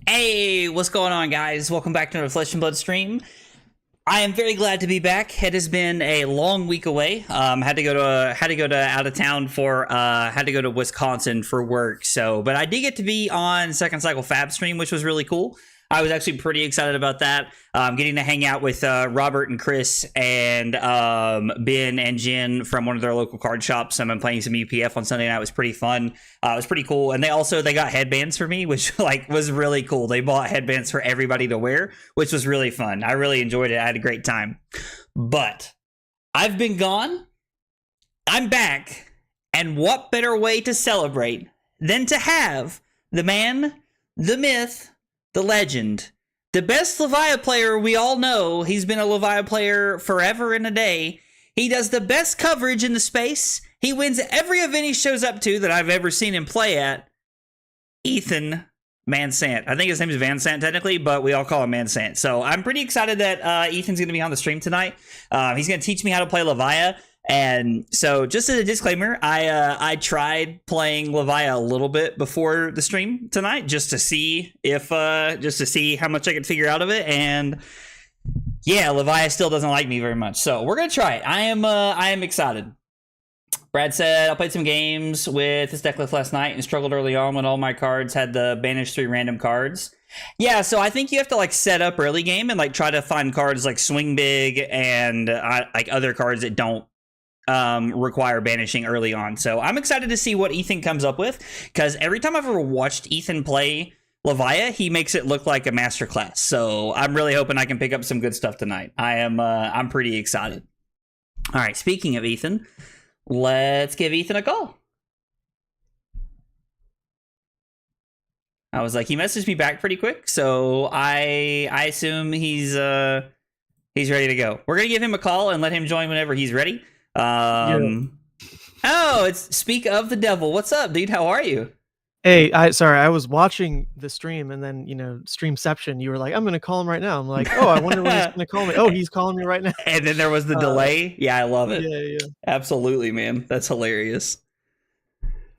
Hey, what's going on, guys? Welcome back to another Flesh and Blood stream. I am very glad to be back. It has been a long week away. Had to go to out of town for had to go to Wisconsin for work. But I did get to be on Second Cycle Fab stream, which was really cool. I was actually pretty excited about that. Getting to hang out with Robert and Chris and Ben and Jen from one of their local card shops. I've been playing some UPF on Sunday night. It was pretty fun. It was pretty cool. And they got headbands for me, which was really cool. They bought headbands for everybody to wear, which was really fun. I really enjoyed it. I had a great time. But I've been gone. I'm back. And what better way to celebrate than to have the man, the myth, the legend, the best Levia player we all know. He's been a Levia player forever and a day. He does the best coverage in the space. He wins every event he shows up to that I've ever seen him play at. Ethan Man Sant. I think his name is Van Sant technically, but we all call him Man Sant. So I'm pretty excited that Ethan's going to be on the stream tonight. He's going to teach me how to play Levia. And so, just as a disclaimer, I tried playing Levia a little bit before the stream tonight, just to see how much I could figure out of it. And yeah, Levia still doesn't like me very much. So we're gonna try it. I am excited. Brad said I played some games with this deck list last night and struggled early on when all my cards had the banish 3 random cards. Yeah, so I think you have to set up early game and try to find cards like Swing Big and other cards that don't require banishing early on. So I'm excited to see what Ethan comes up with, because every time I've ever watched Ethan play Levia, he makes it look like a masterclass. So I'm really hoping I can pick up some good stuff tonight. I'm pretty excited. All right, speaking of Ethan, let's give Ethan a call. I was like, he messaged me back pretty quick, so I assume he's He's ready to go. We're gonna give him a call and let him join whenever he's ready. Yeah. Oh, it's Speak of the Devil. What's up, dude? How are you? Hey, I was watching the stream, and then Streamception. You were like, "I'm gonna call him right now." I'm like, "Oh, I wonder when he's gonna call me." Oh, he's calling me right now. And then there was the delay. Yeah, I love it. Yeah. Absolutely, man. That's hilarious.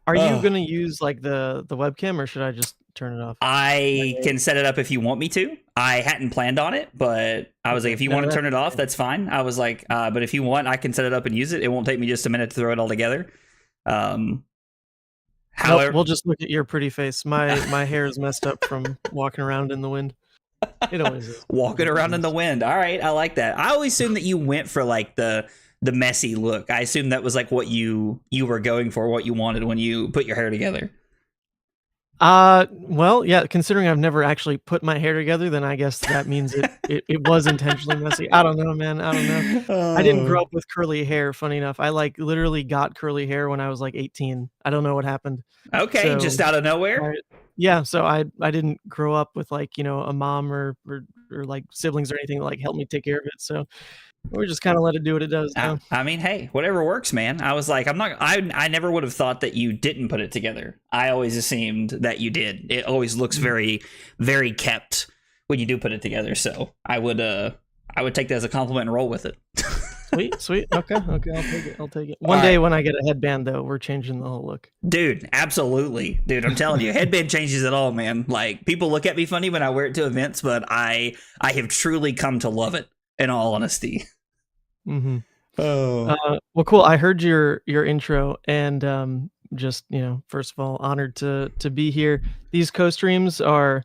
Are you gonna use like the webcam, or should I just turn it off? I can set it up if you want me to. I hadn't planned on it, but I was like, if you want to turn it off, that's fine. I was like, but if you want, I can set it up and use it. It won't take me just a minute to throw it all together. However, Nope, we'll just look at your pretty face. My hair is messed up from walking around in the wind. It always is. Walking around in the wind. All right, I like that. I always assumed that you went for like the messy look. I assumed that was like what you were going for, what you wanted when you put your hair together. Well, yeah, considering I've never actually put my hair together, then I guess that means it was intentionally messy. I don't know, man. I don't know. I didn't grow up with curly hair, funny enough. I like literally got curly hair when I was like 18. I don't know what happened. Okay, so, just out of nowhere? Yeah, so I didn't grow up with like, a mom or like siblings or anything to like help me take care of it. So we just kind of let it do what it does. I mean, hey, whatever works, man. I was like, I never would have thought that you didn't put it together. I always assumed that you did. It always looks very, very kept when you do put it together. So I would take that as a compliment and roll with it. Sweet. Okay, I'll take it. One day when I get a headband, though, we're changing the whole look. Dude, absolutely. Dude, I'm telling you, headband changes it all, man. Like, people look at me funny when I wear it to events, but I have truly come to love it. In all honesty. Mm-hmm. Well, cool. I heard your intro, and just first of all, honored to be here. These co-streams are.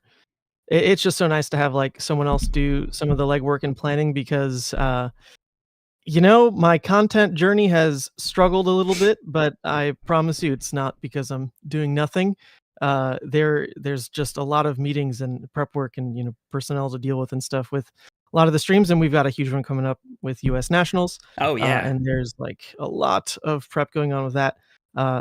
It's just so nice to have like someone else do some of the legwork and planning, because my content journey has struggled a little bit, but I promise you, it's not because I'm doing nothing. There's just a lot of meetings and prep work and personnel to deal with and stuff with a lot of the streams, and we've got a huge one coming up with US Nationals. Oh yeah. And there's like a lot of prep going on with that.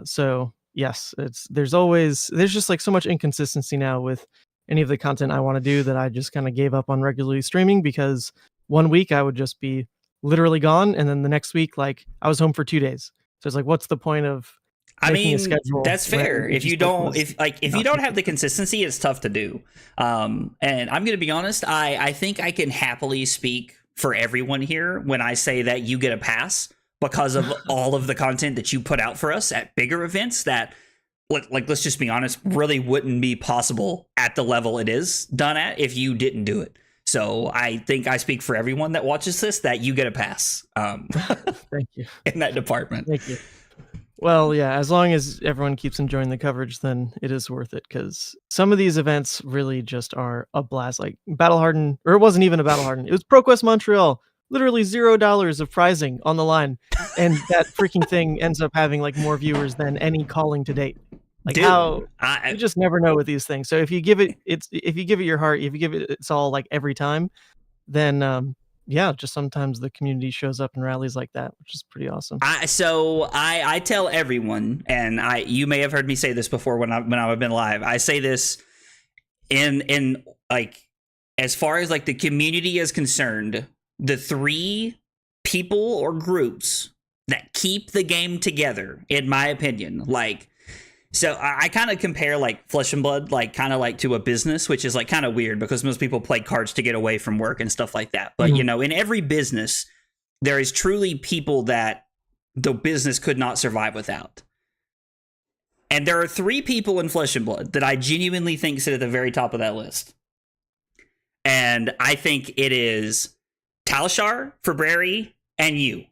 So yes, there's just like so much inconsistency now with any of the content I want to do, that I just kind of gave up on regularly streaming, because one week I would just be literally gone, and then the next week, like, I was home for 2 days. So it's like, what's the point of making a schedule? That's fair. If you don't have the consistency, it's tough to do. And I'm gonna be honest, I think I can happily speak for everyone here when I say that you get a pass because of all of the content that you put out for us at bigger events that, like, let's just be honest, really wouldn't be possible at the level it is done at if you didn't do it. So I think I speak for everyone that watches this that you get a pass. Thank you. In that department. Thank you. Well, yeah, as long as everyone keeps enjoying the coverage, then it is worth it, because some of these events really just are a blast. Like Battle Harden, or it wasn't even a Battle Harden, it was ProQuest Montreal. Literally $0 of prizing on the line, and that freaking thing ends up having like more viewers than any calling to date. Like, dude, you just never know with these things. So if you give it your heart, if you give it its all, like every time, then yeah, just sometimes the community shows up and rallies like that, which is pretty awesome. I tell everyone, and you may have heard me say this before when I've been live. I say this in like, as far as like the community is concerned, the 3 people or groups that keep the game together, in my opinion, like. So I kind of compare like Flesh and Blood, like kind of like to a business, which is like kind of weird because most people play cards to get away from work and stuff like that. But, in every business, there is truly people that the business could not survive without. And there are 3 people in Flesh and Blood that I genuinely think sit at the very top of that list. And I think it is Talishar, Fabrari, and you.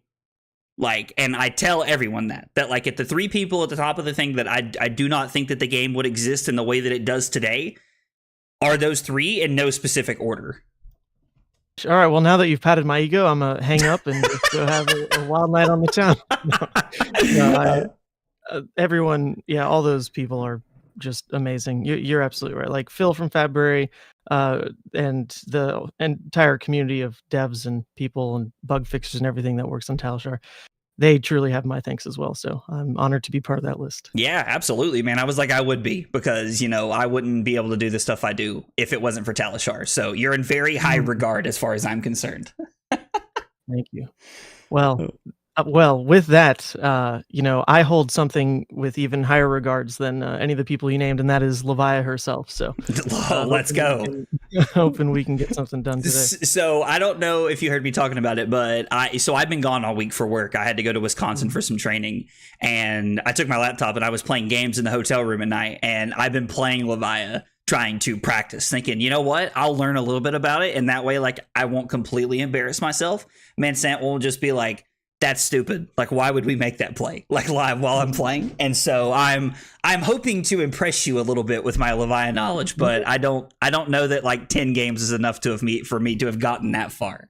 Like, and I tell everyone that like, at the 3 people at the top of the thing that I do not think that the game would exist in the way that it does today are those 3 in no specific order. All right. Well, now that you've patted my ego, I'm gonna hang up and just go have a wild night on the town. Everyone, yeah, all those people are just amazing. You're absolutely right. Like Phil from Fabberry, and the entire community of devs and people and bug fixers and everything that works on Talishar, they truly have my thanks as well. So I'm honored to be part of that list. Yeah, absolutely, man. I was like, I would be, because, I wouldn't be able to do the stuff I do if it wasn't for Talishar. So you're in very high regard as far as I'm concerned. Thank you. Well, with that, I hold something with even higher regards than any of the people you named, and that is Levia herself. So, Let's go. Hoping we can get something done today. So I don't know if you heard me talking about it, but I've been gone all week for work. I had to go to Wisconsin for some training, and I took my laptop and I was playing games in the hotel room at night, and I've been playing Levia, trying to practice, thinking, you know what, I'll learn a little bit about it, and that way, like, I won't completely embarrass myself. Man, Sant will just be like, that's stupid. Like, why would we make that play like live while I'm playing? And so I'm hoping to impress you a little bit with my Levia knowledge, but I don't know that like 10 games is enough for me to have gotten that far.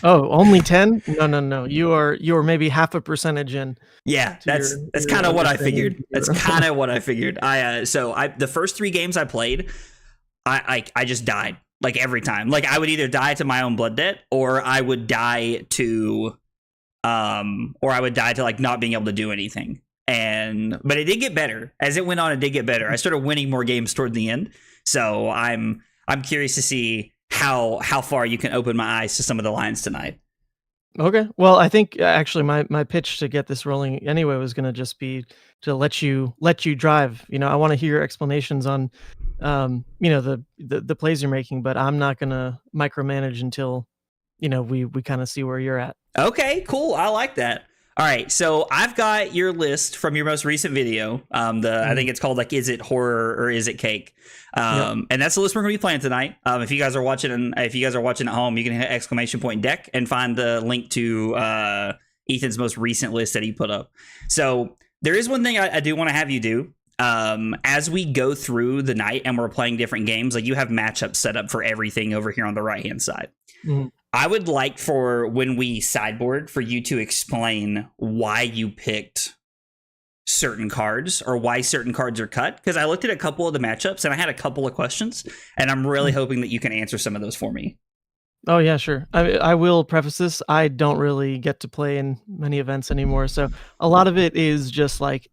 Oh, only 10? No. You are maybe half a percentage in. Yeah, that's kind of what I figured. That's kind of what I figured. The first 3 games I played, I just died like every time. Like I would either die to my own blood debt, or I would die to like not being able to do anything. But it did get better as it went on. It did get better. I started winning more games toward the end. So I'm curious to see how far you can open my eyes to some of the lines tonight. Okay. Well, I think actually my pitch to get this rolling anyway was going to just be to let you drive. I want to hear your explanations on the plays you're making, but I'm not going to micromanage until we kind of see where you're at. Okay, cool. I like that. All right, so I've got your list from your most recent video. I think it's called like, is it horror or is it cake? And that's the list we're going to be playing tonight. If you guys are watching, at home, you can hit ! deck and find the link to Ethan's most recent list that he put up. So there is one thing I do want to have you do. As we go through the night and we're playing different games, like you have matchups set up for everything over here on the right hand side. Mm-hmm. I would like for when we sideboard for you to explain why you picked certain cards or why certain cards are cut. Because I looked at a couple of the matchups and I had a couple of questions, and I'm really hoping that you can answer some of those for me. Oh, yeah, sure. I will preface this. I don't really get to play in many events anymore. So a lot of it is just like,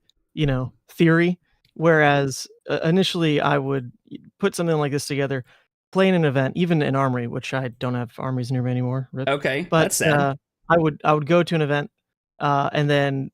theory. Whereas initially I would put something like this together, play in an event, even in Armory, which I don't have Armories near me anymore. Okay, but that's sad. I would go to an event and then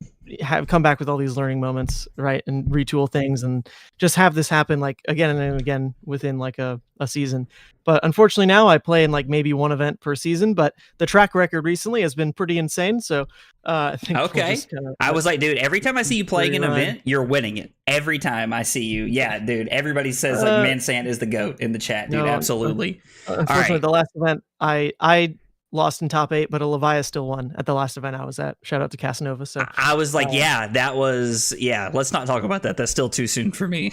come back with all these learning moments, right, and retool things and just have this happen like again and again within like a season. But unfortunately now I play in like maybe one event per season, but the track record recently has been pretty insane. So I think okay. I was like, dude, every time I see you playing an event, you're winning it. Every time I see you, yeah, dude. Everybody says like, man, Sant is the GOAT in the chat, dude. No, absolutely. Unfortunately, the last event I lost in top 8, but a Levia still won at the last event I was at. Shout out to Casanova. So I was like, let's not talk about that. That's still too soon for me.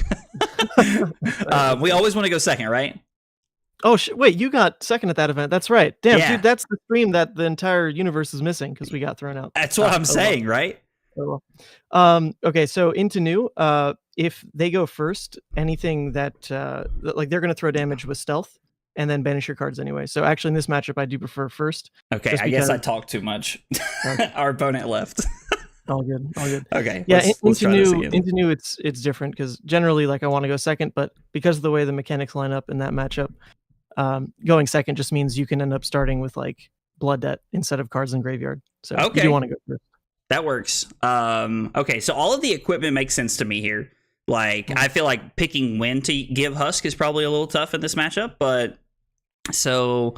We always want to go second, right? Oh, wait, you got second at that event. That's right. Damn, dude, that's the stream that the entire universe is missing because we got thrown out. That's what I'm saying, right? Okay, so into new, if they go first, anything that like they're going to throw damage with stealth and then banish your cards anyway. So actually in this matchup, I do prefer first. Okay, I guess I talked too much. Our opponent left. All good. Okay. Yeah, into new, it's different because generally, like I want to go second, but because of the way the mechanics line up in that matchup, going second just means you can end up starting with like blood debt instead of cards in graveyard. So you do want to go first. That works. Okay, so all of the equipment makes sense to me here. Like, I feel like picking when to give Husk is probably a little tough in this matchup, but so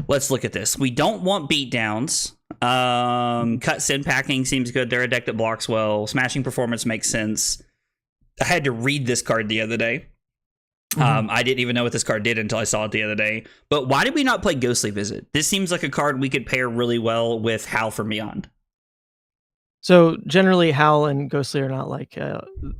let's look at this. We don't want beatdowns. Cut Sin Packing seems good. They're a deck that blocks well. Smashing Performance makes sense. I had to read this card the other day. I didn't even know what this card did until I saw it the other day. But why did we not play Ghostly Visit? This seems like a card we could pair really well with Howl from Beyond. So generally, Howl and Ghostly are not like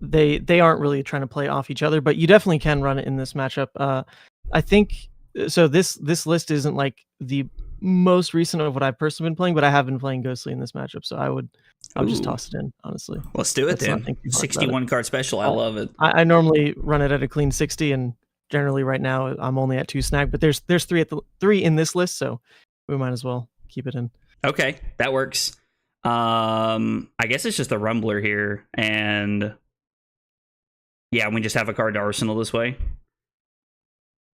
they aren't really trying to play off each other, but you definitely can run it in this matchup. I think so. This list isn't like the most recent of what I've personally been playing, but I have been playing Ghostly in this matchup, so I would just toss it in, honestly. Let's do it then. 61 card special. I love it. I normally run it at a clean 60, and generally right now I'm only at 2 snag, but there's 3 in this list, so we might as well keep it in. Okay, that works. I guess it's just a Rumbler here, and yeah, we just have a card to Arsenal this way.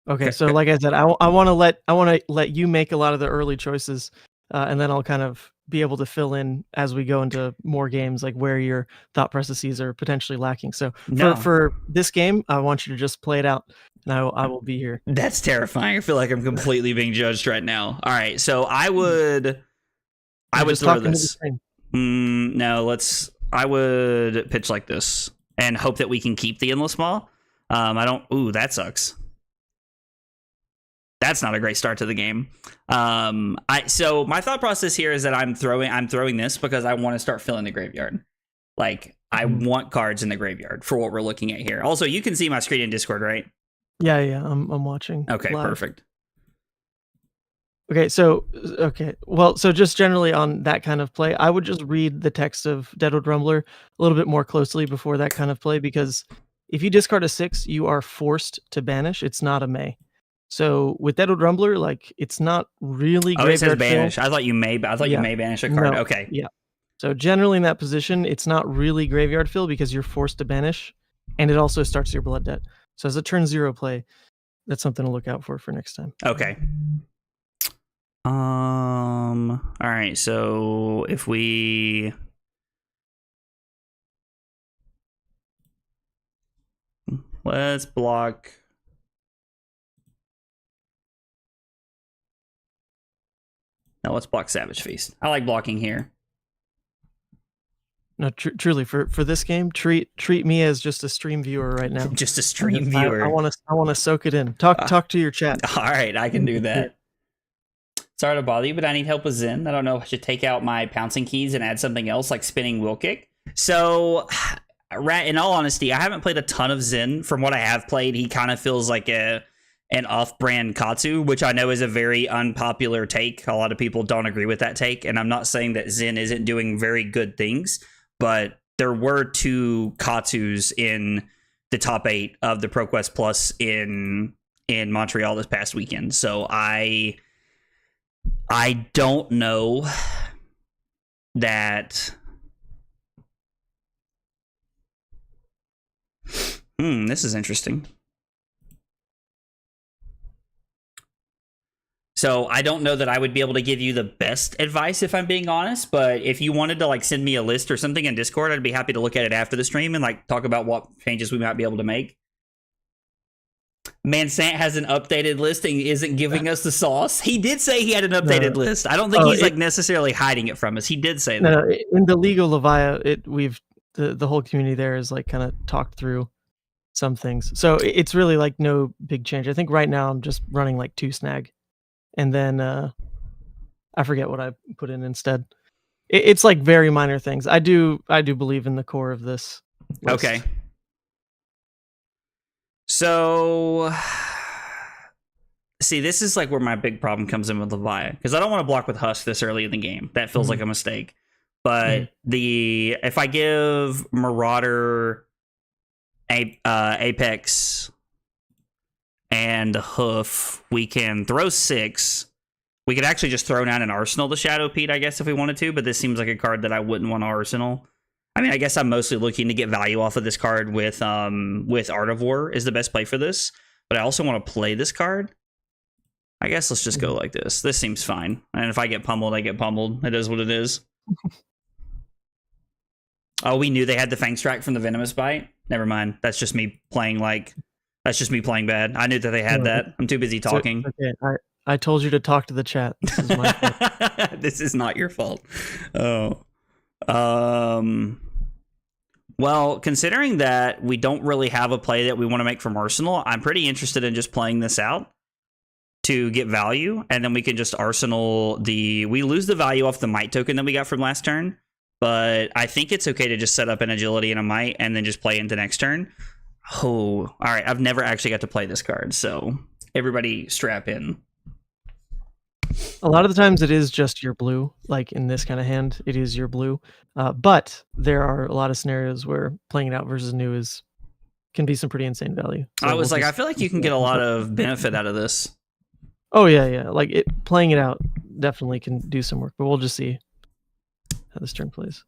Okay, so like I said, I want to let you make a lot of the early choices, and then I'll kind of be able to fill in as we go into more games, like where your thought processes are potentially lacking. So No. for this game, I want you to just play it out, and I will be here. That's terrifying. I feel like I'm completely being judged right now. All right, so I would throw this. No, I would pitch like this and hope that we can keep the Endless Maw. Ooh, that sucks. That's not a great start to the game. So my thought process here is that I'm throwing this because I want to start filling the graveyard. Like, I want cards in the graveyard for what we're looking at here. Also, you can see my screen in Discord, right? Yeah, I'm watching. Okay, live. Perfect. Okay, well, so just generally on that kind of play, I would just read the text of Deadwood Rumbler a little bit more closely before that kind of play, because if you discard a 6, you are forced to banish. It's not a may. So with Deadwood Rumbler, like, it's not really graveyard. It says banish. Fill. I thought you may. You may banish a card. No, okay. Yeah. So generally in that position, it's not really graveyard fill because you're forced to banish, and it also starts your blood debt. So as a turn 0 play, that's something to look out for next time. Okay. All right. So if we. Let's block. No, let's block Savage Feast. I like blocking here. No, truly, for this game, treat me as just a stream viewer right now. Just a stream viewer. I want to soak it in. Talk to your chat. All right, I can do that. Sorry to bother you, but I need help with Zen. I don't know if I should take out my pouncing keys and add something else like spinning will kick. So, in all honesty, I haven't played a ton of Zen. From what I have played, he kind of feels like an off-brand Katsu, which I know is a very unpopular take. A lot of people don't agree with that take, and I'm not saying that Zen isn't doing very good things, but there were 2 Katsus in the top 8 of the ProQuest Plus in Montreal this past weekend. So I don't know that. This is interesting. So I don't know that I would be able to give you the best advice if I'm being honest, but if you wanted to like send me a list or something in Discord, I'd be happy to look at it after the stream and like talk about what changes we might be able to make. Man, Sant has an updated list and isn't giving us the sauce. He did say he had an updated list. I don't think he's necessarily hiding it from us. He did say that. No, in the legal Levia, the whole community there is like kind of talked through some things. So it's really like no big change. I think right now I'm just running like 2 snag. And then I forget what I put in instead. It's like very minor things. I do believe in the core of this list. Okay. So, see, this is like where my big problem comes in with Levia, because I don't want to block with Husk this early in the game. That feels like a mistake. But if I give Marauder, Apex, and the Hoof, we can throw 6. We could actually just throw down an Arsenal to Shadow Pete, I guess, if we wanted to, but this seems like a card that I wouldn't want to Arsenal. I mean, I guess I'm mostly looking to get value off of this card with Art of War is the best play for this, but I also want to play this card. I guess let's just go like this. This seems fine. And if I get pummeled, I get pummeled. It is what it is. Oh, we knew they had the Fang Strike from the Venomous Bite? Never mind. That's just me playing bad. I knew that they had that. I'm too busy talking. Okay, I told you to talk to the chat. This is my fault. This is not your fault. Oh. Well, considering that we don't really have a play that we want to make from Arsenal, I'm pretty interested in just playing this out to get value, and then we can just Arsenal we lose the value off the Might token that we got from last turn, but I think it's okay to just set up an Agility and a Might and then just play into next turn. Oh, all right. I've never actually got to play this card, so everybody strap in. A lot of the times it is just your blue, like in this kind of hand, it is your blue. But there are a lot of scenarios where playing it out versus new can be some pretty insane value. So I feel like you can get a lot of benefit out of this. Oh yeah. Like playing it out definitely can do some work, but we'll just see how this turn plays.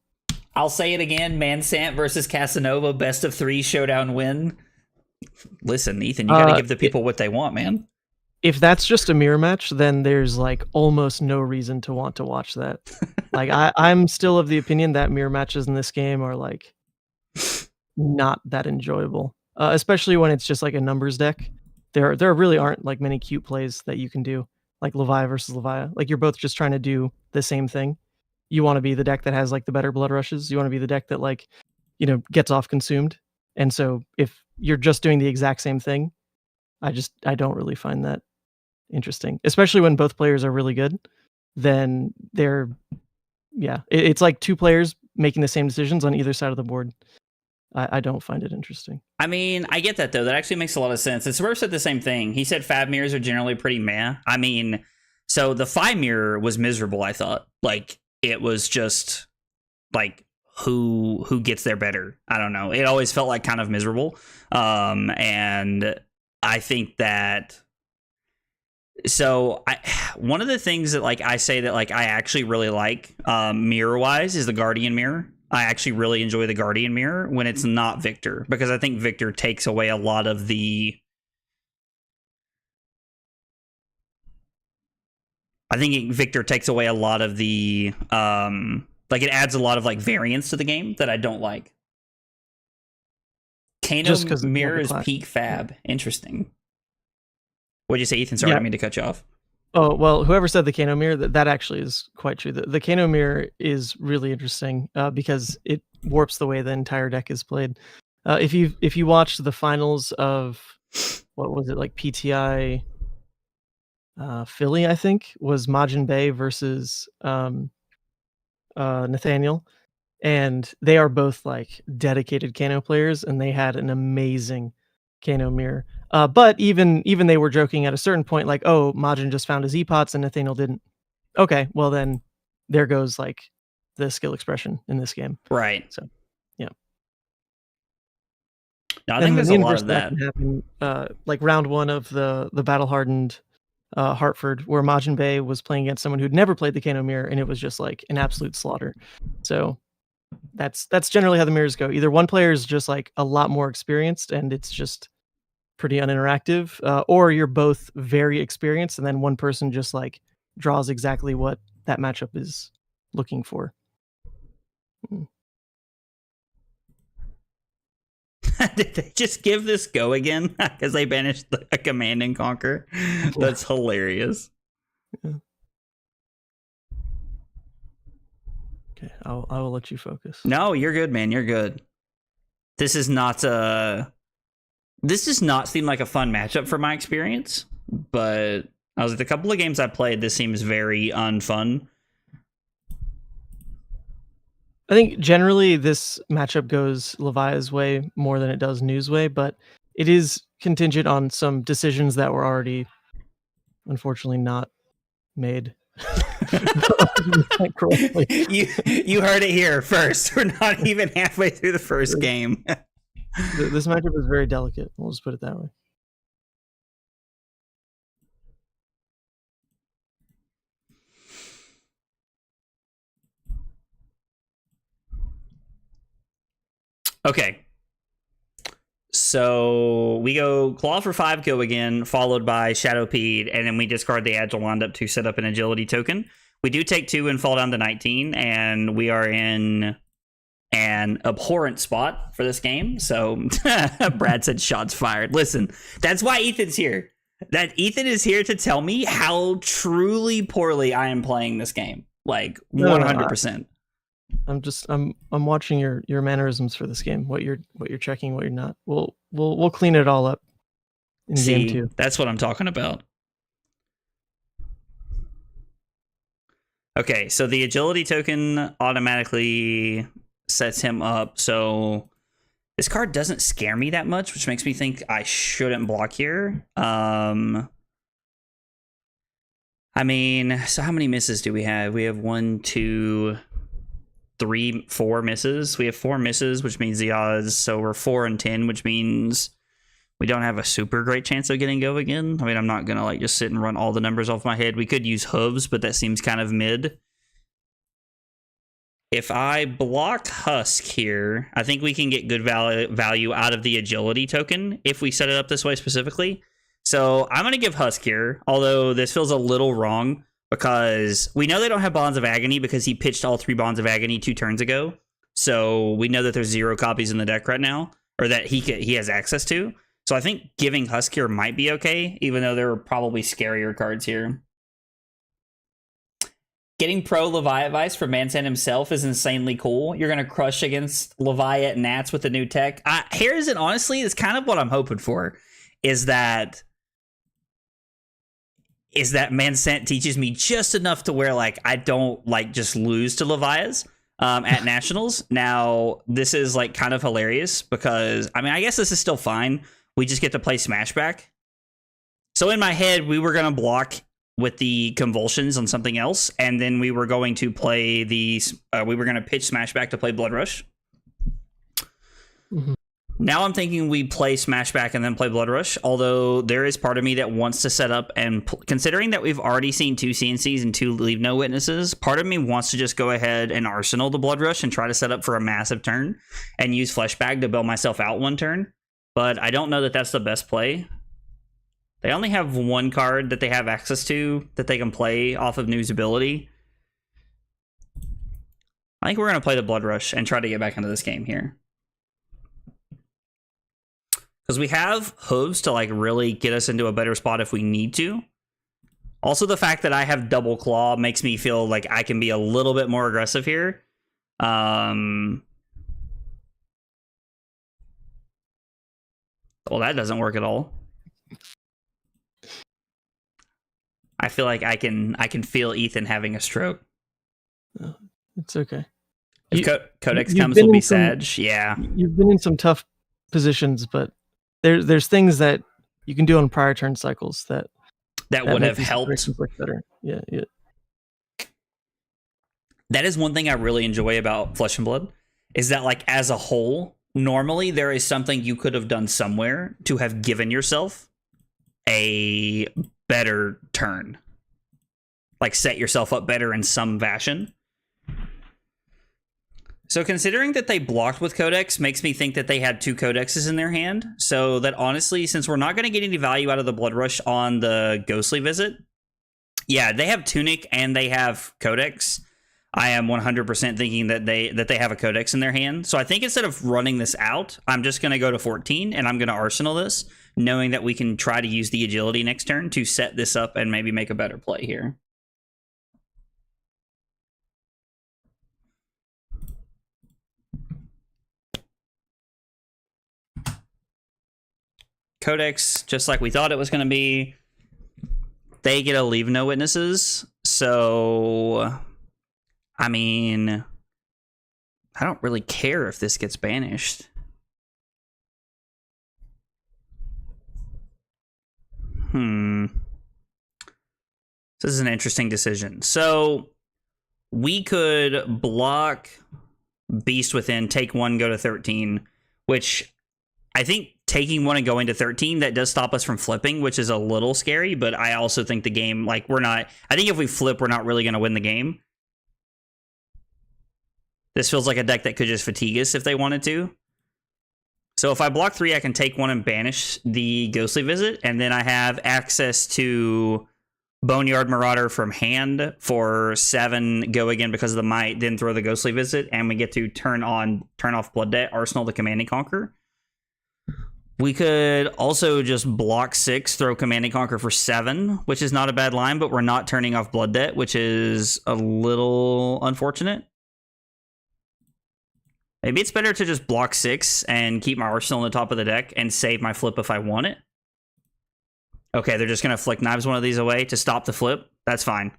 I'll say it again, Sant versus Casanova, best of 3 showdown win. Listen, Ethan, you gotta give the people what they want, man. if that's just a mirror match, then there's like almost no reason to want to watch that. Like I'm still of the opinion that mirror matches in this game are like not that enjoyable, especially when it's just like a numbers deck. There really aren't like many cute plays that you can do, like Levia versus Levia. Like you're both just trying to do the same thing. You want to be the deck that has like the better blood rushes. You want to be the deck that like, gets off consumed. And so if you're just doing the exact same thing, I don't really find that interesting, especially when both players are really good. Then it's like two players making the same decisions on either side of the board. I don't find it interesting. I mean, I get that, though. That actually makes a lot of sense. And Swerve said the same thing. He said fab mirrors are generally pretty meh. I mean, so the Phi mirror was miserable, I thought. Like, it was just, like, who gets there better? I don't know. It always felt like kind of miserable. And I think that... So one of the things that like I say that like I actually really like mirror wise is the Guardian mirror. I actually really enjoy the Guardian mirror when it's not Victor, because I think Victor takes away a lot of the... Victor takes away a lot of the like it adds a lot of like variance to the game that I don't like. Kano mirror is peak fab. Interesting. What'd you say, Ethan? Sorry, I didn't mean to cut you off. Oh, well, whoever said the Kano mirror, that actually is quite true. The Kano mirror is really interesting because it warps the way the entire deck is played. If you watched the finals of, what was it, like PTI Philly, I think, was Majin Bey versus Nathaniel. And they are both like dedicated Kano players, and they had an amazing Kano mirror. But even they were joking at a certain point, like, oh, Majin just found his E-Pots and Nathaniel didn't. Okay, well then there goes like the skill expression in this game. Right. So, yeah. No, I think there's a lot of that. Happened, like round one of the battle-hardened Hartford, where Majin Bey was playing against someone who'd never played the Kano mirror, and it was just like an absolute slaughter. So that's generally how the mirrors go. Either one player is just like a lot more experienced and it's just pretty uninteractive, or you're both very experienced and then one person just like draws exactly what that matchup is looking for. Did they just give this go again because they banished a Command and Conquer? That's hilarious. Yeah. Okay, I will let you focus. No, you're good, man. You're good. This does not seem like a fun matchup for my experience, but I was at a couple of games I played. This seems very unfun. I think generally this matchup goes Levia's way more than it does New's way, but it is contingent on some decisions that were already, unfortunately, not made. You heard it here first. We're not even halfway through the first game. This matchup is very delicate. We'll just put it that way. Okay. So we go Claw for 5, go again, followed by Shadowpede, and then we discard the Agile Windup to set up an Agility token. We do take 2 and fall down to 19, and we are in an abhorrent spot for this game. So Brad said shots fired. Listen, that's why Ethan's here. That Ethan is here to tell me how truly poorly I am playing this game. Like 100%. I'm watching your mannerisms for this game. What you're checking, what you're not. We'll clean it all up in game 2. That's what I'm talking about. Okay, so the agility token automatically sets him up. So this card doesn't scare me that much, which makes me think I shouldn't block here. I mean, so how many misses do we have? We have 1, 2, 3, 4 misses. We have 4 misses, which means the odds. So we're 4 and 10, which means we don't have a super great chance of getting go again. I mean, I'm not going to like just sit and run all the numbers off my head. We could use hooves, but that seems kind of mid. If I block Husk here, I think we can get good value out of the agility token if we set it up this way specifically. So I'm going to give Husk here, although this feels a little wrong because we know they don't have Bonds of Agony because he pitched all 3 Bonds of Agony 2 turns ago. So we know that there's 0 copies in the deck right now, or that he has access to. So I think giving Husk here might be okay, even though there are probably scarier cards here. Getting Pro Leviatvice for Mansan himself is insanely cool. You're going to crush against Leviat Nats with the new tech. Here's it, honestly, it's kind of what I'm hoping for, is that Mansant teaches me just enough to where, like, I don't, like, just lose to Levias at Nationals. Now, this is, like, kind of hilarious because, I mean, I guess this is still fine. We just get to play Smashback. So in my head, we were going to block with the Convulsions on something else, and then we were going to play we were going to pitch Smashback to play Blood Rush. Mm-hmm. Now I'm thinking we play Smashback and then play Blood Rush, although there is part of me that wants to set up, and considering that we've already seen 2 CNCs and 2 Leave No Witnesses, part of me wants to just go ahead and arsenal the Blood Rush and try to set up for a massive turn and use Fleshbag to bail myself out 1 turn, but I don't know that that's the best play. They only have 1 card that they have access to that they can play off of New's ability. I think we're going to play the Blood Rush and try to get back into this game here. Because we have hooves to, like, really get us into a better spot if we need to. Also, the fact that I have double claw makes me feel like I can be a little bit more aggressive here. Well, that doesn't work at all. I feel like I can feel Ethan having a stroke. Oh, it's okay. If Codex comes, will be Sag. Yeah. You've been in some tough positions, but there's things that you can do on prior turn cycles that would have helped. Better. Yeah. That is one thing I really enjoy about Flesh and Blood, is that, like, as a whole, normally there is something you could have done somewhere to have given yourself a better turn, like set yourself up better in some fashion. So considering that they blocked with Codex makes me think that they had 2 Codexes in their hand, so that honestly, since we're not going to get any value out of the Blood Rush on the Ghostly Visit, yeah, they have Tunic and they have Codex. I am 100% thinking that they have a Codex in their hand. So I think instead of running this out, I'm just going to go to 14 and I'm going to Arsenal this, knowing that we can try to use the Agility next turn to set this up and maybe make a better play here. Codex, just like we thought it was going to be. They get to Leave No Witnesses. So, I mean, I don't really care if this gets banished. This is an interesting decision. So, we could block Beast Within, take 1, go to 13, which I think taking 1 and going to 13, that does stop us from flipping, which is a little scary, but I also think the game, like, I think if we flip, we're not really going to win the game. This feels like a deck that could just fatigue us if they wanted to. So if I block 3, I can take 1 and banish the Ghostly Visit, and then I have access to Boneyard Marauder from hand for 7, go again because of the might, then throw the Ghostly Visit, and we get to turn off Blood Debt, Arsenal the Command and Conquer. We could also just block 6, throw Command and Conquer for 7, which is not a bad line, but we're not turning off Blood Debt, which is a little unfortunate. Maybe it's better to just block 6 and keep my Arsenal on the top of the deck and save my flip if I want it. Okay, they're just going to Flick Knives one of these away to stop the flip. That's fine.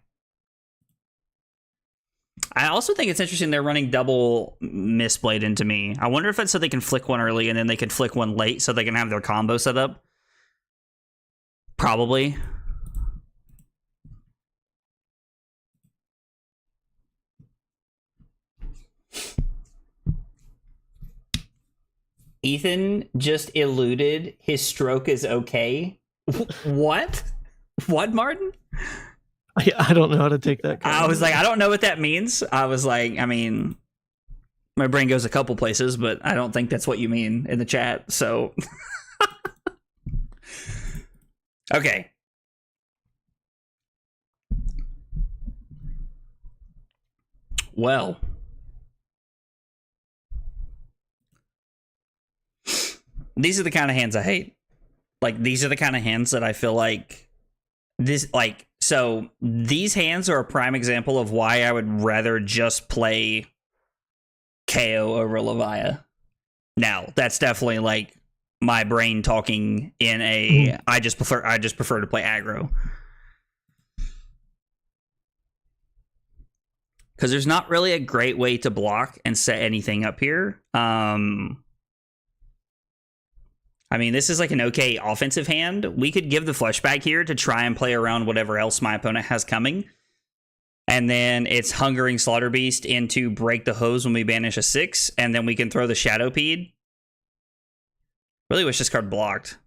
I also think it's interesting they're running double Mistblade into me. I wonder if it's so they can flick 1 early and then they can flick 1 late so they can have their combo set up. Probably. Ethan just eluded. His stroke is okay. What? What, Martin? I don't know how to take that. I was like, I don't know what that means. I was like, I mean, my brain goes a couple places, but I don't think that's what you mean in the chat. So Okay. Well, these are the kind of hands I hate. Like, these are the kind of hands that I feel like so these hands are a prime example of why I would rather just play KO over Levia. Now, that's definitely like my brain talking in a I just prefer to play aggro. Because there's not really a great way to block and set anything up here. I mean, this is like an okay offensive hand. We could give the fleshback here to try and play around whatever else my opponent has coming. And then it's Hungering Slaughter Beast into Break the Hose when we banish a 6. And then we can throw the Shadowpede. Really wish this card blocked.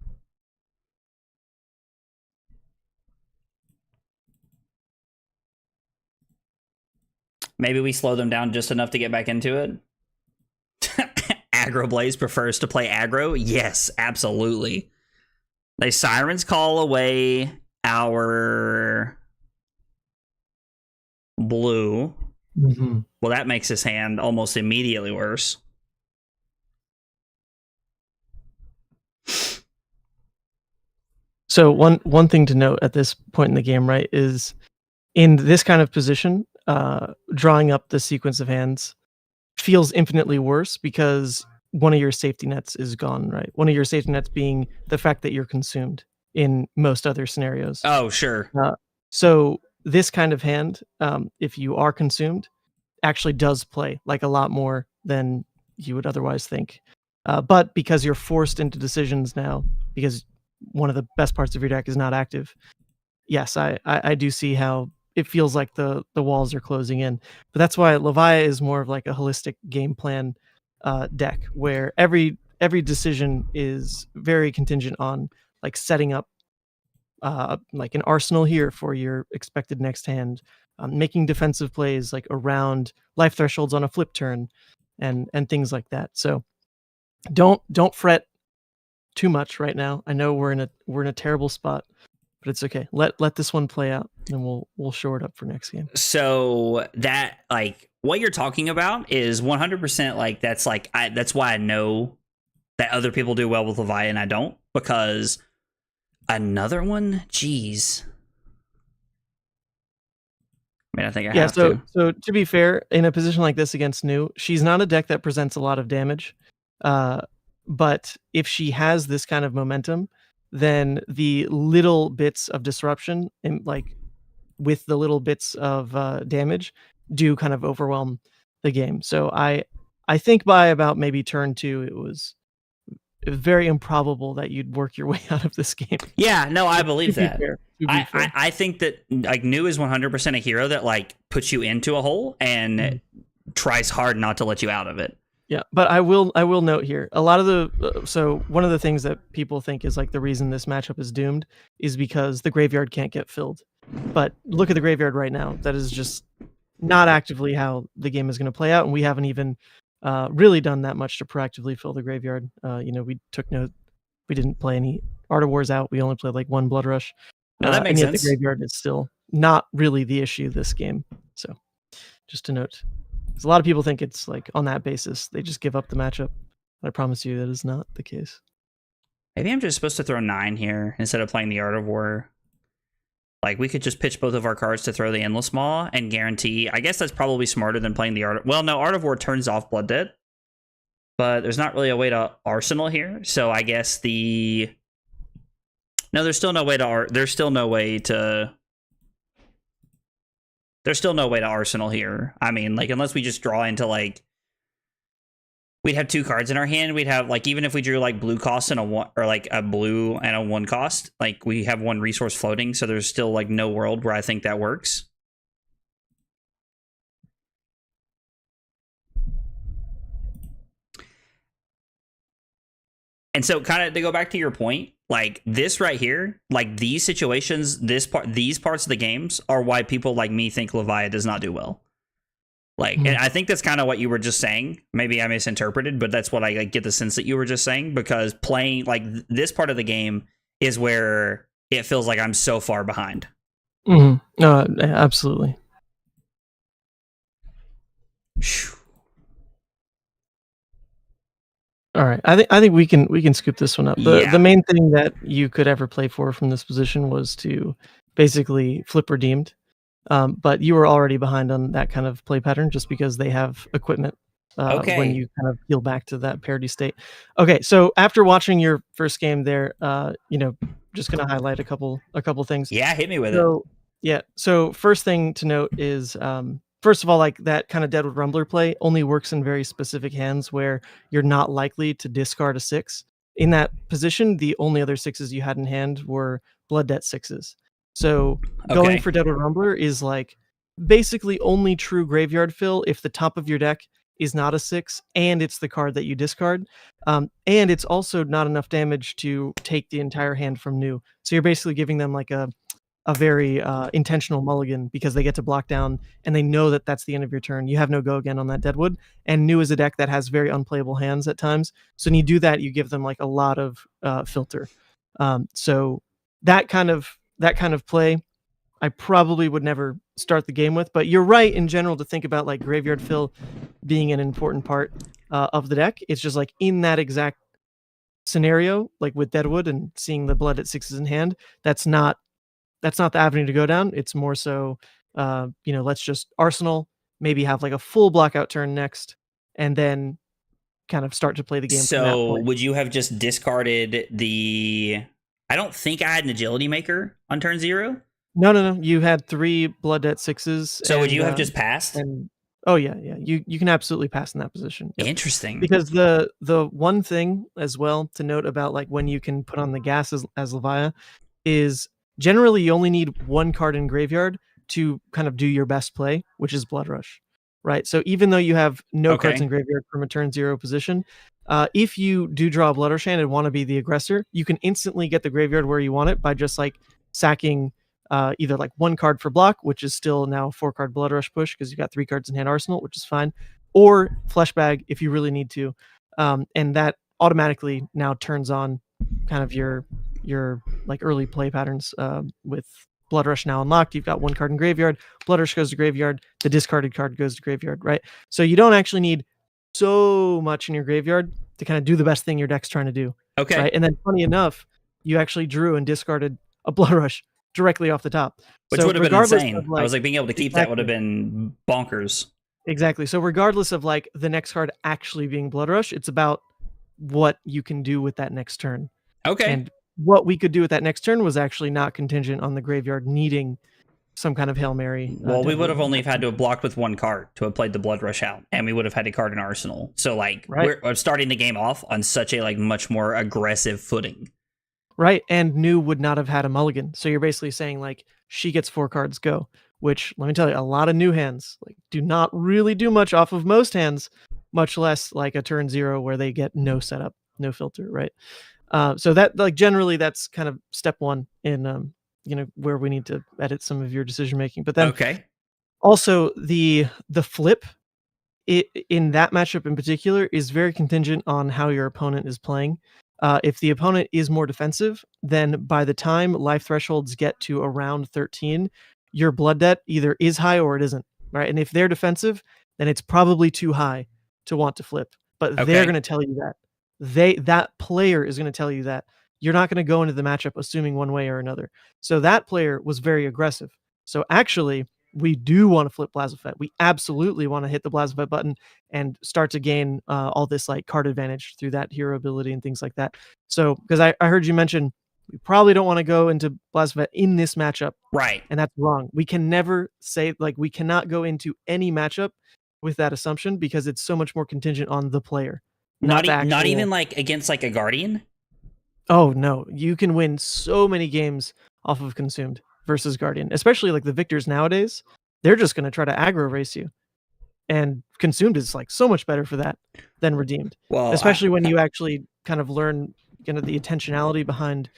Maybe we slow them down just enough to get back into it. Aggro Blaze prefers to play aggro. Yes, absolutely. They Siren's Call away our blue. Well, that makes his hand almost immediately worse. So one thing to note at this point in the game, right, is in this kind of position, drawing up the sequence of hands feels infinitely worse because one of your safety nets is gone, right? One of your safety nets being the fact that you're consumed in most other scenarios. Oh, sure. So this kind of hand, if you are consumed, actually does play like a lot more than you would otherwise think. But because you're forced into decisions now, because one of the best parts of your deck is not active, yes, I do see how it feels like the walls are closing in. But that's why Levia is more of like a holistic game plan deck, where every decision is very contingent on like setting up like an arsenal here for your expected next hand, making defensive plays like around life thresholds on a flip turn, and things like that. So don't fret too much right now. I know we're in a terrible spot, but it's okay. Let this one play out, and we'll shore it up for next game. So that, like, what you're talking about is 100% like that's why I know that other people do well with Levia and I don't, because another one, geez. I mean, I think I have to. So to be fair, in a position like this against New, she's not a deck that presents a lot of damage. But if she has this kind of momentum, then the little bits of disruption and like with the little bits of damage do kind of overwhelm the game. So I think by about maybe turn 2, it was very improbable that you'd work your way out of this game. Yeah, no, I believe that. Fair. I think that like New is 100% a hero that like puts you into a hole and tries hard not to let you out of it. Yeah, but I will note here, a lot of the so one of the things that people think is like the reason this matchup is doomed is because the graveyard can't get filled. But look at the graveyard right now. That is just not actively how the game is going to play out, and we haven't even really done that much to proactively fill the graveyard. We didn't play any Art of Wars out. We only played like one Blood Rush. No, that makes sense. The graveyard is still not really the issue this game. So just to note. Because a lot of people think it's like on that basis they just give up the matchup. But I promise you that is not the case. Maybe I'm just supposed to throw 9 here instead of playing the Art of War. Like, we could just pitch both of our cards to throw the Endless Maw and guarantee. I guess that's probably smarter than playing the Art of... Well, no, Art of War turns off Blood Debt. But there's not really a way to Arsenal here. So I guess the... No, there's still no way to... There's still no way to Arsenal here. I mean, like, unless we just draw into, like... We'd have 2 cards in our hand. We'd have, like, even if we drew, like, blue cost and a 1... Or, like, a blue and a 1 cost. Like, we have 1 resource floating. So there's still, like, no world where I think that works. And so, kind of, to go back to your point, like, this right here, like, these situations, these parts of the games are why people like me think Levia does not do well. Like, and I think that's kind of what you were just saying. Maybe I misinterpreted, but that's what I like, get the sense that you were just saying, because playing, like, this part of the game is where it feels like I'm so far behind. Absolutely. All right, I think we can scoop this one up. The main thing that you could ever play for from this position was to basically flip redeemed, but you were already behind on that kind of play pattern just because they have equipment when you kind of heal back to that parity state. Okay, so after watching your first game there, just gonna highlight a couple things. Yeah, hit me with it. Yeah, so first thing to note is first of all, like that kind of Deadwood Rumbler play only works in very specific hands where you're not likely to discard a 6. In that position, the only other 6s you had in hand were Blood Debt 6s. So going for Deadwood Rumbler is like basically only true graveyard fill if the top of your deck is not a 6 and it's the card that you discard. And it's also not enough damage to take the entire hand from new. So you're basically giving them like a very intentional mulligan because they get to block down and they know that that's the end of your turn. You have no go again on that Deadwood, and new is a deck that has very unplayable hands at times. So when you do that, you give them like a lot of filter. So that kind of play, I probably would never start the game with. But you're right in general to think about like graveyard fill being an important part of the deck. It's just like in that exact scenario, like with Deadwood and seeing the Blood at 6s in hand, that's not the avenue to go down. It's more so, let's just arsenal, maybe have like a full blockout turn next, and then kind of start to play the game. So would you have just discarded the... I don't think I had an agility maker on turn 0. No. You had 3 Blood Debt 6s. So would you have just passed? Oh yeah. You can absolutely pass in that position. Yep. Interesting. Because the one thing as well to note about like when you can put on the gas as Levia is generally you only need 1 card in graveyard to kind of do your best play, which is Blood Rush, right? So even though you have no cards in graveyard from a turn 0 position, if you do draw a Blood Rush hand and want to be the aggressor, you can instantly get the graveyard where you want it by just like sacking either like 1 card for block, which is still now a 4-card Blood Rush push because you've got 3 cards in hand arsenal, which is fine, or Flesh Bag if you really need to. And that automatically now turns on kind of your like early play patterns with Blood Rush now unlocked. You've got 1 card in graveyard, Blood Rush goes to graveyard, the discarded card goes to graveyard, right? So you don't actually need so much in your graveyard to kind of do the best thing your deck's trying to do. Right? And then funny enough, you actually drew and discarded a Blood Rush directly off the top. Which would have been insane. I was like, being able to keep that would have been bonkers. Exactly. So regardless of like the next card actually being Blood Rush, it's about what you can do with that next turn. And what we could do with that next turn was actually not contingent on the graveyard needing some kind of Hail Mary. Well, we would have only had to have blocked with 1 card to have played the Blood Rush out, and we would have had a card in Arsenal. So, like, we're starting the game off on such a, like, much more aggressive footing. Right, and new would not have had a mulligan. So you're basically saying, like, she gets 4 cards, go. Which, let me tell you, a lot of new hands like do not really do much off of most hands, much less, like, a turn 0 where they get no setup, no filter, right? So that, like, generally that's kind of step 1 in where we need to edit some of your decision making. But then also the flip in that matchup in particular is very contingent on how your opponent is playing. If the opponent is more defensive, then by the time life thresholds get to around 13, your Blood Debt either is high or it isn't, right? And if they're defensive, then it's probably too high to want to flip. But they're going to tell you that. That player is going to tell you that. You're not going to go into the matchup assuming one way or another. So that player was very aggressive. So actually, we do want to flip Blazafet. We absolutely want to hit the Blazafet button and start to gain all this like card advantage through that hero ability and things like that. So, because I heard you mention we probably don't want to go into Blazafet in this matchup. Right. And that's wrong. We can never say, like, we cannot go into any matchup with that assumption because it's so much more contingent on the player. Not even like against like a Guardian? Oh, no. You can win so many games off of Consumed versus Guardian, especially like the victors nowadays. They're just going to try to aggro race you. And Consumed is like so much better for that than Redeemed. Well, especially when you actually kind of learn kind of the intentionality behind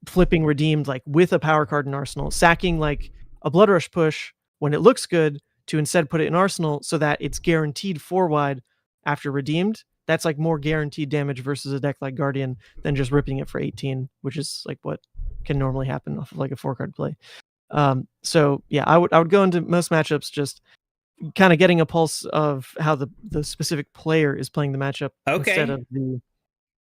flipping Redeemed like with a power card in Arsenal, sacking like a Blood Rush push when it looks good to instead put it in Arsenal so that it's guaranteed 4-wide after Redeemed. That's like more guaranteed damage versus a deck like Guardian than just ripping it for 18, which is like what, can normally happen off of like a 4-card play. So yeah, I would go into most matchups just kind of getting a pulse of how the specific player is playing the matchup Okay.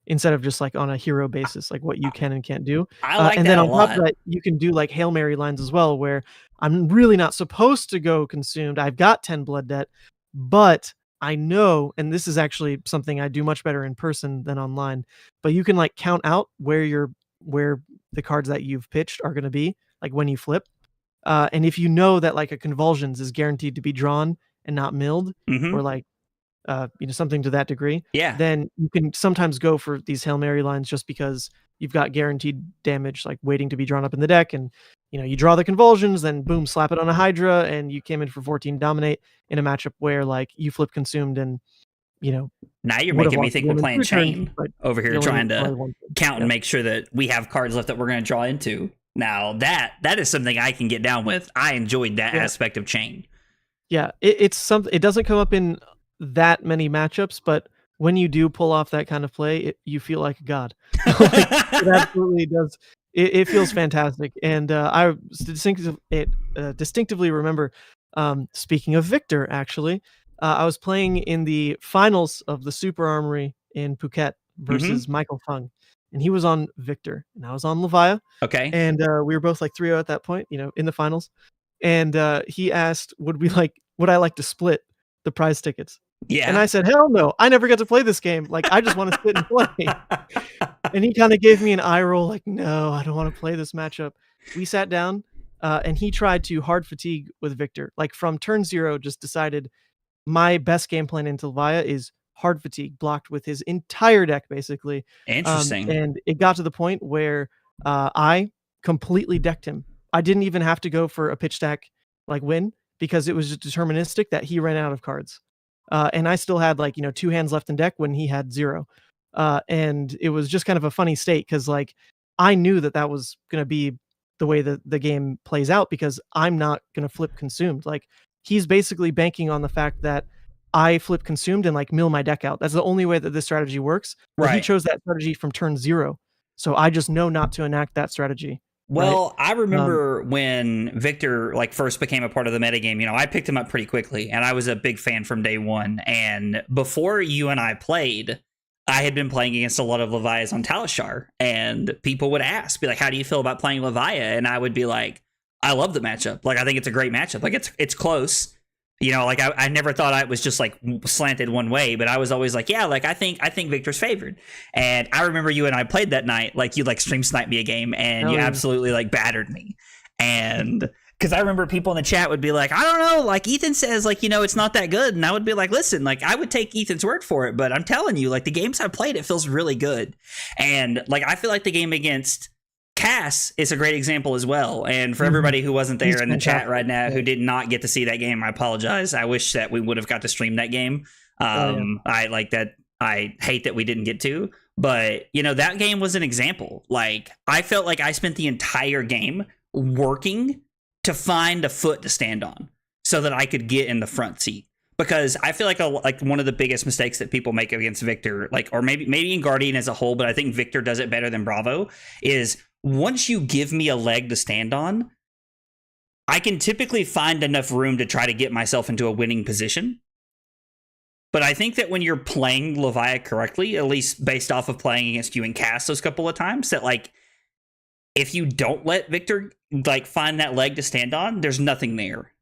instead of just like on a hero basis, like what you can and can't do. I like And that then a on top of lot. that, you can do like Hail Mary lines as well, where I'm really not supposed to go consumed. I've got 10 blood debt, but I know, and this is actually something I do much better in person than online, but you can like count out where the cards that you've pitched are going to be, like when you flip. And if you know that like a convulsions is guaranteed to be drawn and not milled, or Hmm. like something to that degree, Yeah. then you can sometimes go for these Hail Mary lines just because you've got guaranteed damage like waiting to be drawn up in the deck, and you draw the convulsions, then boom, slap it on a Hydra, and you came in for 14 dominate in a matchup where like you flip consumed and you know Now you're would have making me lost the think we're game in playing 2 turns, chain but over here, you only trying need to one turn. count and Yep. make sure that we have cards left that we're going to draw into. Now that is something I can get down with. I enjoyed that Yeah. aspect of chain. Yeah, it's something. It doesn't come up in that many matchups, but when you do pull off that kind of play, you feel like a god. Like, it absolutely does. It feels fantastic, and I distinctively remember. Speaking of Victor, actually, I was playing in the finals of the Super Armory in Phuket Hmm. versus Michael Fung, and he was on Victor, and I was on Levia, Okay. and we were both like 3-0 at that point, in the finals. And he asked, would I like to split the prize tickets? And Yeah. I said, hell no, I never got to play this game. Like, I just want to sit and play. And he kind of gave me an eye roll, like, no, I don't want to play this matchup. We sat down, and he tried to hard fatigue with Victor. Like, from turn 0, just decided my best game plan into Levia is hard fatigue, blocked with his entire deck, basically. Interesting. And it got to the point where I completely decked him. I didn't even have to go for a pitch stack like win, because it was just deterministic that he ran out of cards. And I still had like 2 hands left in deck when he had 0. And it was just kind of a funny state, because like I knew that was going to be the way that the game plays out, because I'm not going to flip consumed. Like, he's basically banking on the fact that I flip consumed and like mill my deck out. That's the only way that this strategy works. But he Right. chose that strategy from turn 0. So I just know not to enact that strategy. Right. Well, I remember when Victor like first became a part of the metagame, I picked him up pretty quickly and I was a big fan from day one. And before you and I played, I had been playing against a lot of Levias on Talishar, and people would ask, be like, how do you feel about playing Levia? And I would be like, I love the matchup. Like, I think it's a great matchup. Like, it's close. Like I never thought I was just like slanted one way, but I was always like, yeah, like I think Victor's favored. And I remember you and I played that night, like you like stream sniped me a game and you Yeah. absolutely like battered me. And because I remember people in the chat would be like, I don't know, like Ethan says, like, it's not that good. And I would be like, listen, like I would take Ethan's word for it, but I'm telling you, like the games I've played, it feels really good. And like I feel like the game against Cass is a great example as well. And for everybody who wasn't there He's in the chat fantastic. right now, who Yeah. did not get to see that game, I apologize. I wish that we would have got to stream that game. Yeah. I like that. I hate that we didn't get to, but that game was an example. Like I felt like I spent the entire game working to find a foot to stand on so that I could get in the front seat. Because I feel like one of the biggest mistakes that people make against Victor, like, or maybe in Guardian as a whole, but I think Victor does it better than Bravo, is once you give me a leg to stand on, I can typically find enough room to try to get myself into a winning position. But I think that when you're playing Levia correctly, at least based off of playing against you and Cass those couple of times, that like if you don't let Victor like find that leg to stand on, there's nothing there.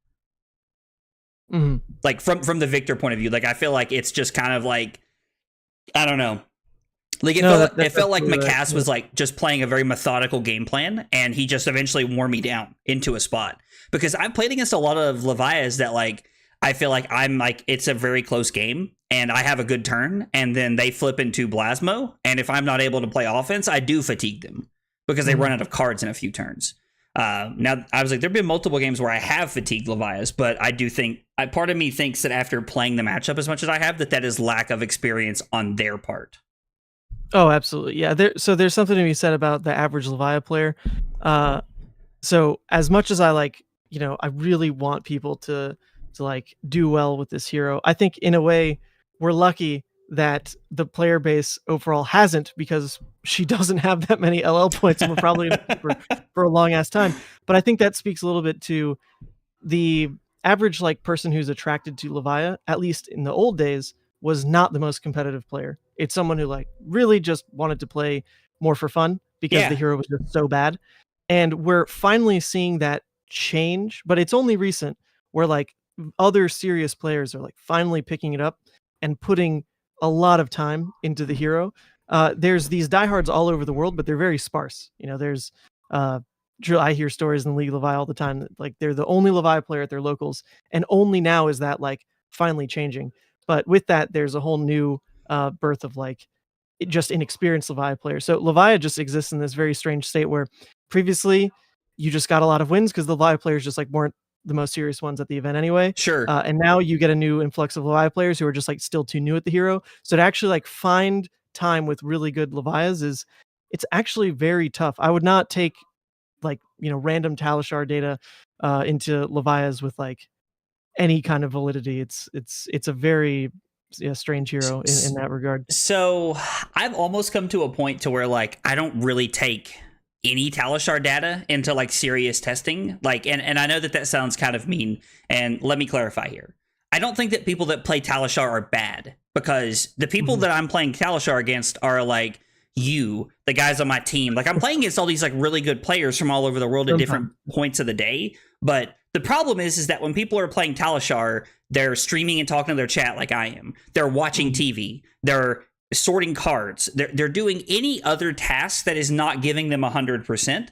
Mm-hmm. Like from the Victor point of view, like I feel like it's just kind of like, I don't know. Like it felt like Macass was like just playing a very methodical game plan, and he just eventually wore me down into a spot. Because I've played against a lot of Levias that like I feel like I'm like it's a very close game, and I have a good turn, and then they flip into Blasmo, and if I'm not able to play offense, I do fatigue them because they run out of cards in a few turns. Now I was like, there've been multiple games where I have fatigued Levias, but I do think part of me thinks that after playing the matchup as much as I have, that is lack of experience on their part. Oh, absolutely. Yeah. There's something to be said about the average Levia player. So as much as I like, I really want people to like do well with this hero. I think in a way we're lucky that the player base overall hasn't, because she doesn't have that many LL points, and we're probably going to for a long ass time. But I think that speaks a little bit to the average like person who's attracted to Levia, at least in the old days, was not the most competitive player. It's someone who like really just wanted to play more for fun because the hero was just so bad. And we're finally seeing that change, but it's only recent, where like other serious players are like finally picking it up and putting a lot of time into the hero. There's these diehards all over the world, but they're very sparse. There's I hear stories in the League of Levi all the time that like they're the only Levi player at their locals, and only now is that like finally changing. But with that, there's a whole new birth of like just inexperienced Levi players. So Levia just exists in this very strange state where previously you just got a lot of wins because the Levi players just like weren't the most serious ones at the event anyway. Sure. And now you get a new influx of Levi players who are just like still too new at the hero. So to actually like find time with really good Levias it's actually very tough. I would not take like random Talishar data into Levias with like any kind of validity. It's a very strange hero in that regard. So I've almost come to a point to where like I don't really take any Talishar data into like serious testing. Like, and I know that sounds kind of mean, and let me clarify here. I don't think that people that play Talishar are bad, because the people that I'm playing Talishar against are like the guys on my team. Like I'm playing against all these like really good players from all over the world at different points of the day. But the problem is that when people are playing Talishar, they're streaming and talking to their chat like I am. They're watching TV. They're sorting cards. They're doing any other task that is not giving them 100%.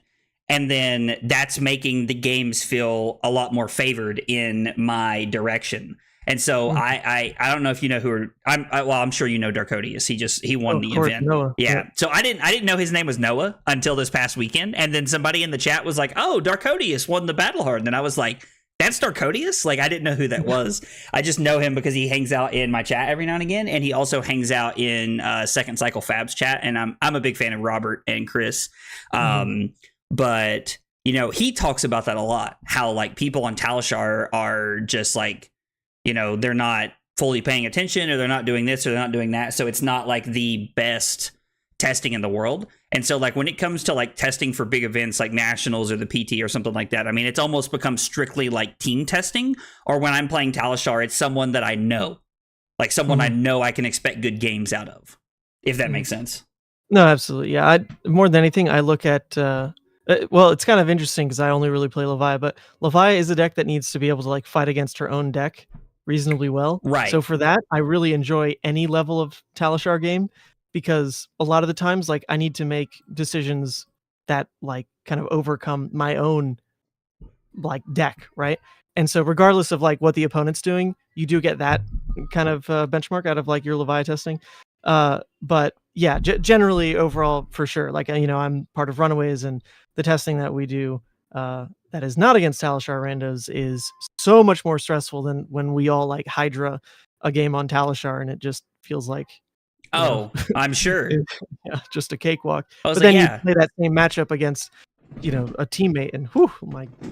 And then that's making the games feel a lot more favored in my direction. And so I don't know if you know who I'm sure you know Darkodius. He won the event. Noah. Yeah. So I didn't know his name was Noah until this past weekend. And then somebody in the chat was like, "Oh, Darkodius won the Battle Hard." And then I was like, "That's Darkodius?" Like I didn't know who that was. I just know him because he hangs out in my chat every now and again, and he also hangs out in Second Cycle Fab's chat. And I'm a big fan of Robert and Chris. But he talks about that a lot. How like people on Talishar are just like, they're not fully paying attention, or they're not doing this, or they're not doing that. So it's not like the best testing in the world. And so like when it comes to like testing for big events like nationals or the PT or something like that, I mean, it's almost become strictly like team testing. Or when I'm playing Talishar, it's someone that I know, like someone I know I can expect good games out of, if that makes sense. No, absolutely. Yeah. More than anything, I look at, well, it's kind of interesting because I only really play Levia, but Levia is a deck that needs to be able to like fight against her own deck reasonably well. Right. So for that, I really enjoy any level of Talishar game, because a lot of the times like I need to make decisions that like kind of overcome my own like deck, right? And so regardless of like what the opponent's doing, you do get that kind of benchmark out of like your Levia testing. But yeah, generally overall for sure, like I'm part of Runaways, and the testing that we do that is not against Talishar randos is so much more stressful than when we all like Hydra a game on Talishar, and it just feels like I'm sure just a cakewalk. But like, then you play that same matchup against a teammate, and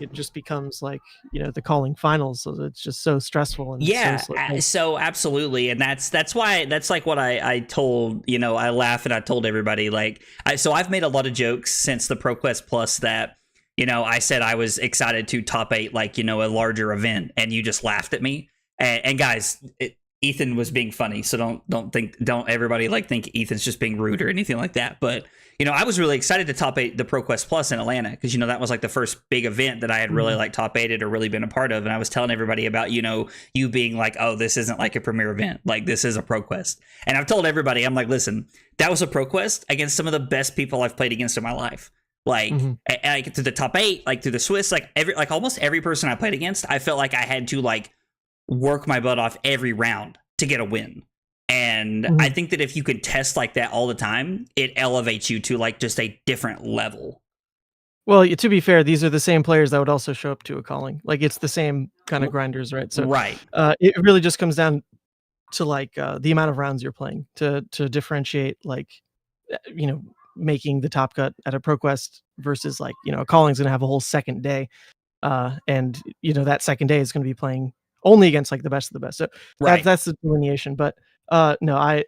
it just becomes like the calling finals. So it's just so stressful. And so absolutely. And that's why that's like what I told I laugh and I told everybody like I've made a lot of jokes since the ProQuest Plus that I said I was excited to top 8 like a larger event, and you just laughed at me. And guys, Ethan was being funny, so don't everybody like think Ethan's just being rude or anything like that. But I was really excited to top 8 the ProQuest Plus in Atlanta, because that was like the first big event that I had really like top 8'd or really been a part of. And I was telling everybody about you being like, oh, this isn't like a premier event, like this is a ProQuest. And I've told everybody, I'm like, listen, that was a ProQuest against some of the best people I've played against in my life. Like through the top 8, like through the Swiss, like almost every person I played against, I felt like I had to like work my butt off every round to get a win. And I think that if you could test like that all the time, it elevates you to like just a different level. Well, to be fair, these are the same players that would also show up to a calling. Like it's the same kind of grinders, right? So it really just comes down to like the amount of rounds you're playing to differentiate like making the top cut at a ProQuest versus like a calling's gonna have a whole second day, and that second day is going to be playing only against like the best of the best. So that's the delineation. But No, I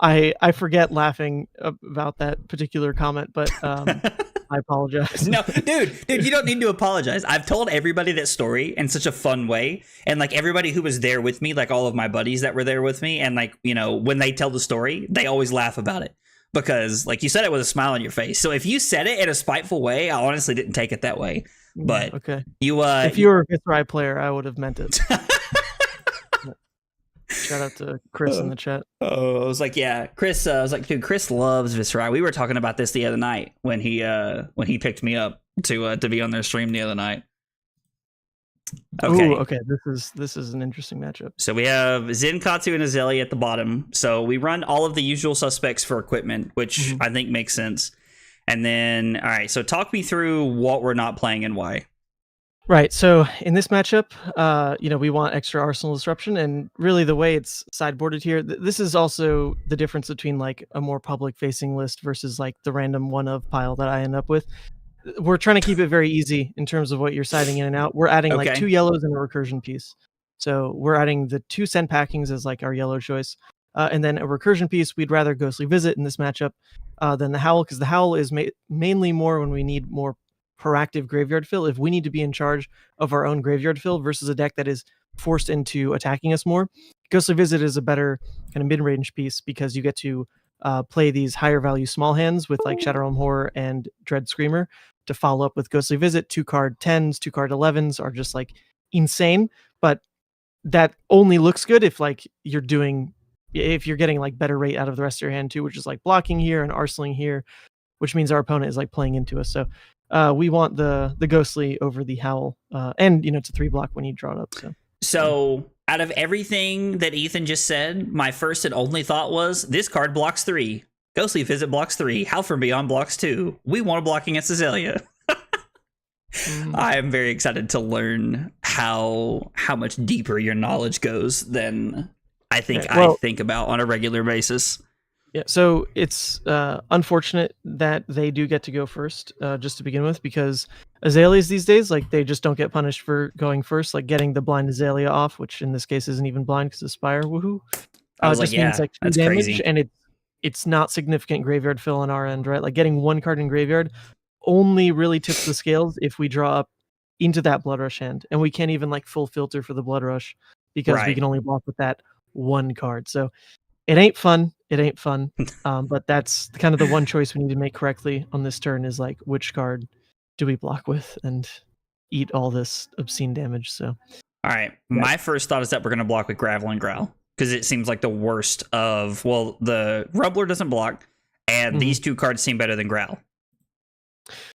I forget laughing about that particular comment, but I apologize. No, dude, you don't need to apologize. I've told everybody that story in such a fun way, and like everybody who was there with me, like all of my buddies that were there with me, and like, you know, when they tell the story, they always laugh about it because like you said it with a smile on your face. So if you said it in a spiteful way, I honestly didn't take it that way. But okay, you if you were a Viscerai player, I would have meant it. Shout out to Chris in the chat. Oh, I was like, yeah, Chris. I was like, dude, Chris loves Viscerai. We were talking about this the other night when he picked me up to be on their stream the other night. Okay. Ooh, okay. This is an interesting matchup. So we have Zenkatsu and Aelia at the bottom. So we run all of the usual suspects for equipment, which I think makes sense. And then, all right. So talk me through what we're not playing and why. Right. So in this matchup, you know, we want extra arsenal disruption, and really the way it's sideboarded here, this is also the difference between like a more public facing list versus like the random one of pile that I end up with. We're trying to keep it very easy in terms of what you're siding in and out. We're adding like 2 yellows and a recursion piece. So we're adding the 2 scent packings as like our yellow choice. And then a recursion piece, we'd rather Ghostly Visit in this matchup than the Howl, because the Howl is mainly more when we need more proactive graveyard fill. If we need to be in charge of our own graveyard fill versus a deck that is forced into attacking us more, Ghostly Visit is a better kind of mid-range piece because you get to play these higher value small hands with like Shadow Realm Horror and Dread Screamer to follow up with Ghostly Visit. 2-card 10s, 2-card 11s are just like insane, but that only looks good if like you're getting like better rate out of the rest of your hand too, which is like blocking here and arsenaling here, which means our opponent is like playing into us. So we want the Ghostly over the Howl, and you know it's a 3-block when you draw it up. So out of everything that Ethan just said, my first and only thought was this card blocks 3. Ghostly Visit blocks 3. Howl from Beyond blocks 2. We want to block against Aelia. I am very excited to learn how much deeper your knowledge goes than I think I think about on a regular basis. Yeah, so it's unfortunate that they do get to go first, just to begin with, because Azaleas these days, like they just don't get punished for going first, like getting the blind Aelia off, which in this case isn't even blind because of Spire. Woohoo! I was like, yeah, means like 2 that's damage, crazy. and it's not significant graveyard fill on our end, right? Like getting 1 card in graveyard only really tips the scales if we draw up into that Blood Rush hand, and we can't even like full filter for the Blood Rush because we can only block with that 1 card. So it ain't fun. It ain't fun. But that's kind of the one choice we need to make correctly on this turn is like which card do we block with and eat all this obscene damage. So all right, my first thought is that we're going to block with Gravel and Growl because it seems like the worst of, well, the Rumbler doesn't block, and these 2 cards seem better than Growl.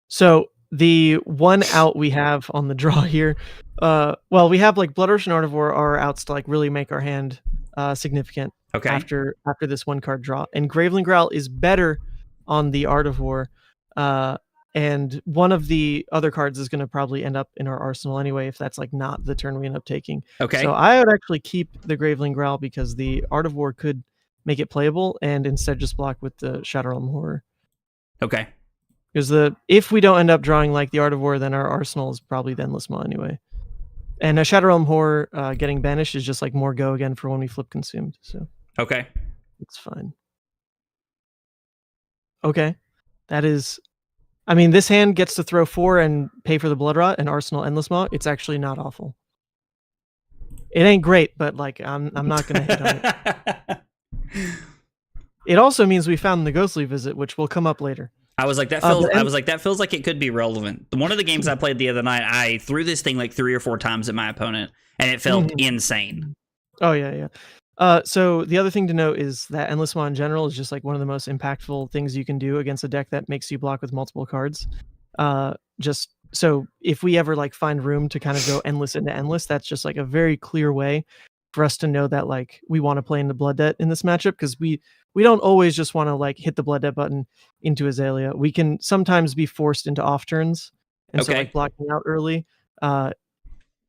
So the one out we have on the draw here, well, we have like Blood Rush and Artivore are outs to like really make our hand significant. Okay. After this 1 card draw, and Graveling Growl is better on the Artivore, and one of the other cards is going to probably end up in our arsenal anyway if that's like not the turn we end up taking. Okay. So I would actually keep the Graveling Growl because the Artivore could make it playable, and instead just block with the Shadow Realm Horror. Okay. Because if we don't end up drawing like the Artivore, then our arsenal is probably the Endless Maw anyway. And a Shadow Realm Horror getting banished is just like more go again for when we flip Consumed. So. Okay. It's fine. Okay. That is... I mean, this hand gets to throw 4 and pay for the Blood Rot and Arsenal Endless Maw. It's actually not awful. It ain't great, but like I'm not going to hit on it. It also means we found the Ghostly Visit, which will come up later. I was like, that feels like it could be relevant. One of the games I played the other night, I threw this thing like 3 or 4 times at my opponent, and it felt insane. Oh, yeah. So the other thing to note is that Endless Maw in general is just like one of the most impactful things you can do against a deck that makes you block with multiple cards. Just so if we ever like find room to kind of go endless into endless, that's just like a very clear way for us to know that like we want to play into Blood Debt in this matchup, because we don't always just want to like hit the Blood Debt button into Aelia. We can sometimes be forced into off turns, and so like blocking out early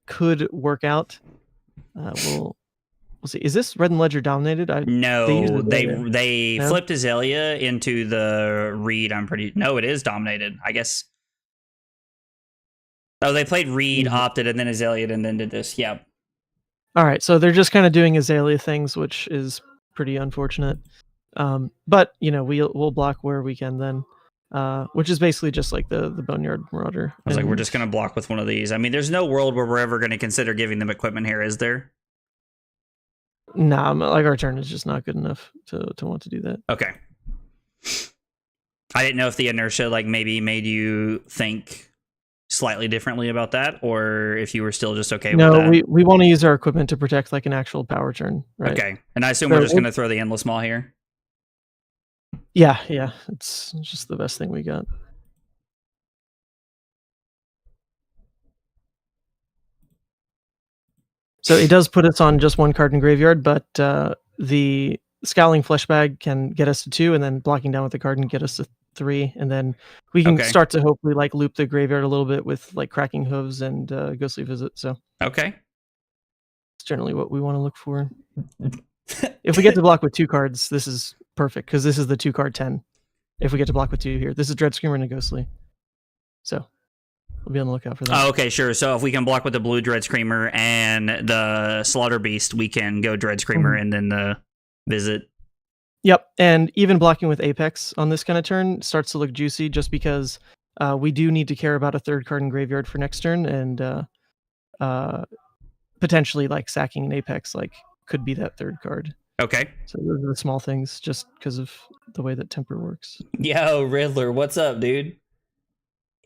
could work out. We'll see. Is this Red and Ledger dominated? No, they flipped Aelia into the Reed. No, it is dominated, I guess. Oh, they played Reed, opted, and then Aelia, and then did this. Yeah. All right, so they're just kind of doing Aelia things, which is pretty unfortunate. But we'll block where we can then, which is basically just like the Boneyard Marauder. I was like, we're just gonna block with one of these. I mean, there's no world where we're ever gonna consider giving them equipment here, is there? Nah, like our turn is just not good enough to want to do that. Okay. I didn't know if the inertia like maybe made you think slightly differently about that, or if you were still just okay with that. No, we want to use our equipment to protect like an actual power turn, right? Okay, and I assume we're just gonna throw the Endless Maw here. Yeah, it's just the best thing we got. So it does put us on just one card in graveyard, but the Scowling Fleshbag can get us to 2, and then blocking down with the card can get us to 3, and then we can start to hopefully like loop the graveyard a little bit with like Cracking Hooves and Ghostly Visit. So okay, it's generally what we want to look for. If we get to block with 2 cards, this is perfect because this is the 2-card 10. If we get to block with 2 here, this is Dread Screamer and a Ghostly. So we'll be on the lookout for that. Oh, okay, sure. So if we can block with the blue Dread Screamer and the Slaughter Beast, we can go Dread Screamer and then the Visit. Yep, and even blocking with Apex on this kind of turn starts to look juicy just because we do need to care about a 3rd card in graveyard for next turn, and potentially like sacking an Apex like could be that 3rd card. Okay. So those are the small things just because of the way that Temper works. Yo, Riddler, what's up, dude?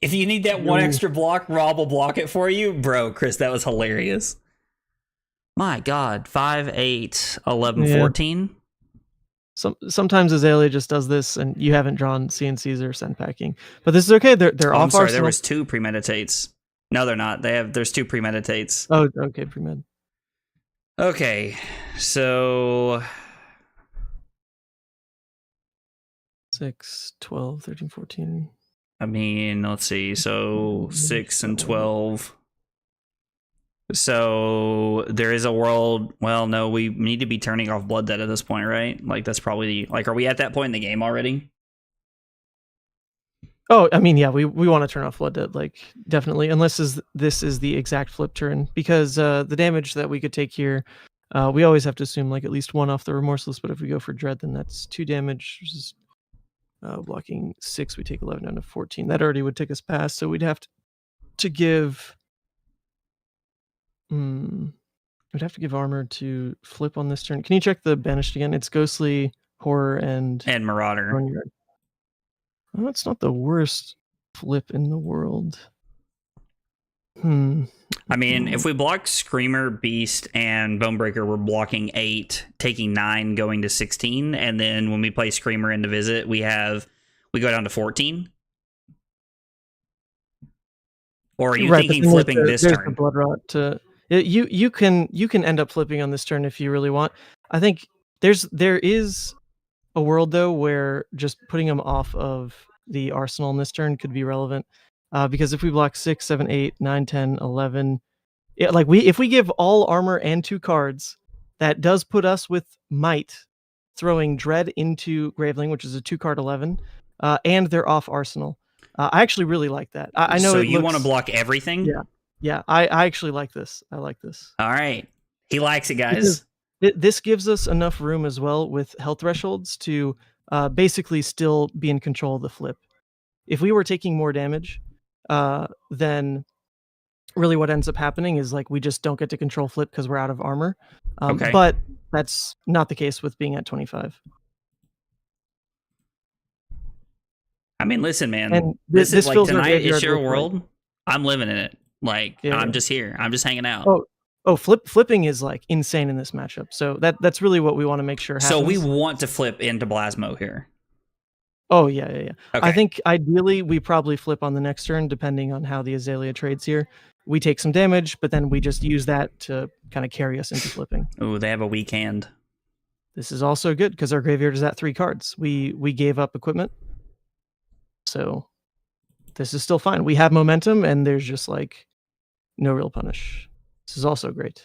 If you need that one extra block, Rob will block it for you. Bro, Chris, that was hilarious. My God, 5, 8, 11, 14. Sometimes Aelia just does this, and you haven't drawn CNCs or send packing. But this is okay. They're off. I'm sorry, arsenal. There was 2 premeditates. No, they're not. There's 2 premeditates. Oh, okay, premed. Okay, so 6, 12, 13, 14. I mean, let's see. So 6 and 12. So there is a world. Well, no, we need to be turning off Blood Debt at this point, right? Like that's probably like, are we at that point in the game already? Oh, I mean, yeah, we want to turn off Blood Debt, like definitely, unless this is the exact flip turn, because the damage that we could take here, we always have to assume like at least 1 off the Remorseless. But if we go for Dread, then that's 2 damage. Which is, blocking 6, we take 11 down to 14. That already would take us past, so we'd have to give. We'd have to give armor to flip on this turn. Can you check the banished again? It's Ghostly, Horror, and Marauder. Well, that's not the worst flip in the world. I mean, if we block Screamer, Beast, and Bonebreaker, we're blocking 8, taking 9, going to 16, and then when we play Screamer into Visit, we go down to 14. Or are you thinking flipping this turn? The Blood Rot to you can end up flipping on this turn if you really want. I think there is a world though where just putting them off of the arsenal in this turn could be relevant, because if we block 6, 7, 8, 9, 10, 11, if we give all armor and 2 cards, that does put us with Might throwing Dread into Graveling, which is a 2-card 11, and they're off arsenal. I actually really like that. I know. So you want to block everything? Yeah. I actually like this. I like this. All right, he likes it, guys. This gives us enough room as well with health thresholds to basically still be in control of the flip. If we were taking more damage, then really what ends up happening is like we just don't get to control flip because we're out of armor. But that's not the case with being at 25. I mean, listen, man. And this is like tonight is your world. I'm living in it. Like I'm just here. I'm just hanging out. Flipping is like insane in this matchup. So that's really what we want to make sure happens. So we want to flip into Blasmo here. Oh yeah. Okay. I think ideally we probably flip on the next turn, depending on how the Aelia trades here. We take some damage, but then we just use that to kind of carry us into flipping. Oh, they have a weak hand. This is also good because our graveyard is at 3 cards. We gave up equipment. So this is still fine. We have momentum, and there's just like no real punish. This is also great.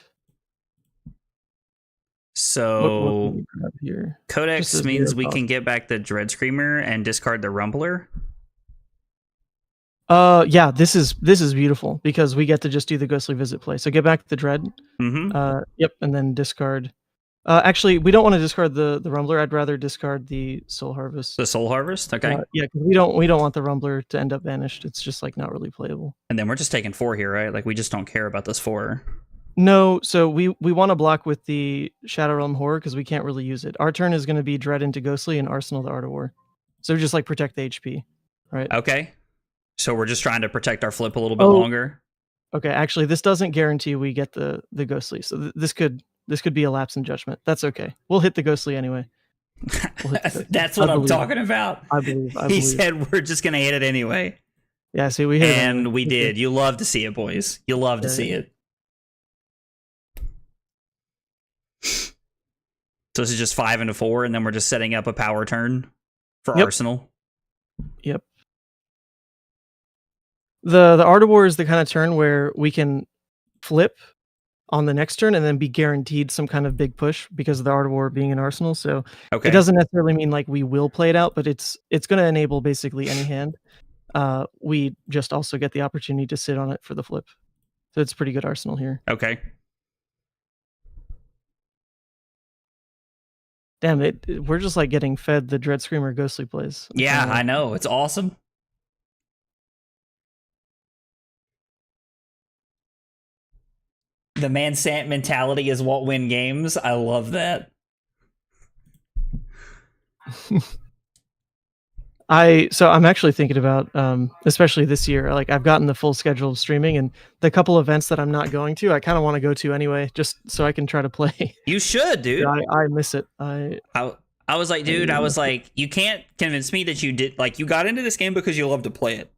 So what here? Codex means we can get back the Dread Screamer and discard the Rumbler. Yeah, this is beautiful because we get to just do the Ghostly Visit play. So get back the Dread. Mm-hmm. Yep, and then discard Actually, we don't want to discard the Rumbler. I'd rather discard the Soul Harvest. The Soul Harvest? Okay. Yeah, because we don't want the Rumbler to end up banished. It's just like not really playable. And then we're just taking 4 here, right? Like we just don't care about this 4. No, so we want to block with the Shadow Realm Horror because we can't really use it. Our turn is going to be Dread into Ghostly and Arsenal the Art of War. So just like protect the HP, right? Okay. So we're just trying to protect our flip a little bit longer. Okay, actually, this doesn't guarantee we get the Ghostly. So this could be a lapse in judgment. That's okay. We'll hit the Ghostly anyway. That's what I'm talking about. I believe. He said we're just gonna hit it anyway. Yeah, see, we hit it. And we did. You love to see it, boys. You love to see it. So this is just 5 into 4, and then we're just setting up a power turn for Arsenal. Yep. The Art of War is the kind of turn where we can flip on the next turn and then be guaranteed some kind of big push because of the Art of War being an Arsenal. So it doesn't necessarily mean like we will play it out, but it's going to enable basically any hand. We just also get the opportunity to sit on it for the flip. So it's pretty good Arsenal here. Okay. Damn it, we're just like getting fed the Dread Screamer Ghostly plays. Yeah, I know. It's awesome. The man Sant mentality is what win games. I love that. I'm actually thinking about, especially this year, like I've gotten the full schedule of streaming and the couple events that I'm not going to, I kind of want to go to anyway, just so I can try to play. You should, dude. I miss it. I was like, dude, I was like, you can't convince me that you did, like, you got into this game because you love to play it.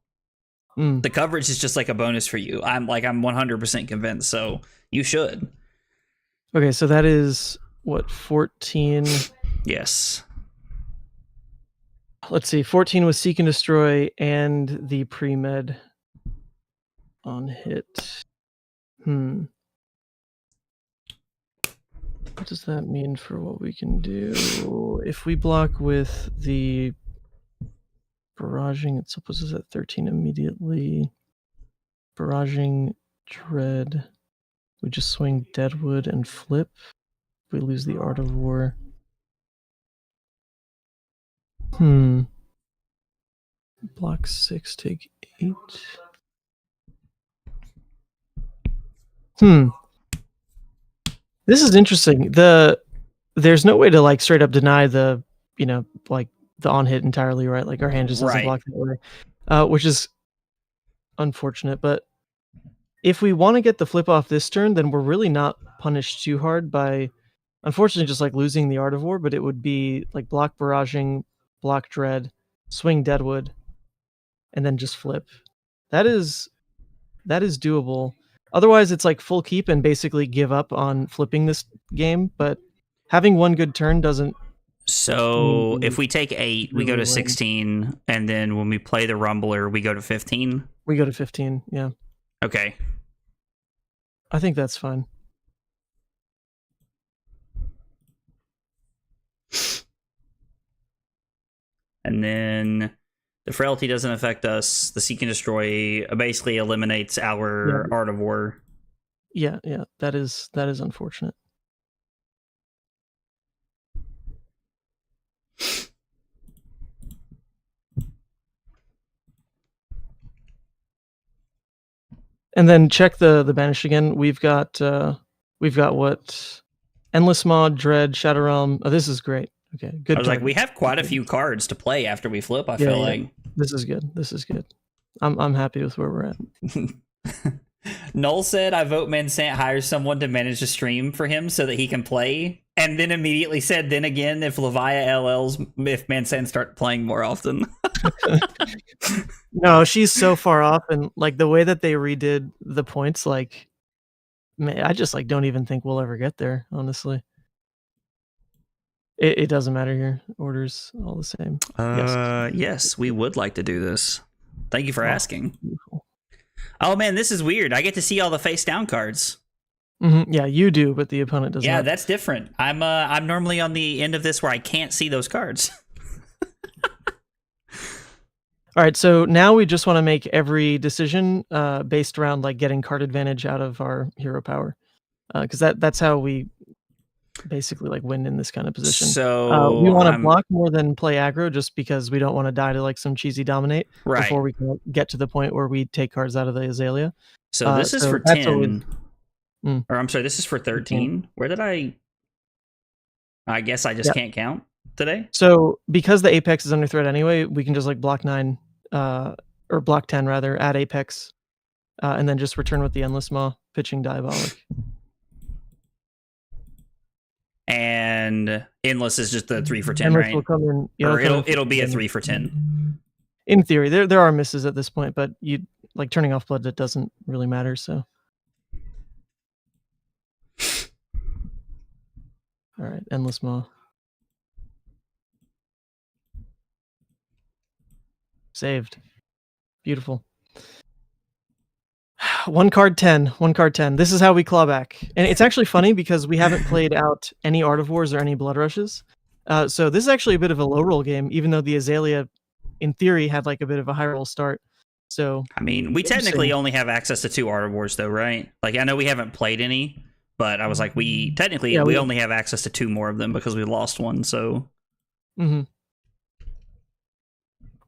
The coverage is just like a bonus for you. I'm 100% convinced, so you should. Okay, so that is what, 14? Yes. Let's see, 14 was Seek and Destroy and the pre-med on hit. What does that mean for what we can do? If we block with the barraging, it supposes at 13 immediately. Barraging, Dread. We just swing Deadwood and flip. We lose the Art of War. Block 6, take 8. This is interesting. There's no way to like straight up deny the, like the on hit entirely, right? Like our hand just doesn't block that way, which is unfortunate. But if we want to get the flip off this turn, then we're really not punished too hard by, unfortunately, just like losing the Art of War. But it would be like block barraging, block Dread, swing Deadwood, and then just flip. That is doable. Otherwise, it's like full keep and basically give up on flipping this game. But having one good turn doesn't. So if we take 8, we go to 16, and then when we play the Rumbler, we go to 15. We go to 15. Yeah. Okay. I think that's fine. And then the Frailty doesn't affect us. The Seek and Destroy basically eliminates our Art of War. Yeah, that is unfortunate. And then check the banish again. We've got what? Endless Maw, Dread, Shadow Realm. Oh, this is great. Okay, good. I was like, we have quite a few cards to play after we flip. I feel like this is good. This is good. I'm happy with where we're at. Null said, I vote Mansant hires someone to manage the stream for him so that he can play. And then immediately said, then again, if Levia LLs, if Mansant start playing more often. No, she's so far off. And like the way that they redid the points, like, man, I just like don't even think we'll ever get there, honestly. It doesn't matter here. Orders all the same. Yes, we would like to do this. Thank you for asking. Beautiful. Oh man, this is weird. I get to see all the face down cards. Yeah, you do, but the opponent doesn't. Yeah, that's different. I'm normally on the end of this where I can't see those cards. All right, so now we just want to make every decision based around like getting card advantage out of our hero power, because that's how we basically like win in this kind of position. So We want to block more than play aggro, just because we don't want to die to like some cheesy dominate before we can get to the point where we take cards out of the Aelia. So this is for 10. Or I'm sorry, this is for 13. Where did I guess I just can't count today. So because the Apex is under threat anyway, we can just like block 9, or block 10 rather, add Apex, and then just return with the Endless Maw, pitching Diabolic. And Endless is just the 3 for 10, Endless right? will come in, or it'll be a 3 for 10. In theory, there are misses at this point, but you like turning off Blood, that doesn't really matter. So, all right, Endless Maw. Saved. Beautiful. 1 card 10. 1 card 10. This is how we claw back. And it's actually funny because we haven't played out any Art of Wars or any Blood Rushes. So this is actually a bit of a low roll game, even though the Aelia, in theory, had like a bit of a high roll start. So I mean, we technically only have access to 2 Art of Wars, though, right? Like, I know we haven't played any, but I was like, we only have access to 2 more of them because we lost one. So.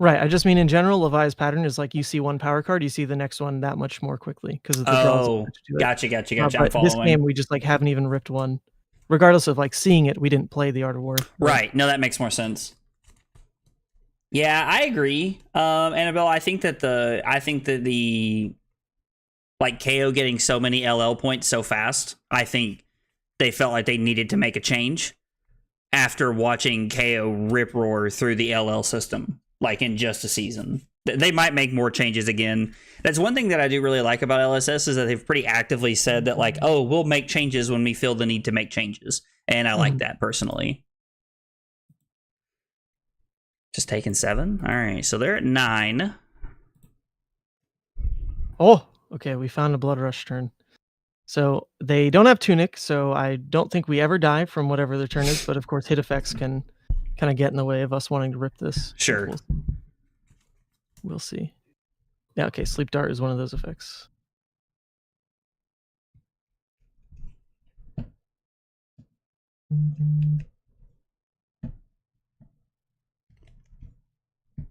Right, I just mean in general, Levia's pattern is like you see 1 power card, you see the next one that much more quickly because of the draws. Oh, gotcha. I'm following. This game, we just like haven't even ripped one. Regardless of like seeing it, we didn't play the Art of War. Right, no, that makes more sense. Yeah, I agree, Annabelle. I think that the like KO getting so many LL points so fast, I think they felt like they needed to make a change after watching KO rip roar through the LL system. Like in just a season, they might make more changes again. That's one thing that I do really like about LSS is that they've pretty actively said that like, oh, we'll make changes when we feel the need to make changes. And I like that personally. Just taking 7. All right. So they're at 9. Oh, okay. We found a Blood Rush turn. So they don't have Tunic. So I don't think we ever die from whatever their turn is. But of course, hit effects can kind of get in the way of us wanting to rip this. Sure. We'll see. Yeah, okay, Sleep Dart is one of those effects.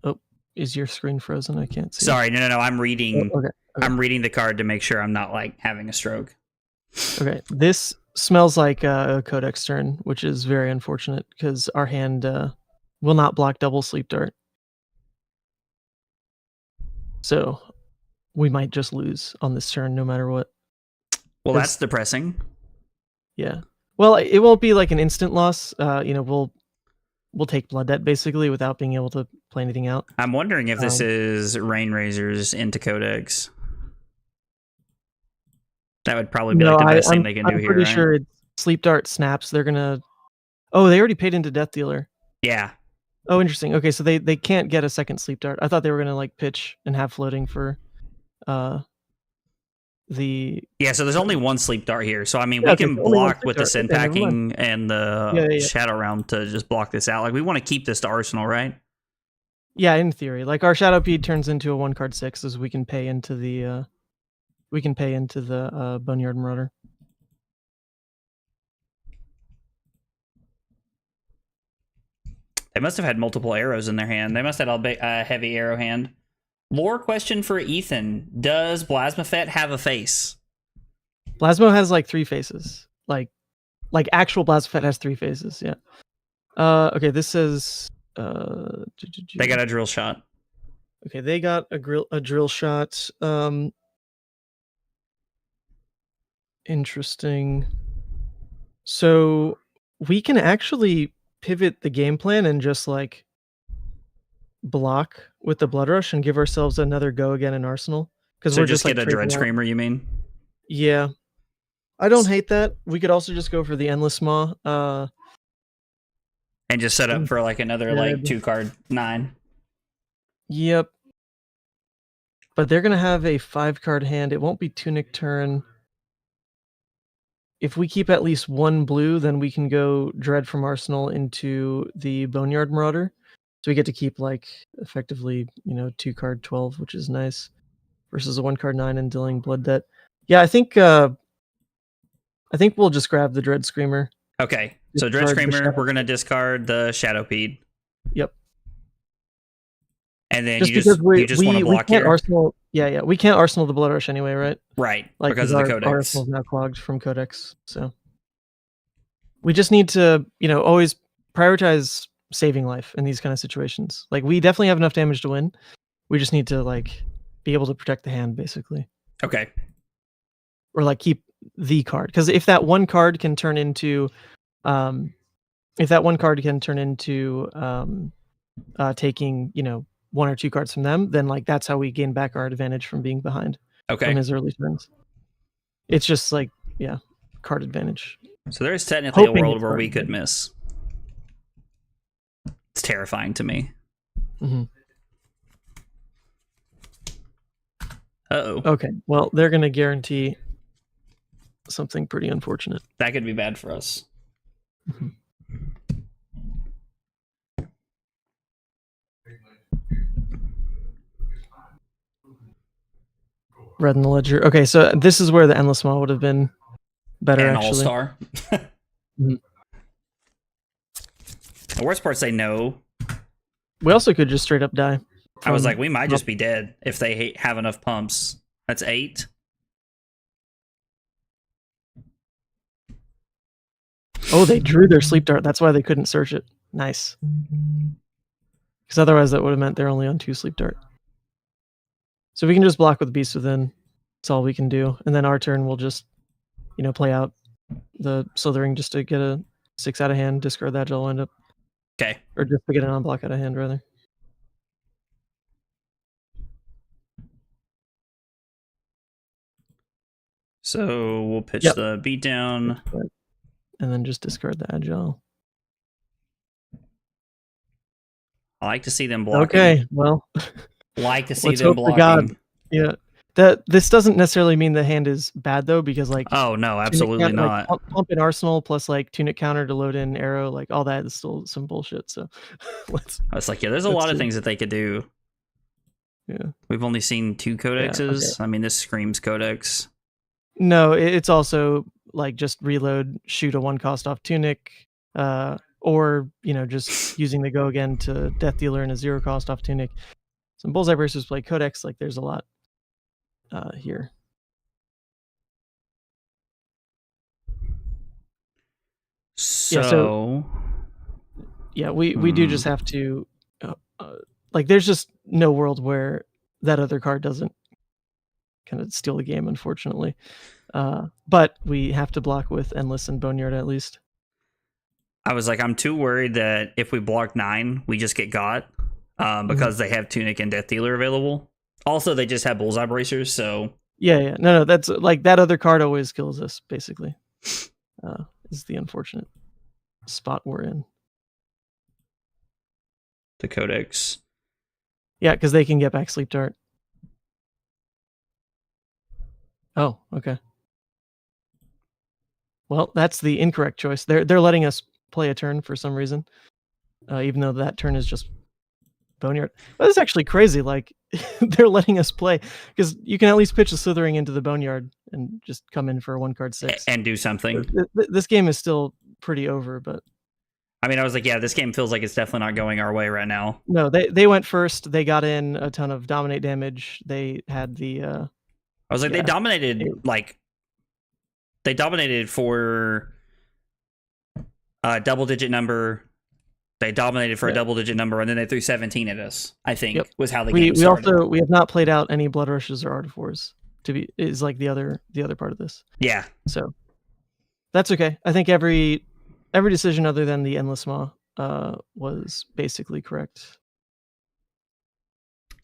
Oh, is your screen frozen? I can't see. Sorry, no. I'm reading. Okay. I'm reading the card to make sure I'm not like having a stroke. Okay, this smells like a Codex turn, which is very unfortunate because our hand will not block double Sleep Dart. So we might just lose on this turn no matter what. Well, that's depressing. Yeah. Well, it won't be like an instant loss. We'll take Blood Debt basically without being able to play anything out. I'm wondering if this is Rain Razors into Codex. That would probably be like the best thing they can do here. I'm pretty sure it's Sleep Dart snaps. They're gonna. Oh, they already paid into Death Dealer. Yeah. Oh, interesting. Okay, so they can't get a second Sleep Dart. I thought they were gonna like pitch and have floating for, the. Yeah. So there's only 1 Sleep Dart here. So I mean, we can block with the Sin Packing and the Shadow Realm to just block this out. Like we want to keep this to Arsenal, right? Yeah, in theory, like our Shadow Pede turns into a 1 card 6, as we can pay into the. Boneyard Marauder. They must have had multiple arrows in their hand. They must have had a heavy arrow hand. Lore question for Ethan. Does Blasmafet have a face? Blasmo has like 3 faces. Like actual Blasmafet has 3 faces, yeah. Okay, this says... they got a drill shot. Okay, they got a drill shot. Interesting. So we can actually pivot the game plan and just like block with the Blood Rush and give ourselves another go again in Arsenal. Because we're just get like, a Dread Screamer, you mean? Yeah. I don't hate that. We could also just go for the Endless Maw. And just set up for like another like 2-card 9. Yep. But they're gonna have a 5-card hand. It won't be Tunic turn. If we keep at least 1 blue, then we can go Dread from Arsenal into the Boneyard Marauder. So we get to keep like effectively, 2-card 12, which is nice, versus a 1-card 9 and dealing Blood Debt. Yeah, I think we'll just grab the Dread Screamer. Okay, so Dredge Discard the Screamer, Shadow. we're gonna discard the Shadowpede, Yep. and then Just you because just want to we block can't here, Arsenal. Yeah, we can't Arsenal the Blood Rush anyway, right? right? Like Because of the our Codex. Arsenal's now clogged from Codex, so we just need to, always prioritize saving life in these kind of situations. Like we definitely have enough damage to win. We just need to be able to protect the hand, basically, Okay. or keep the card. Because if that one card can turn into, taking one or two cards from them, then that's how we gain back our advantage from being behind Okay. from his early turns. It's just card advantage. So there is technically Hoping a world it's where hard we to could do. miss. It's terrifying to me. Mm-hmm. Uh-oh. Okay, well, they're going to guarantee something pretty unfortunate. That could be bad for us. Mm-hmm. Red in the ledger. Okay, so this is where the Endless Maw would have been better, And actually. All-Star. Mm-hmm. The worst part, they know. We also could just straight up die. I was like, we might just be dead if they have enough pumps. That's 8. Oh, they drew their sleep dart. That's why they couldn't search it. Nice. Because otherwise that would have meant they're only on 2 sleep dart. So we can just block with Beast Within. That's all we can do. And then our turn, we'll just, play out the Slithering just to get a 6 out of hand, discard that gel wind up. Okay. Or just to get an unblock out of hand, rather. So we'll pitch the beatdown. And then just discard the Agile. I like to see them blocking. Okay, well. Like to see let's them hope blocking. to God. Yeah. This doesn't necessarily mean the hand is bad, though, because oh no, absolutely not. Pump in Arsenal plus Tunic counter to load in Arrow, all that is still some bullshit. So I was like, there's a lot of things that they could do. Yeah. We've only seen 2 codexes. Yeah, okay. I mean, this screams codex. No, it's also just reload, shoot a 1 cost off Tunic, or just using the Go Again to Death Dealer and a 0 cost off Tunic. Some Bullseye versus play Codex, there's a lot here. So we do just have to there's just no world where that other card doesn't kind of steal the game, unfortunately. But we have to block with Endless and Boneyard at least. I was like, I'm too worried that if we block 9, we just get got because they have Tunic and Death Dealer available. Also, they just have Bullseye Bracers, so... Yeah. No, that's that other card always kills us, basically. Is the unfortunate spot we're in. The Codex. Yeah, because they can get back Sleep Dart. Oh, okay. Well, that's the incorrect choice. They're letting us play a turn for some reason, even though that turn is just Boneyard. Well, that's actually crazy. They're letting us play because you can at least pitch the Slithering into the Boneyard and just come in for a 1-card 6 and do something. This game is still pretty over, but I mean, I was like, this game feels like it's definitely not going our way right now. No, they went first. They got in a ton of dominate damage. They had the. I was like, they dominated they dominated for a double-digit number. They dominated for a double-digit number, and then they threw 17 at us. I think was how the game started. We have not played out any Blood Rushes or Artifours. Is the other part of this. Yeah. So that's okay. I think every decision other than the Endless Maw was basically correct.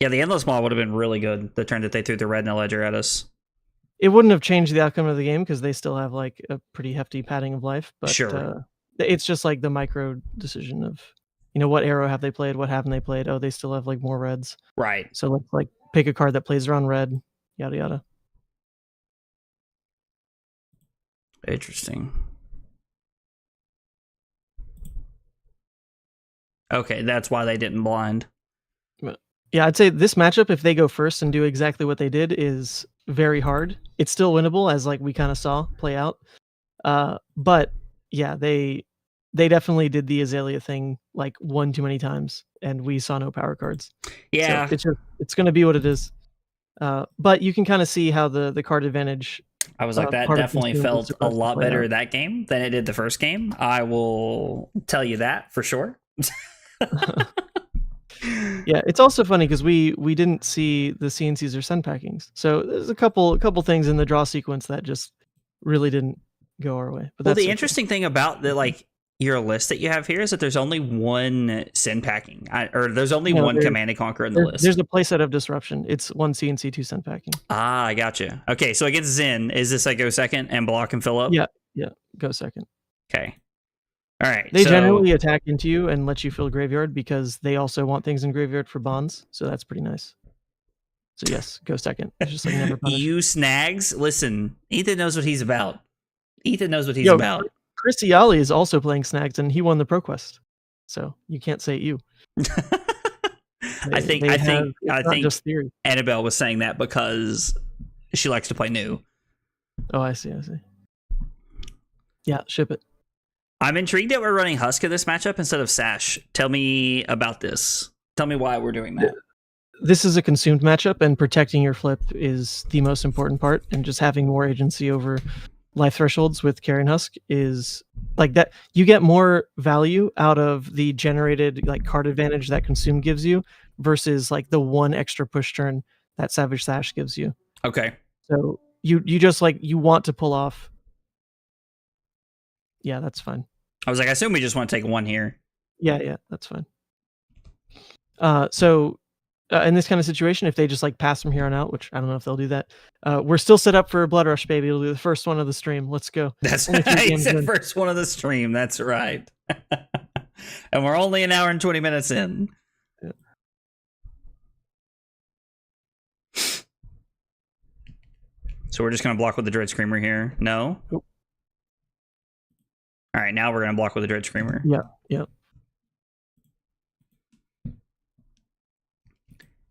Yeah, the Endless Maw would have been really good. The turn that they threw the Red in the Ledger at us. It wouldn't have changed the outcome of the game because they still have a pretty hefty padding of life. But sure. It's just the micro decision of, what arrow have they played? What haven't they played? Oh, they still have more reds. Right. So let's pick a card that plays around red, yada yada. Interesting. Okay, that's why they didn't blind. Yeah, I'd say this matchup, if they go first and do exactly what they did, is very hard. It's still winnable, as we kind of saw play out. But yeah, they definitely did the Aelia thing like one too many times, and we saw no power cards. Yeah. So it's going to be what it is. But you can kind of see how the card advantage. I was like, that part of definitely Consumed was felt a supposed to lot play better out. that game than it did the first game. I will tell you that for sure. Yeah, it's also funny because we didn't see the CNCs or Sun packings, so there's a couple things in the draw sequence that just really didn't go our way. But Well, that's the okay. interesting thing about the like your list that you have here is that there's only one Sin packing, or there's only one Command and Conquer in the list. There's a playset of Disruption. It's one CNC, 2 Sun packing. Ah, I gotcha. Okay, so against Zen, is this like go second and block and fill up? Yeah, go second. Okay. All right. They generally attack into you and let you fill graveyard because they also want things in graveyard for bonds, so that's pretty nice. So yes, go second. It's just like never punish. You snags. Listen, Ethan knows what he's about. Ethan knows what he's about. Chris Iali is also playing snags, and he won the ProQuest, so you can't say you. I think just theory. Annabelle was saying that because she likes to play new. Oh, I see. Yeah, ship it. I'm intrigued that we're running Husk in this matchup instead of Sash. Tell me about this. Tell me why we're doing that. This is a consumed matchup, and protecting your flip is the most important part, and just having more agency over life thresholds with Carrion Husk is like that. You get more value out of the generated like card advantage that consume gives you versus like the one extra push turn that Savage Sash gives you. Okay. So you just like you want to pull off. Yeah, that's fine. I was like, I assume we just want to take one here. Yeah, that's fine. So in this kind of situation, if they just like pass from here on out, which I don't know if they'll do that, we're still set up for Blood Rush, baby. It'll be the first one of the stream. Let's go. That's right. It's the first one of the stream. That's right. And we're only an hour and 20 minutes in. Yeah. So we're just going to block with the Dread Screamer here. No? Nope. All right, now we're going to block with the Dread Screamer. Yeah.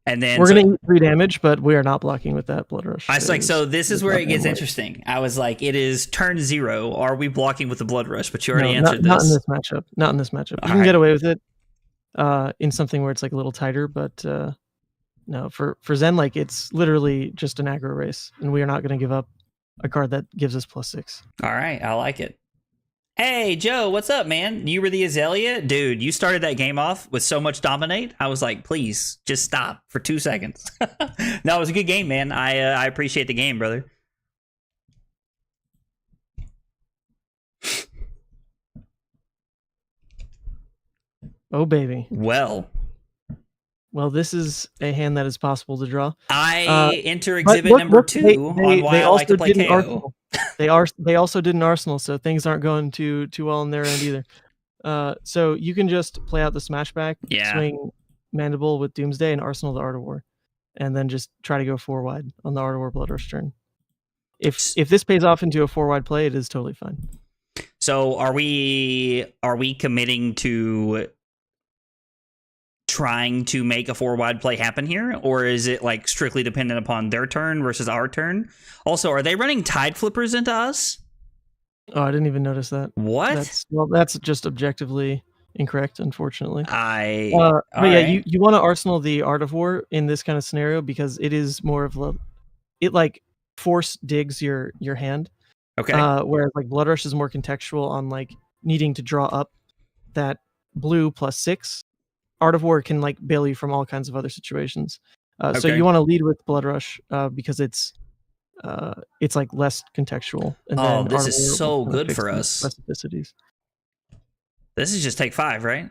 And then we're going to eat 3 damage, but we are not blocking with that Blood Rush. I was like, so this is where it gets interesting. I was like, it is turn 0. Are we blocking with the Blood Rush? But you already answered this. Not in this matchup. Not in this matchup. You can get away with it in something where it's like a little tighter, but no, for Zen, like it's literally just an aggro race, and we are not going to give up a card that gives us +6. All right, I like it. Hey, Joe, what's up, man? You were the Aelia? Dude, you started that game off with so much dominate. I was like, please, just stop for 2 seconds. No, it was a good game, man. I appreciate the game, brother. Oh, baby. Well, this is a hand that is possible to draw. I enter exhibit number 2 on why I like to play KO. They also did an Arsenal, so things aren't going too well on their end either. So you can just play out the Smashback, swing Mandible with Doomsday, and Arsenal the Art of War, and then just try to go 4 wide on the Art of War Blood Rush turn. If this pays off into a 4 wide play, it is totally fine. So are we committing to trying to make a 4 wide play happen here, or is it like strictly dependent upon their turn versus our turn? Also, are they running Tide Flippers into us? Oh, I didn't even notice that. What? That's just objectively incorrect, unfortunately. But yeah, you want to Arsenal the Art of War in this kind of scenario because it is more of it like force digs your hand. Okay. Whereas like Blood Rush is more contextual on like needing to draw up that blue +6. Art of War can like bail you from all kinds of other situations. So you want to lead with Blood Rush because it's like less contextual. And then this is so good for us. Specificities. This is just take 5, right?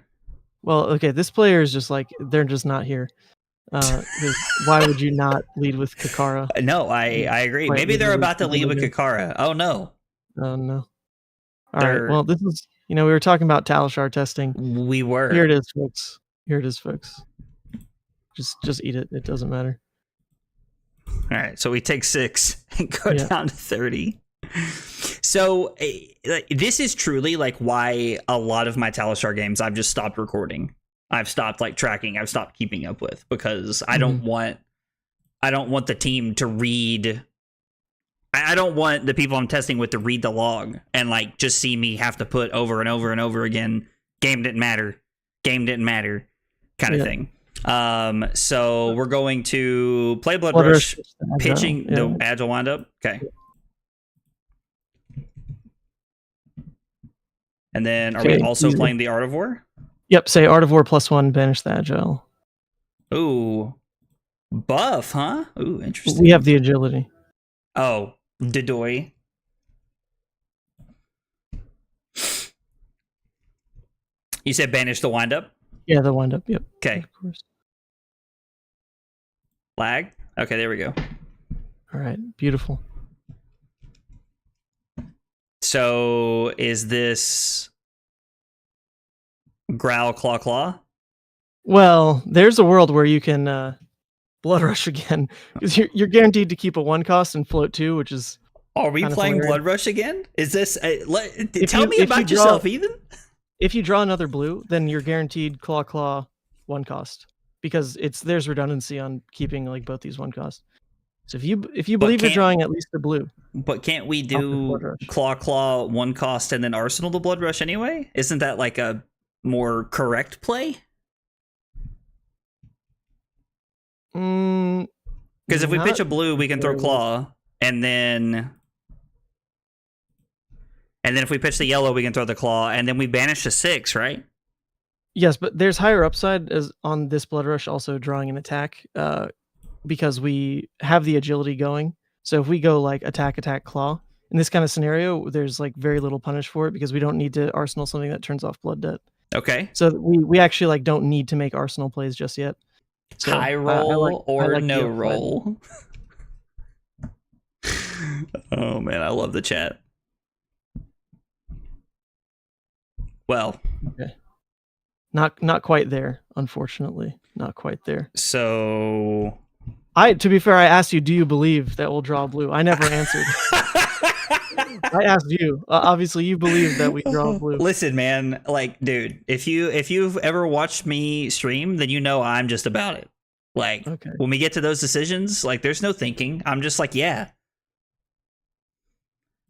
Well, okay, this player is just like they're just not here. Why would you not lead with Kakara? No, I agree. Maybe they're about to lead with Kakara. Oh no. Oh no. All right. Well, this is we were talking about Talishar testing. We were. Here it is, folks. Just eat it. It doesn't matter. All right, so we take 6 and go down to 30. So this is truly like why a lot of my Talishar games I've just stopped recording. I've stopped like tracking. I've stopped keeping up with because I don't want the team to read I don't want the people I'm testing with to read the log and like just see me have to put over and over and over again. Game didn't matter kind of thing. So we're going to play Blood Rush, pitching the Agile windup. Okay. And then are we also playing the Art of War? Yep, say Art of War +1, banish the Agile. Ooh. Buff, huh? Ooh, interesting. We have the agility. Oh, Dedoy. You said banish the windup? Yeah, the windup, yep. Okay. Of course. Lag? Okay, there we go. All right, beautiful. So is this Growl Claw Claw? Well, there's a world where you can Blood Rush again. Because you're guaranteed to keep a 1 cost and float 2, which is... Are we playing Blood Rush again? Is this... tell me about yourself, Ethan. If you draw another blue, then you're guaranteed Claw Claw 1 cost. Because there's redundancy on keeping like both these 1 cost. So if you believe you're drawing at least a blue. But can't we do Claw Claw 1 cost and then Arsenal the Blood Rush anyway? Isn't that like a more correct play? Because if we pitch a blue, we can throw Claw, and then if we pitch the yellow, we can throw the Claw, and then we banish the 6, right? Yes, but there's higher upside as on this Blood Rush also drawing an attack, because we have the agility going. So if we go like attack, claw, in this kind of scenario, there's like very little punish for it because we don't need to arsenal something that turns off Blood Debt. Okay. So we actually like don't need to make arsenal plays just yet. So high roll or no roll? Oh man, I love the chat. Well, okay. Not quite there, unfortunately. Not quite there. So to be fair, I asked you, do you believe that we'll draw blue? I never answered. I asked you. Obviously, you believe that we draw blue. Listen, man, like, dude, if you've ever watched me stream, then you know I'm just about it. Like, when we get to those decisions, like, there's no thinking. I'm just like, yeah.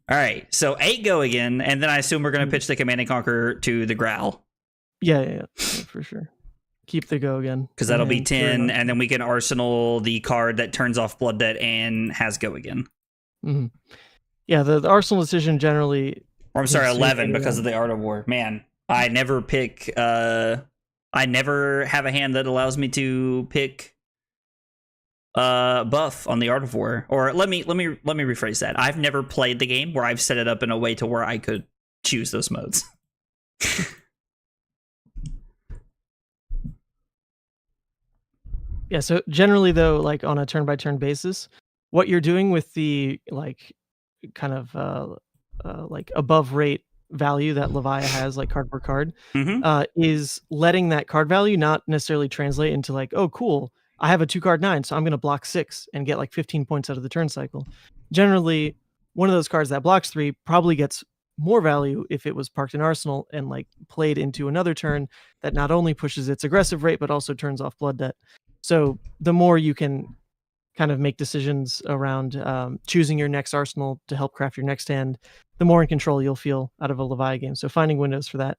All right, so 8 go again, and then I assume we're going to pitch the Command and Conquer to the Growl. Yeah, for sure. Keep the go again. Because that'll be 10, and then we can arsenal the card that turns off Blood Debt and has go again. Mm-hmm. Yeah, the arsenal decision generally... Or I'm sorry, 11 because of the Art of War. Man, I never pick... I never have a hand that allows me to pick buff on the Art of War. Or let me rephrase that. I've never played the game where I've set it up in a way to where I could choose those modes. Yeah, so generally though, like on a turn-by-turn basis, what you're doing with the like kind of like above rate value that Levia has, like card per card, is letting that card value not necessarily translate into like, oh cool, I have a 2-card 9, so I'm gonna block 6 and get like 15 points out of the turn cycle. Generally, one of those cards that blocks 3 probably gets more value if it was parked in Arsenal and like played into another turn that not only pushes its aggressive rate but also turns off Blood Debt. So the more you can kind of make decisions around choosing your next arsenal to help craft your next hand, the more in control you'll feel out of a Levia game. So finding windows for that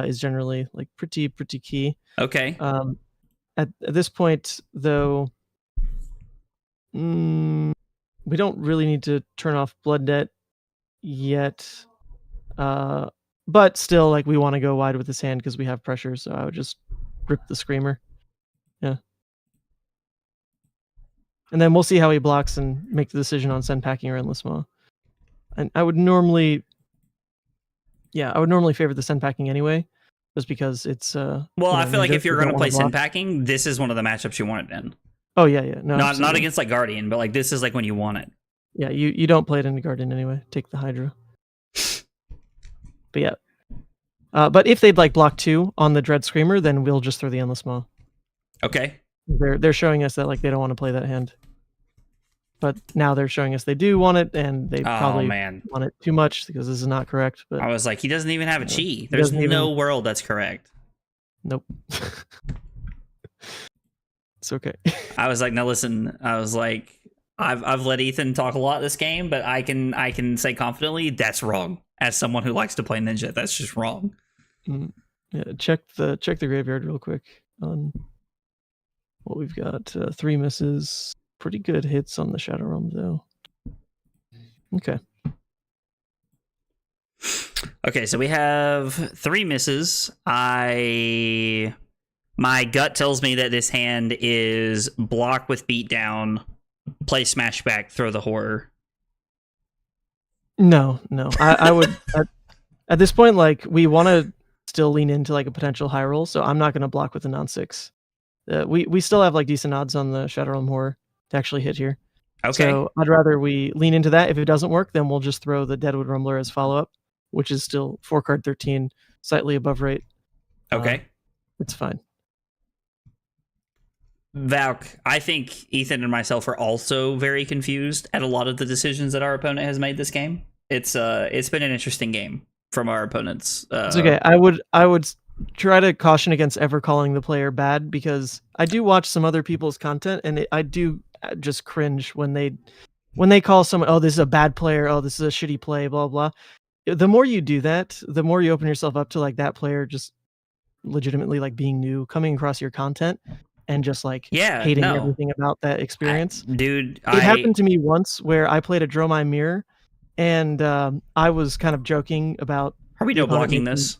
is generally like pretty key. Okay. At this point, though, we don't really need to turn off Blood Debt yet. But still, like, we want to go wide with this hand because we have pressure, so I would just rip the Screamer. Yeah. And then we'll see how he blocks and make the decision on send packing or Endless Maw. And I would normally favor the send packing anyway, just because it's well, I feel like if you're going to play send packing, this is one of the matchups you want it in. Oh yeah. No, not against like Guardian, but like this is like when you want it. Yeah, you don't play it into Guardian anyway. Take the Hydra. But yeah. But if they'd like block 2 on the Dread Screamer, then we'll just throw the Endless Maw. Okay. They're showing us that like they don't want to play that hand. But now they're showing us they do want it, and they probably want it too much because this is not correct. But I was like, he doesn't even have a chi. There's no world that's correct. Nope. It's okay. I was like, no, listen. I was like, I've let Ethan talk a lot this game, but I can say confidently that's wrong. As someone who likes to play Ninja, that's just wrong. Yeah, check the graveyard real quick on what we've got. 3 misses, pretty good hits on the Shadow Realm though. Okay. Okay, so we have 3 misses. My gut tells me that this hand is block with beatdown, play smashback, throw the horror. No. I would at this point, like, we want to still lean into like a potential high roll, so I'm not going to block with the non-6. We still have like decent odds on the Shadow Realm horror to actually hit here. Okay. So I'd rather we lean into that. If it doesn't work, then we'll just throw the Deadwood Rumbler as follow-up, which is still 4 card 13, slightly above rate. Okay. It's fine. Valk, I think Ethan and myself are also very confused at a lot of the decisions that our opponent has made this game. It's been an interesting game from our opponents. It's okay. I would try to caution against ever calling the player bad, because I do watch some other people's content, and I do just cringe when they call someone, oh, this is a bad player, oh, this is a shitty play, blah blah. The more you do that, the more you open yourself up to like that player just legitimately like being new, coming across your content and just like hating everything about that experience. It happened to me once where I played a Dromai Mirror, and I was kind of joking about. Are we no blocking this?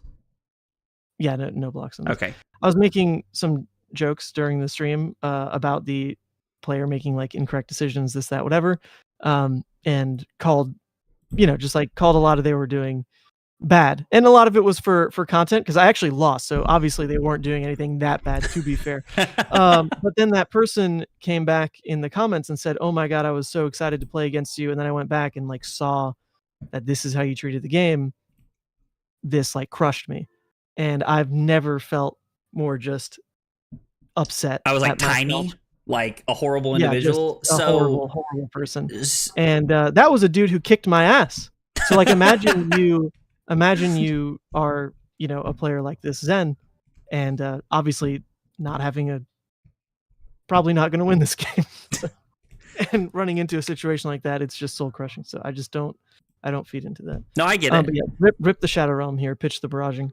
Yeah, no blocks on this. Okay. I was making some jokes during the stream about the player making like incorrect decisions, this, that, whatever, and called a lot of they were doing bad, and a lot of it was for content, because I actually lost, so obviously they weren't doing anything that bad, to be fair. But then that person came back in the comments and said, oh my god, I was so excited to play against you, and then I went back and like saw that this is how you treated the game. This like crushed me, and I've never felt more just upset. I was like tiny, like a horrible individual. Just a horrible person. And that was a dude who kicked my ass. So like imagine you are, a player like this Zen, and obviously probably not going to win this game. And running into a situation like that, it's just soul crushing. So I don't feed into that. No, I get it. But yeah, rip the Shadow Realm here, pitch the barraging.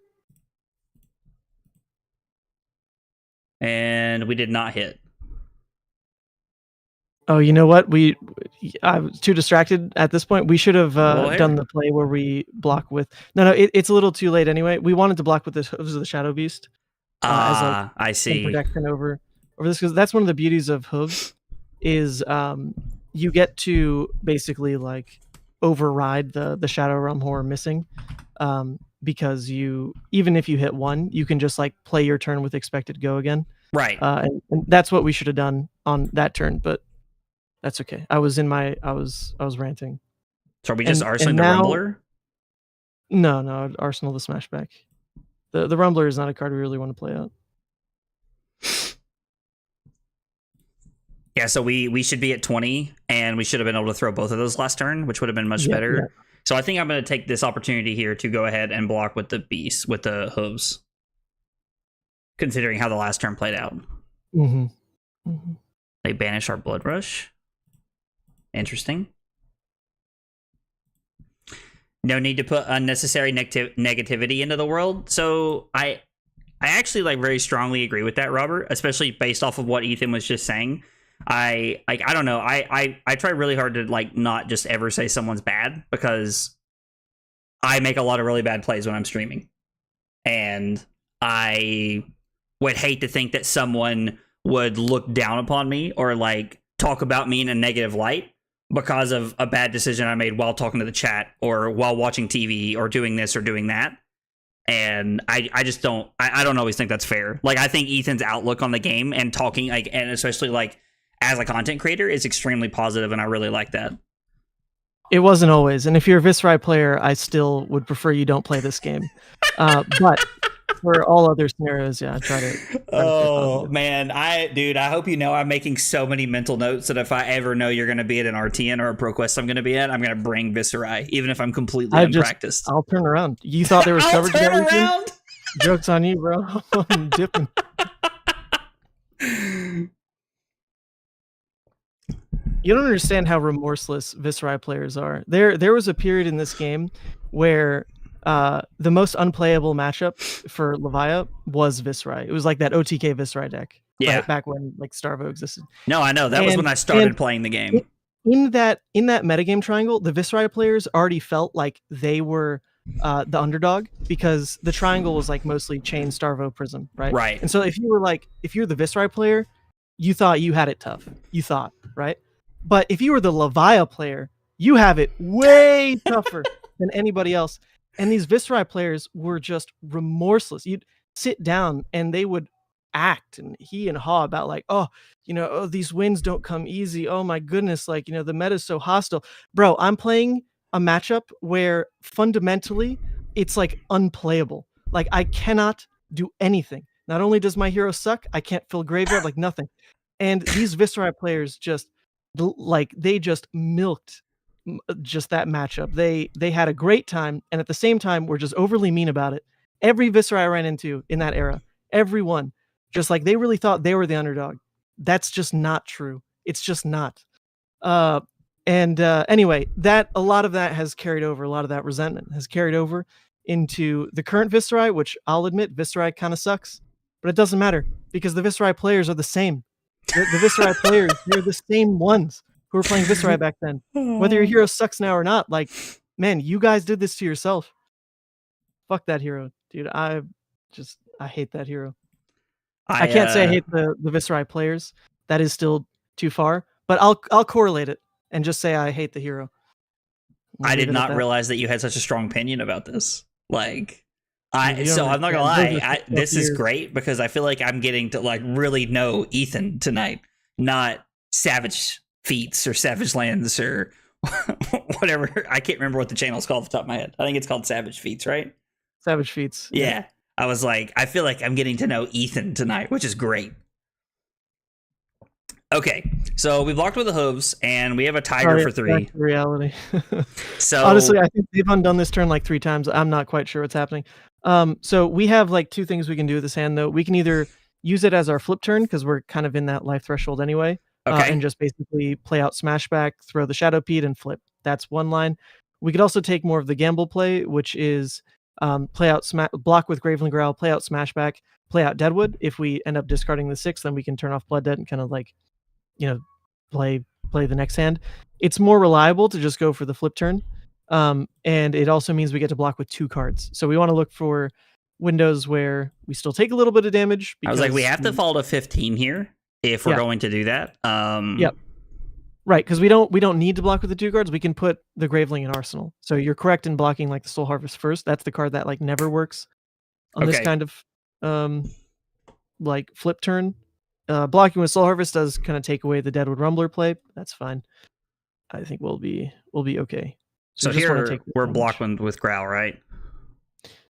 And we did not hit. Oh, you know what? I was too distracted at this point. We should have done the play where we block with. No, it's a little too late anyway. We wanted to block with the Hooves of the Shadow Beast. As like I see. Protection over this, because that's one of the beauties of Hooves, is you get to basically like override the Shadow Realm horror missing, because even if you hit 1, you can just like play your turn with expected go again. Right. And that's what we should have done on that turn, but that's okay. I was ranting. So are we just arsenal the Rumbler? No, Arsenal the Smashback. The Rumbler is not a card we really want to play out. Yeah, so we should be at 20, and we should have been able to throw both of those last turn, which would have been much better. Yeah. So I think I'm going to take this opportunity here to go ahead and block with the Beast, with the Hooves, considering how the last turn played out. Mm-hmm. Mm-hmm. They banish our Blood Rush. Interesting. No need to put unnecessary negativity into the world. So I actually like very strongly agree with that, Robert, especially based off of what Ethan was just saying. I don't know. I try really hard to like not just ever say someone's bad, because I make a lot of really bad plays when I'm streaming, and I would hate to think that someone would look down upon me or like talk about me in a negative light because of a bad decision I made while talking to the chat or while watching TV or doing this or doing that. And I just don't always think that's fair. Like, I think Ethan's outlook on the game and talking, like, and especially like as a content creator, is extremely positive, and I really like that. It wasn't always, and if you're a Viscerai player, I still would prefer you don't play this game. But for all other scenarios, yeah, I try to. Oh man, I hope you know I'm making so many mental notes that if I ever know you're going to be at an RTN or a ProQuest I'm going to be at, I'm going to bring Viscerai, even if I'm completely unpracticed. I'll turn around. You thought there was coverage that weekend? Joke's on you, bro. I'm dipping. You don't understand how remorseless Viserai players are. There was a period in this game where the most unplayable matchup for Levia was Viserai. It was like that OTK Viserai deck, Yeah. right? Back when like Starvo existed. No, I know. That was when I started playing the game. In that metagame triangle, the Viserai players already felt like they were the underdog because the triangle was like mostly Chain, Starvo, Prism, right? Right. And so if you're the Viserai player, you thought you had it tough. You thought, right? But if you were the Levia player, you have it way tougher than anybody else. And these Viserai players were just remorseless. You'd sit down and they would act and he and haw about like, oh, these wins don't come easy. Oh my goodness, like, the meta's so hostile. Bro, I'm playing a matchup where fundamentally it's like unplayable. Like I cannot do anything. Not only does my hero suck, I can't fill graveyard, like nothing. And these Viserai players just they just milked just that matchup. They had a great time, and at the same time were just overly mean about it. Every Viserai I ran into in that era, everyone, just like they really thought they were the underdog. That's just not true. It's just not. Anyway, that a lot of that has carried over. A lot of that resentment has carried over into the current Viserai, which I'll admit Viserai kind of sucks, but it doesn't matter because the Viserai players are the same. The Viserai players, they're the same ones who were playing Viserai back then. Whether your hero sucks now or not, like, man, you guys did this to yourself. Fuck that hero, dude. I hate that hero. I can't say I hate the Viserai players. That is still too far, but I'll correlate it and just say I hate the hero. I did not realize that you had such a strong opinion about this. Like, I'm not gonna lie. This is great because I feel like I'm getting to like really know Ethan tonight, not Savage Feats or Savage Lands or whatever. I can't remember what the channel's called off the top of my head. I think it's called Savage Feats, right? Savage Feats. Yeah. I was like, I feel like I'm getting to know Ethan tonight, which is great. Okay, so we blocked with the hooves, and we have a tiger for 3. Reality. So honestly, I think they've undone this turn like 3 times. I'm not quite sure what's happening. So we have like 2 things we can do with this hand, though. We can either use it as our flip turn because we're kind of in that life threshold anyway, and just basically play out Smashback, throw the Shadow Pete, and flip. That's one line. We could also take more of the gamble play, which is play out block with Graveling Growl, play out Smashback, play out Deadwood. If we end up discarding the 6, then we can turn off Blood Debt and kind of like, play the next hand. It's more reliable to just go for the flip turn. And it also means we get to block with 2 cards. So we want to look for windows where we still take a little bit of damage. I was like, we have to fall to 15 here if we're going to do that. Yep. Right, because we don't need to block with the 2 cards. We can put the Graveling in Arsenal. So you're correct in blocking like the Soul Harvest first. That's the card that like never works on this kind of like flip turn. Blocking with Soul Harvest does kind of take away the Deadwood Rumbler play. That's fine. I think we'll be okay. So here we're blocking with Growl, right?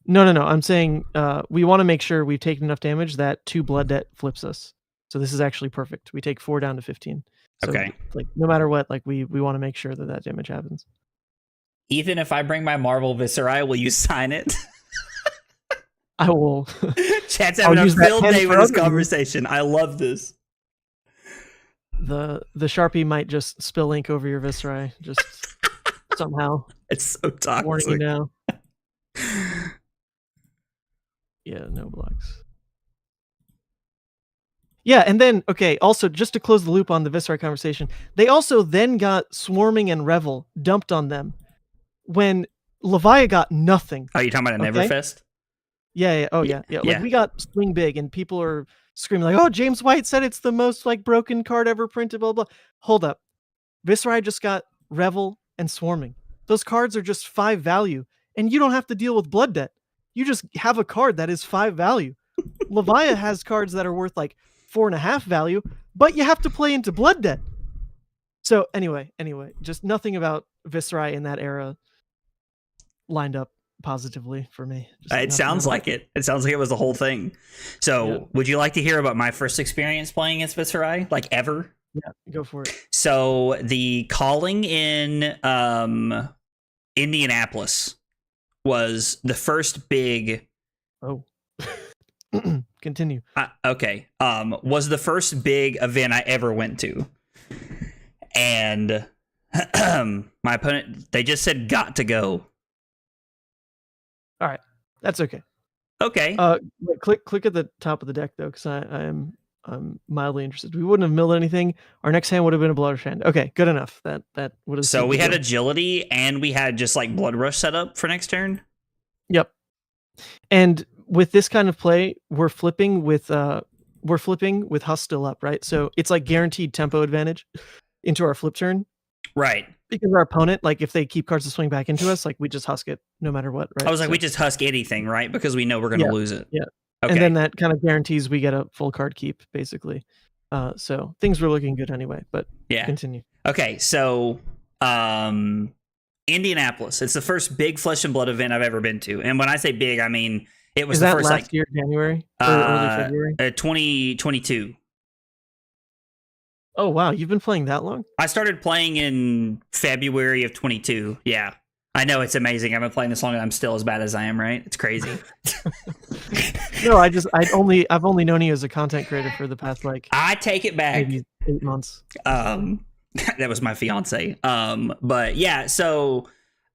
No. I'm saying we want to make sure we've taken enough damage that 2 Blood Debt flips us. So this is actually perfect. We take 4 down to 15. So, like no matter what, like we want to make sure that damage happens. Ethan, if I bring my Marvel Viserai, will you sign it? I will. Chat's having a field day with this conversation. I love this. The Sharpie might just spill ink over your Viserai, just somehow. It's so toxic. Warning you now. Yeah, no blocks. Yeah, and then, okay, also, just to close the loop on the Viserai conversation, they also then got Swarming and Revel dumped on them when Levia got nothing. Oh, you talking about a Neverfest? Yeah. Oh, yeah. Like, we got Swing Big, and people are screaming like, oh, James White said it's the most, like, broken card ever printed, blah, blah. Hold up. Viserai just got Revel and Swarming. Those cards are just 5 value, and you don't have to deal with Blood Debt. You just have a card that is 5 value. Levia has cards that are worth, like, 4.5 value, but you have to play into Blood Debt. So anyway, just nothing about Viserai in that era lined up positively for me. It sounds like it. It sounds like it was the whole thing. So would you like to hear about my first experience playing as Viserai, like ever? Yeah, go for it. So the calling in Indianapolis was the first big... Oh. Continue. Okay. Was the first big event I ever went to. and my opponent, they just said got to go. All right, that's okay. Okay. Click at the top of the deck though, because I'm mildly interested. We wouldn't have milled anything. Our next hand would have been a Blood Rush hand. Okay, good enough. That would have. So we had agility, and we had just like Blood Rush set up for next turn. Yep. And with this kind of play, we're flipping with Husk still up, right? So it's like guaranteed tempo advantage into our flip turn. Right. Because our opponent, like if they keep cards to swing back into us, like we just Husk it no matter what, right? I was like, we just Husk anything, right? Because we know we're going to lose it. Yeah. Okay. And then that kind of guarantees we get a full card keep, basically. So things were looking good anyway, but continue. Okay, so Indianapolis. It's the first big Flesh and Blood event I've ever been to. And when I say big, I mean it was the first last year, January or early February? 2022. Oh wow, you've been playing that long? I started playing in February of 22. Yeah. I know, it's amazing. I've been playing this long and I'm still as bad as I am, right? It's crazy. No, I've only known you as a content creator for the past I take it back. Maybe 8 months. That was my fiance. But yeah, so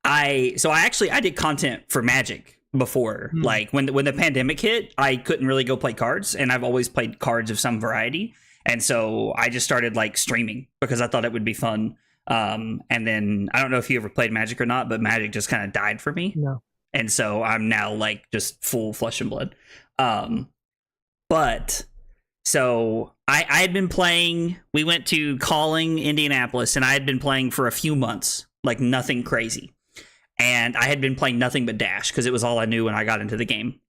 I did content for Magic before. Like when the pandemic hit, I couldn't really go play cards, and I've always played cards of some variety. And so I just started like streaming because I thought it would be fun. And then I don't know if you ever played Magic or not, but Magic just kind of died for me. No. And so I'm now like just full Flesh and Blood. But so I had been playing, we went to Calling Indianapolis, and I had been playing for a few months, like nothing crazy. And I had been playing nothing but Dash because it was all I knew when I got into the game.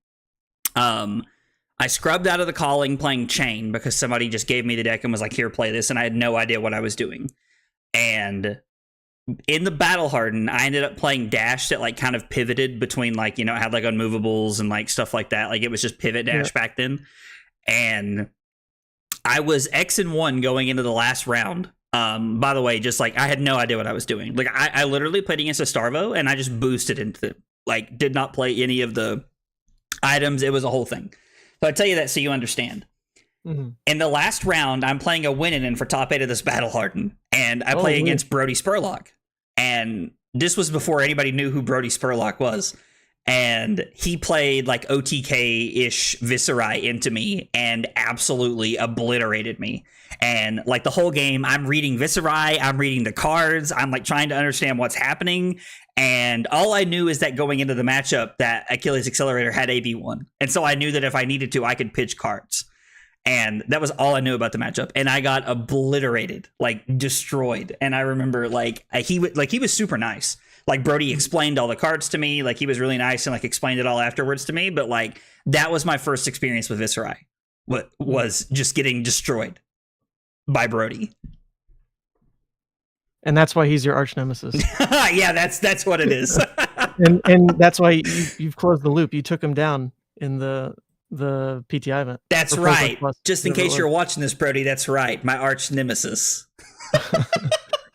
I scrubbed out of the Calling playing Chain because somebody just gave me the deck and was like, here, play this. And I had no idea what I was doing. And in the Battle Hardened, I ended up playing Dash that like kind of pivoted between like, it had like unmovables and like stuff like that. Like it was just pivot Dash back then. And I was X and 1 going into the last round. By the way, just like I had no idea what I was doing. Like I literally played against a Starvo and I just boosted into it. Like did not play any of the items. It was a whole thing. So I tell you that so you understand. Mm-hmm. In the last round, I'm playing a win-in for top 8 of this Battle Hardened, and I play against Brody Spurlock. And this was before anybody knew who Brody Spurlock was. And he played like OTK-ish Viserai into me and absolutely obliterated me. And like the whole game, I'm reading Viserai, I'm reading the cards, I'm like trying to understand what's happening. And all I knew is that going into the matchup that Achilles Accelerator had AB1. And so I knew that if I needed to, I could pitch cards. And that was all I knew about the matchup. And I got obliterated, like destroyed. And I remember like he was super nice. Like Brody explained all the cards to me. Like he was really nice and like explained it all afterwards to me. But like that was my first experience with Viserai. What was just getting destroyed by Brody. And that's why he's your arch nemesis. Yeah, that's what it is. and that's why you've closed the loop. You took him down in the PTI event. That's right. Just in case you're watching this, Brody, that's right. My arch nemesis.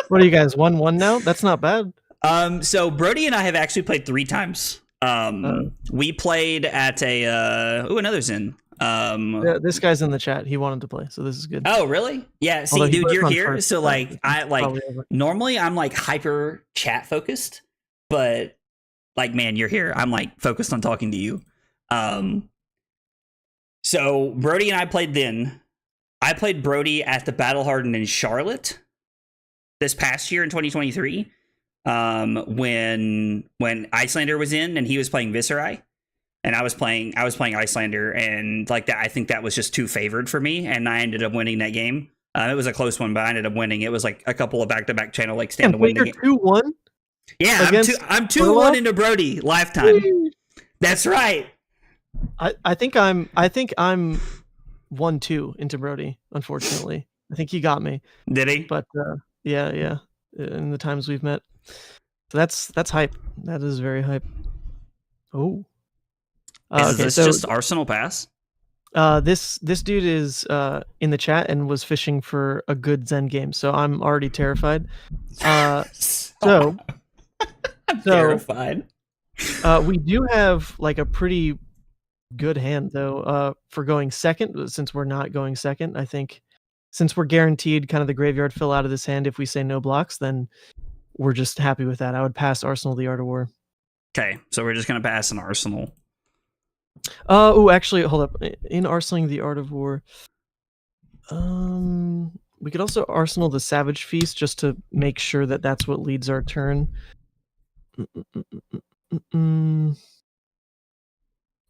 What are you guys, 1-1 now? That's not bad. So Brody and I have actually played 3 times. We played at another Zin. Yeah, this guy's in the chat. He wanted to play, so this is good. Oh, really? Yeah. See, dude, you're here. First, so like, normally I'm like hyper chat focused, but like, man, you're here. I'm like focused on talking to you. So Brody and I played then. I played Brody at the Battle Hardened in Charlotte this past year in 2023. When Icelander was in and he was playing Viserai. And I was playing Icelander, and like that, I think that was just too favored for me, and I ended up winning that game. It was a close one, but I ended up winning. It was like a couple of back-to-back channel like stand to win the game. 2-1. Yeah, I'm 2-1 into Brody lifetime. That's right. I think I'm 1-2 into Brody. Unfortunately, I think he got me. Did he? But yeah. In the times we've met, so that's hype. That is very hype. Oh. Is this just Arsenal Pass? This dude is in the chat and was fishing for a good Zen game, so I'm already terrified. So terrified. We do have like a pretty good hand though for going second. Since we're not going second, I think since we're guaranteed kind of the graveyard fill out of this hand if we say no blocks, then we're just happy with that. I would pass Arsenal the Art of War. Okay, so we're just gonna pass an Arsenal. Oh, actually, hold up. In Arsenaling the Art of War, we could also Arsenal the Savage Feast just to make sure that that's what leads our turn. Ooh,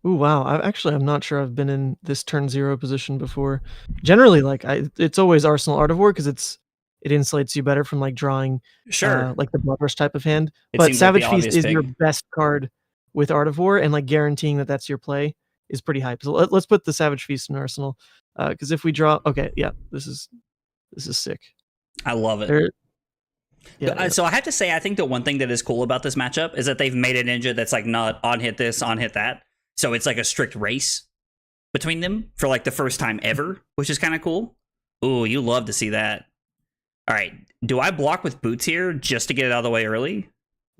wow. I'm not sure I've been in this turn 0 position before. Generally, like it's always Arsenal Art of War because it insulates you better from like drawing like the Blood Rush type of hand. But Savage Feast is your best card with Art of War, and like guaranteeing that that's your play is pretty hype. So let's put the Savage Feast in Arsenal because if we draw, okay, yeah, this is sick. I love it. So I have to say, I think the one thing that is cool about this matchup is that they've made a ninja that's like not on hit this, on hit that. So it's like a strict race between them for like the first time ever, which is kind of cool. Ooh, you love to see that. All right, do I block with boots here just to get it out of the way early?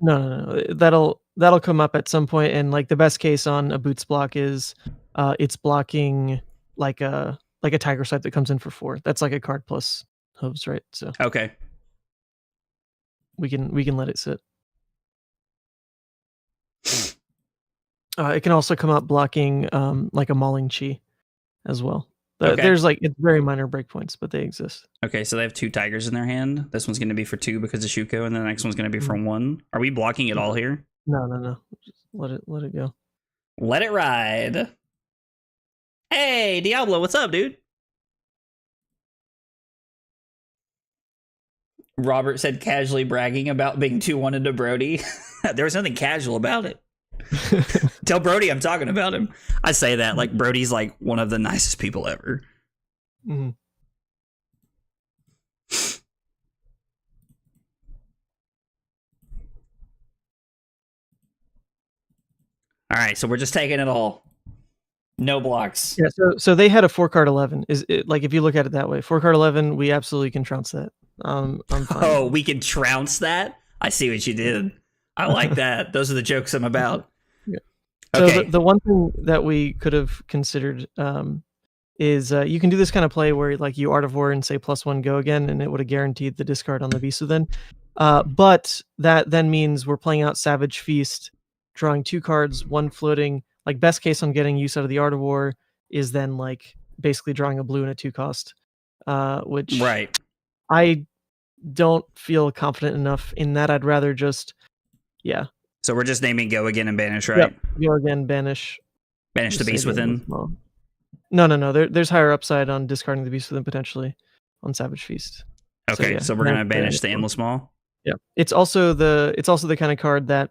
No. That'll come up at some point, and like the best case on a boots block is it's blocking like a tiger swipe that comes in for 4. That's like a card plus hooves, right? So okay, we can let it sit. It can also come up blocking like a Mauling Chi as well. There's like it's very minor breakpoints, but they exist. Okay, so they have 2 tigers in their hand. This one's going to be for 2 because of Shuko, and the next one's going to be for 1. Are we blocking it all here? No. Just let it go. Let it ride. Hey, Diablo, what's up, dude? Robert said casually bragging about being 2-1 into Brody. There was nothing casual about it. Tell Brody I'm talking about him. I say that like Brody's like one of the nicest people ever. Mm-hmm. All right, so we're just taking it all. No blocks. Yeah, so they had a 4-card 11. Is it, like if you look at it that way, 4-card 11, we absolutely can trounce that. I'm fine. Oh, we can trounce that? I see what you did. I like that. Those are the jokes I'm about. Yeah. Okay. So the one thing that we could have considered is you can do this kind of play where like you Art of War and say +1 go again, and it would have guaranteed the discard on the Beast Within. But that then means we're playing out Savage Feast, drawing 2 cards, 1 floating. Like best case on getting use out of the Art of War is then like basically drawing a blue and a 2 cost, which right. I don't feel confident enough in that. I'd rather just So we're just naming go again and banish, right? Yep. Go again, banish. Banish the Beast Within. No. There's higher upside on discarding the Beast Within potentially on Savage Feast. Okay, so we're gonna banish the Endless Maw. Yeah, it's also the kind of card that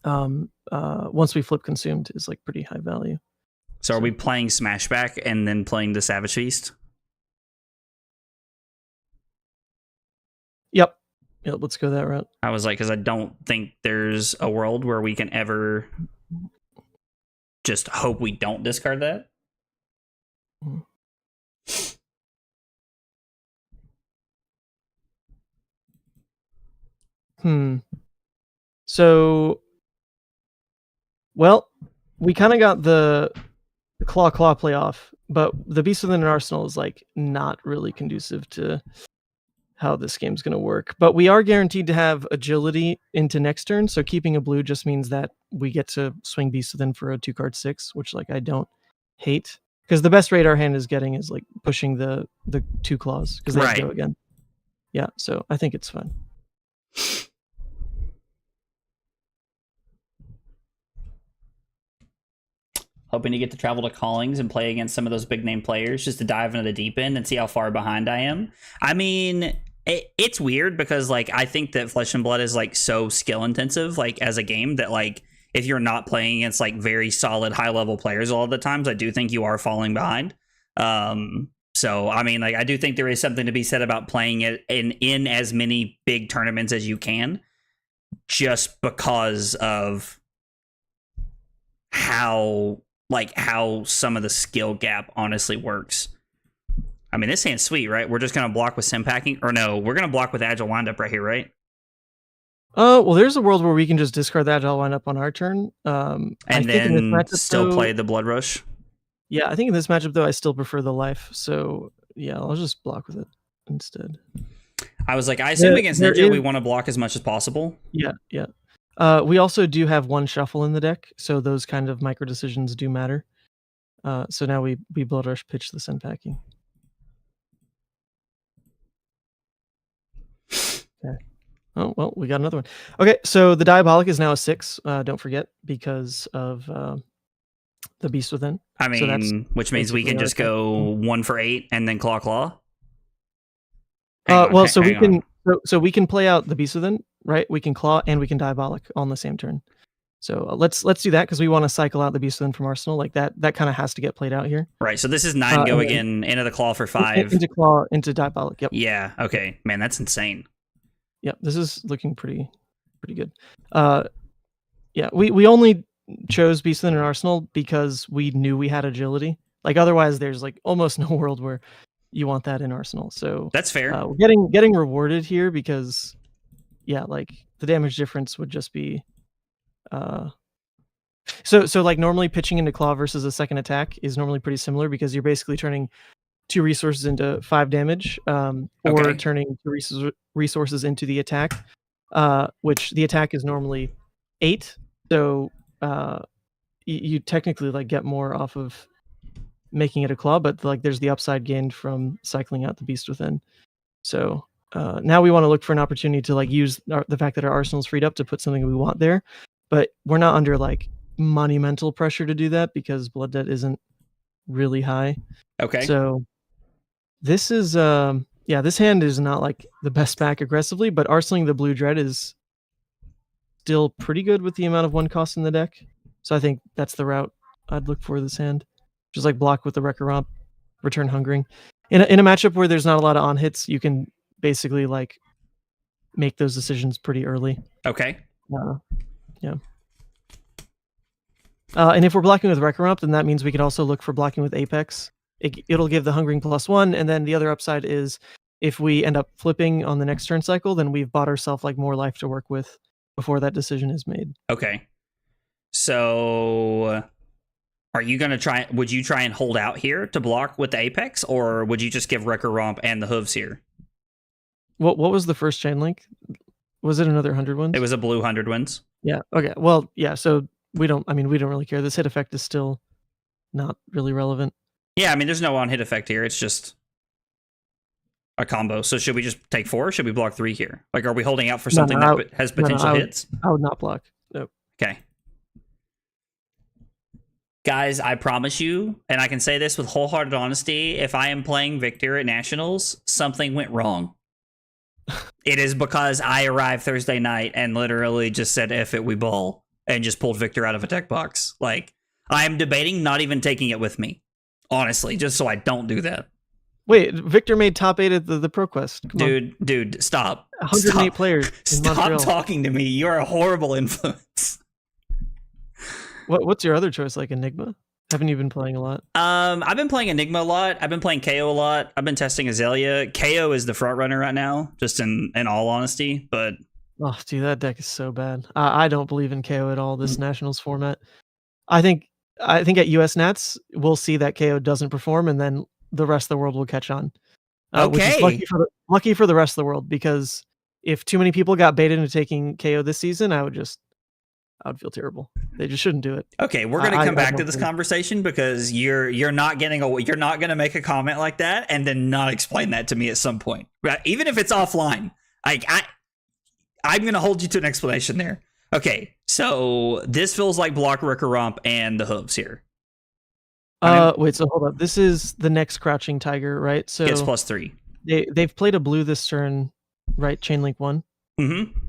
once we flip consumed is like pretty high value. So are we playing Smashback and then playing the Savage Feast? Yep, let's go that route. I was like, because I don't think there's a world where we can ever just hope we don't discard that. So, well, we kind of got the claw play off, but the Beast Within an Arsenal is like not really conducive to how this game's going to work. But we are guaranteed to have agility into next turn, so keeping a blue just means that we get to swing Beast Within for a 2-card 6, which like I don't hate, because the best rate our hand is getting is like pushing the 2 claws because they go again. Yeah, so I think it's fine. Hoping to get to travel to Callings and play against some of those big name players just to dive into the deep end and see how far behind I am. I mean, it's weird because like I think that Flesh and Blood is like so skill intensive like as a game that like if you're not playing against like very solid high level players all the times, I do think you are falling behind. So I mean, like I do think there is something to be said about playing it in as many big tournaments as you can, just because of how some of the skill gap honestly works. I mean, this hand's sweet, right? We're just gonna block with sim packing, or no, we're gonna block with agile windup right here, right? Well, there's a world where we can just discard the agile windup on our turn, and then still play the blood rush. Yeah, I think in this matchup though, I still prefer the life. So Yeah, I'll just block with it instead. I was like, I assume against Ninja we want to block as much as possible. Yeah. We also do have one shuffle in the deck, so those kind of micro decisions do matter. So now we Blood Rush pitch the Send packing. Okay. Oh, well, we got another one. Okay, so the Diabolic is now a 6, don't forget, because of the Beast Within. I mean, so which means we can just go 1 for 8 and then Claw. So we can play out the Beast Within, right? We can Claw and we can Diabolic on the same turn. So let's do that because we want to cycle out the Beast Within from Arsenal. Like that kind of has to get played out here. Right. So this is 9 go again into the Claw for 5. Into Claw into Diabolic. Yep. Yeah. Okay. Man, that's insane. Yep. This is looking pretty good. Yeah. We only chose Beast Within and Arsenal because we knew we had agility. Like otherwise, there's like almost no world where you want that in Arsenal. So that's fair. We're getting rewarded here because, yeah, like the damage difference would just be. So like normally pitching into Claw versus a second attack is normally pretty similar because you're basically turning 2 resources into 5 damage, or turning 2 resources into the attack, which the attack is normally 8. So you technically like get more off of making it a Claw, but like there's the upside gained from cycling out the Beast Within. So now we want to look for an opportunity to like use the fact that our arsenal's freed up to put something we want there. But we're not under like monumental pressure to do that because blood debt isn't really high. Okay. So this is this hand is not like the best back aggressively, but arsenaling the Blue Dread is still pretty good with the amount of 1 cost in the deck. So I think that's the route I'd look for this hand. Just like block with the Wrecker Romp, return Hungering. In a matchup where there's not a lot of on hits, you can basically like make those decisions pretty early. Okay. Yeah. And if we're blocking with Wrecker Romp, then that means we could also look for blocking with Apex. It'll give the Hungering +1, and then the other upside is if we end up flipping on the next turn cycle, then we've bought ourselves like more life to work with before that decision is made. Okay. So are you going to would you try and hold out here to block with the Apex, or would you just give Wrecker Romp and the Hooves here? What was the first chain link? Was it another 100 wins? It was a blue 100 wins. Yeah. Okay. Well, yeah. So we don't really care. This hit effect is still not really relevant. Yeah. I mean, there's no on hit effect here. It's just a combo. So should we just take 4? Or should we block 3 here? Like, are we holding out for something that has potential hits? I would not block. Nope. Okay. Guys, I promise you, and I can say this with wholehearted honesty, if I am playing Victor at Nationals, something went wrong. It is because I arrived Thursday night and literally just said, F it, we ball, and just pulled Victor out of a deck box. Like, I am debating not even taking it with me, honestly, just so I don't do that. Wait, Victor made top 8 at the ProQuest. Dude, stop. 108 players. Stop talking to me. You're a horrible influence. What's your other choice, like Enigma? Haven't you been playing a lot? I've been playing Enigma a lot. I've been playing KO a lot. I've been testing Aelia. KO is the front runner right now, just in all honesty. But oh, dude, that deck is so bad. I don't believe in KO at all. This Nationals format. I think at US Nats we'll see that KO doesn't perform, and then the rest of the world will catch on. Which is lucky for the rest of the world, because if too many people got baited into taking KO this season, I would feel terrible. They just shouldn't do it. Okay, we're going to come back to this conversation because you're not going to make a comment like that and then not explain that to me at some point. Right? Even if it's offline. I'm going to hold you to an explanation there. Okay, so this feels like block Wrecker Romp and the Hooves here. Wait, so hold up. This is the next Crouching Tiger, right? So it's +3. They've played a blue this turn, right? Chainlink 1. Mm-hmm.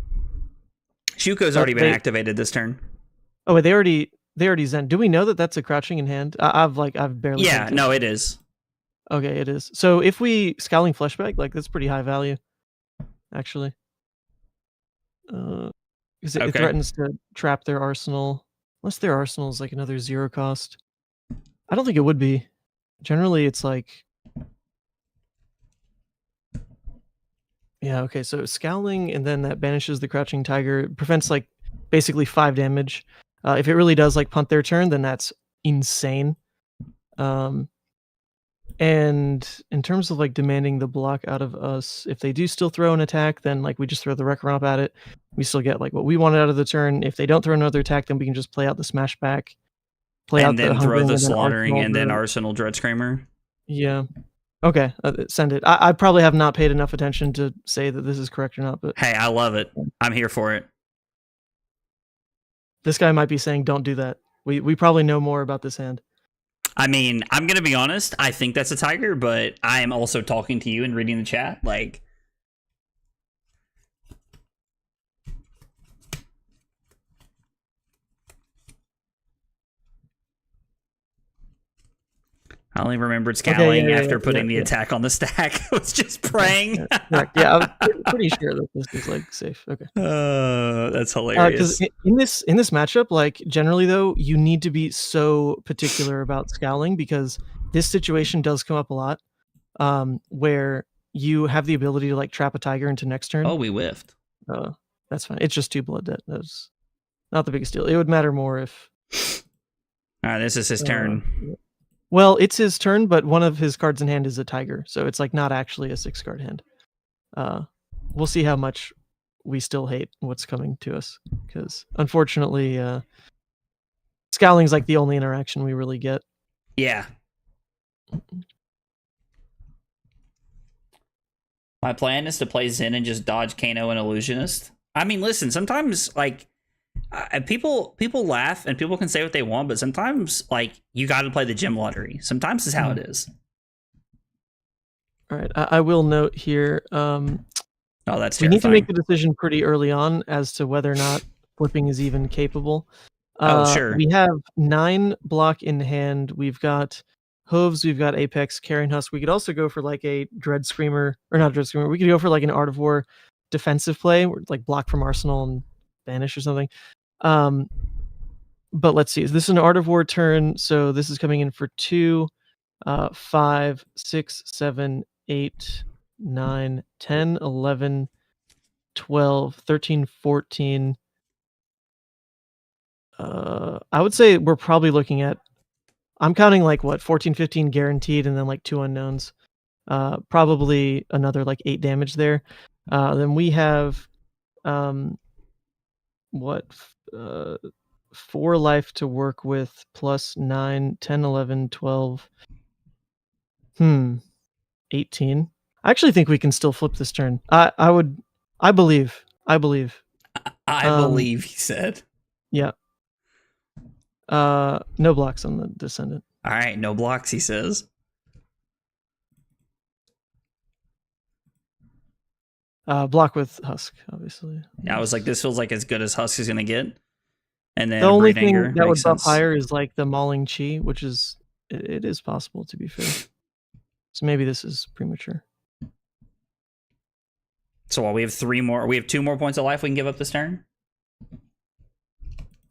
Shuko's already been activated this turn. Oh, wait, they already Zen. Do we know that that's a crouching in hand? I've barely. Yeah, no, it is. Okay, it is. So if we Scowling Fleshbag, like that's pretty high value, actually. Because it threatens to trap their arsenal, unless their arsenal is like another 0 cost. I don't think it would be. Generally, it's like. Yeah, okay, so Scowling, and then that banishes the Crouching Tiger. It prevents, like, basically 5 damage. If it really does, like, punt their turn, then that's insane. And in terms of like demanding the block out of us, if they do still throw an attack, then like we just throw the Wreck Romp at it. We still get like what we wanted out of the turn. If they don't throw another attack, then we can just play out the Smash Back, play out And the then throw Hungering, the and then Slaughtering, Arsenal and then the- Arsenal Dread Screamer. Yeah. Okay, send it. I probably have not paid enough attention to say that this is correct or not, but Hey, I love it. I'm here for it. this guy might be saying don't do that. We probably know more about this hand. I mean, I'm going to be honest. I think that's a tiger, but I am also talking to you and reading the chat. Like, I only remembered scowling after putting the attack on the stack. I was just praying. Yeah, I was pretty sure that this is like safe. Okay. That's hilarious. In this matchup, like generally though, you need to be so particular about scowling because this situation does come up a lot, where you have the ability to like trap a tiger into next turn. Oh, we whiffed. That's fine. It's just 2 blood debt. That's not the biggest deal. It would matter more if. All right, this is his turn. Well, it's his turn, but one of his cards in hand is a tiger, so it's like not actually a 6-card hand. We'll see how much we still hate what's coming to us, because unfortunately, scowling's like the only interaction we really get. Yeah. My plan is to play Zen and just dodge Kano and Illusionist. I mean, listen, sometimes like people laugh and people can say what they want, but sometimes like you got to play the gym lottery. Sometimes is how it is. All right, I will note here. Oh, that's terrifying. We need to make the decision pretty early on as to whether or not flipping is even capable. Oh, sure. We have 9 block in hand. We've got Hooves, we've got Apex, Carrion Husk. We could also go for like a Dread Screamer, or not Dread Screamer. We could go for like an Art of War defensive play, like block from Arsenal and banish or something. But let's see. This is an Art of War turn, so this is coming in for 2, 5, 6, 7, 8, 9, 10, 11, 12, 13, 14. I would say we're probably looking at, I'm counting like what, 14, 15 guaranteed, and then like 2 unknowns. Probably another like 8 damage there. Then we have what, 4 life to work with, plus 9, 10, 11, 12. 18. I actually think we can still flip this turn. I believe. I believe, he said. Yeah. No blocks on the Descendant. All right, no blocks, he says. Block with Husk, obviously. Yeah, I was like, this feels like as good as Husk is gonna get. And then the only Breed thing Anger that would makes buff sense. higher is like the Mauling Chi, which is it is possible, to be fair. So maybe this is premature. So while we have 2 more points of life we can give up this turn.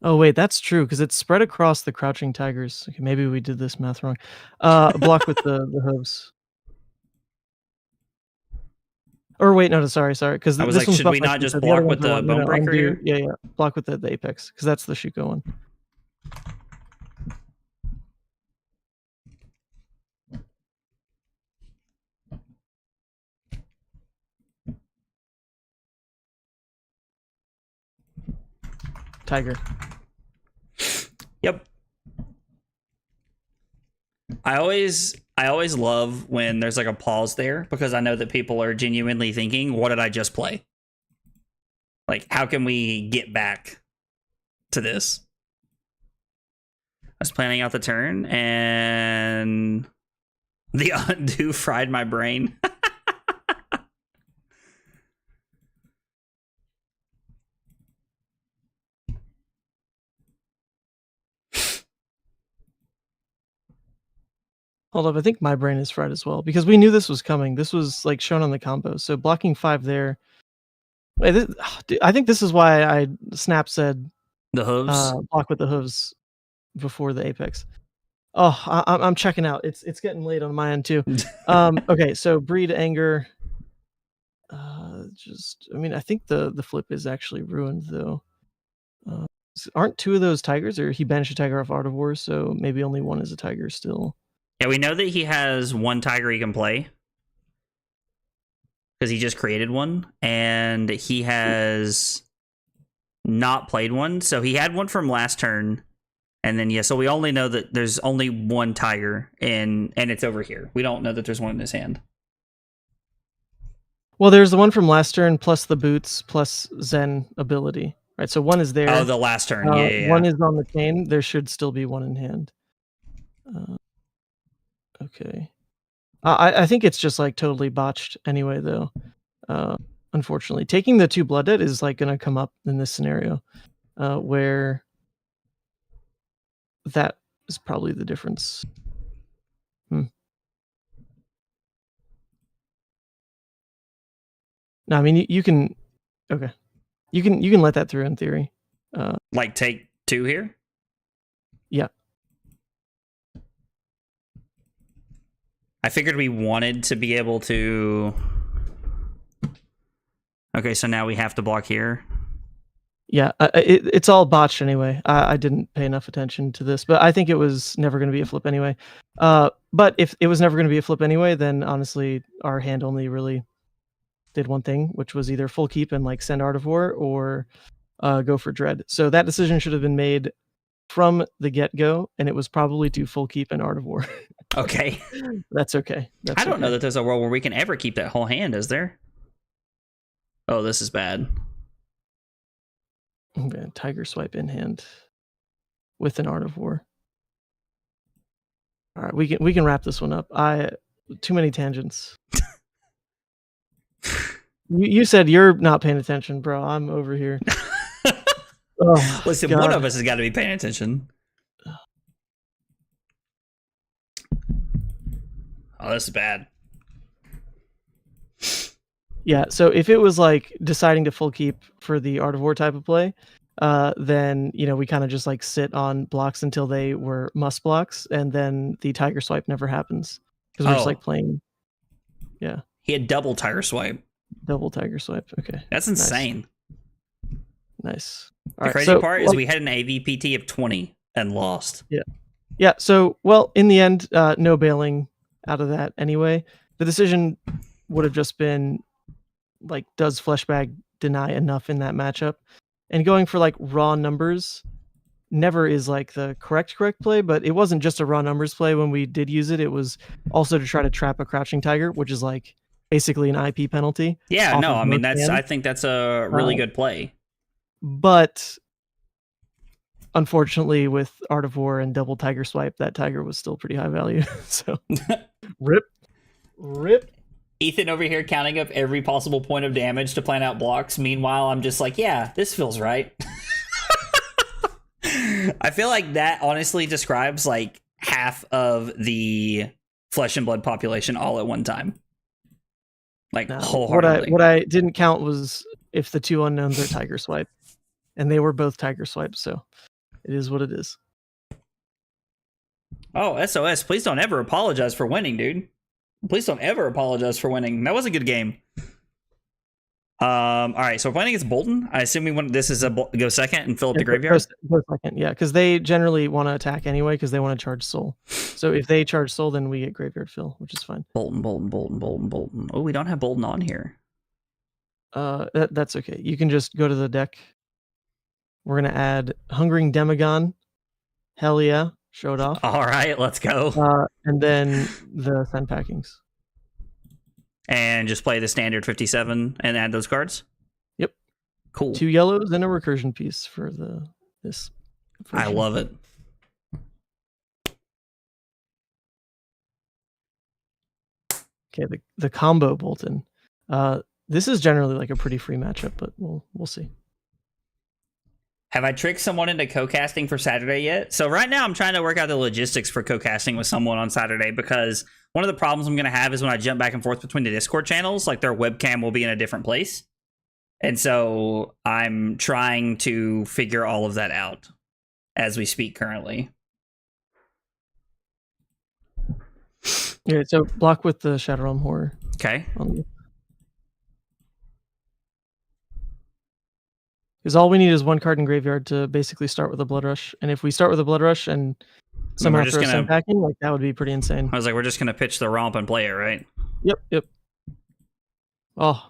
Oh wait, that's true because it's spread across the Crouching Tigers. Okay, maybe we did this math wrong. Block with the hooves. Or wait, no, sorry, because I was like, should we not just block with the Bonebreaker here? Yeah, block with the Apex because that's the Shuko one. Tiger. Yep. I always love when there's like a pause there because I know that people are genuinely thinking, what did I just play? Like, how can we get back to this? I was planning out the turn and the undo fried my brain. Hold up, I think my brain is fried as well because we knew this was coming. This was like shown on the combo. So blocking 5 there. Wait, I think this is why Snap said the hooves. Block with the hooves before the Apex. Oh, I'm checking out. It's getting late on my end too. Okay, so Breed Anger. I mean, I think the flip is actually ruined though. Aren't 2 of those tigers, or he banished a tiger off Art of War, so maybe only 1 is a tiger still. Yeah, we know that he has one tiger he can play because he just created one, and he has not played one. So he had one from last turn, and then so we only know that there's only one tiger and it's over here. We don't know that there's one in his hand. Well, there's the one from last turn plus the boots plus Zen ability, right? So one is there. Oh, the last turn. Yeah. One is on the chain. There should still be one in hand. Okay. I think it's just like totally botched anyway, though. Unfortunately, taking the 2 blood debt is like going to come up in this scenario, where that is probably the difference. No, I mean you can. Okay, you can let that through in theory. Like take 2 here. Yeah. I figured we wanted to be able to. Okay, so now we have to block here. Yeah, it's all botched anyway. I didn't pay enough attention to this, but I think it was never going to be a flip anyway. But if it was never going to be a flip anyway, then honestly, our hand only really did one thing, which was either full keep and like send Art of War or go for Dread. So that decision should have been made from the get-go, and it was probably to full keep and Art of War. Okay. That's okay. I don't know that there's a world where we can ever keep that whole hand, is there? Oh, this is bad. Okay, Tiger Swipe in hand with an Art of War. All right, we can wrap this one up. Too many tangents. You said you're not paying attention, bro. I'm over here. Oh, listen, God. One of us has got to be paying attention. Oh, this is bad. Yeah, so if it was like deciding to full keep for the Art of War type of play, then we kind of just like sit on blocks until they were must blocks, and then the Tiger Swipe never happens because we're just like playing. Yeah, he had double Tiger Swipe. Double Tiger Swipe. Okay, that's insane. Nice. The crazy part is we had an AVPT of 20 and lost. Yeah. So in the end, no bailing out of that anyway. The decision would have just been like, does Fleshbag deny enough in that matchup? And going for like raw numbers never is like the correct play, but it wasn't just a raw numbers play when we did use it. It was also to try to trap a crouching tiger, which is like basically an IP penalty. Yeah, no, I mean I think that's a really good play. But unfortunately, with Art of War and double Tiger Swipe, that tiger was still pretty high value. So rip. Ethan over here counting up every possible point of damage to plan out blocks. Meanwhile, I'm just like, yeah, this feels right. I feel like that honestly describes like half of the Flesh and Blood population all at one time. Like wholeheartedly. What I didn't count was if the 2 unknowns are Tiger Swipe, and they were both Tiger Swipes, so it is what it is. Oh, SOS! Please don't ever apologize for winning, dude. Please don't ever apologize for winning. That was a good game. All right, so we're playing against Bolton. I assume we want this is a go second and fill up the graveyard. Go second, yeah, because they generally want to attack anyway because they want to charge soul. So if they charge soul, then we get graveyard fill, which is fine. Bolton. Oh, we don't have Bolton on here. That's okay. You can just go to the deck. We're gonna add Hungering Demagon. Hell yeah, show it off. All right, let's go. And then the Sant packings. And just play the standard 57 and add those cards? Yep. Cool. 2 yellows and a recursion piece for this version. I love it. Okay, the combo Bolton. This is generally like a pretty free matchup, but we'll see. Have I tricked someone into co-casting for Saturday yet? So right now I'm trying to work out the logistics for co-casting with someone on Saturday, because one of the problems I'm going to have is when I jump back and forth between the Discord channels, like their webcam will be in a different place. And so I'm trying to figure all of that out as we speak currently. Yeah, so block with the Shadow Realm Horror. Okay. Because all we need is 1 card in graveyard to basically start with a Blood Rush. And if we start with a Blood Rush and somehow just throw gonna- Sant back in, like that would be pretty insane. I was like, we're just gonna pitch the romp and play it, right? Yep. Oh,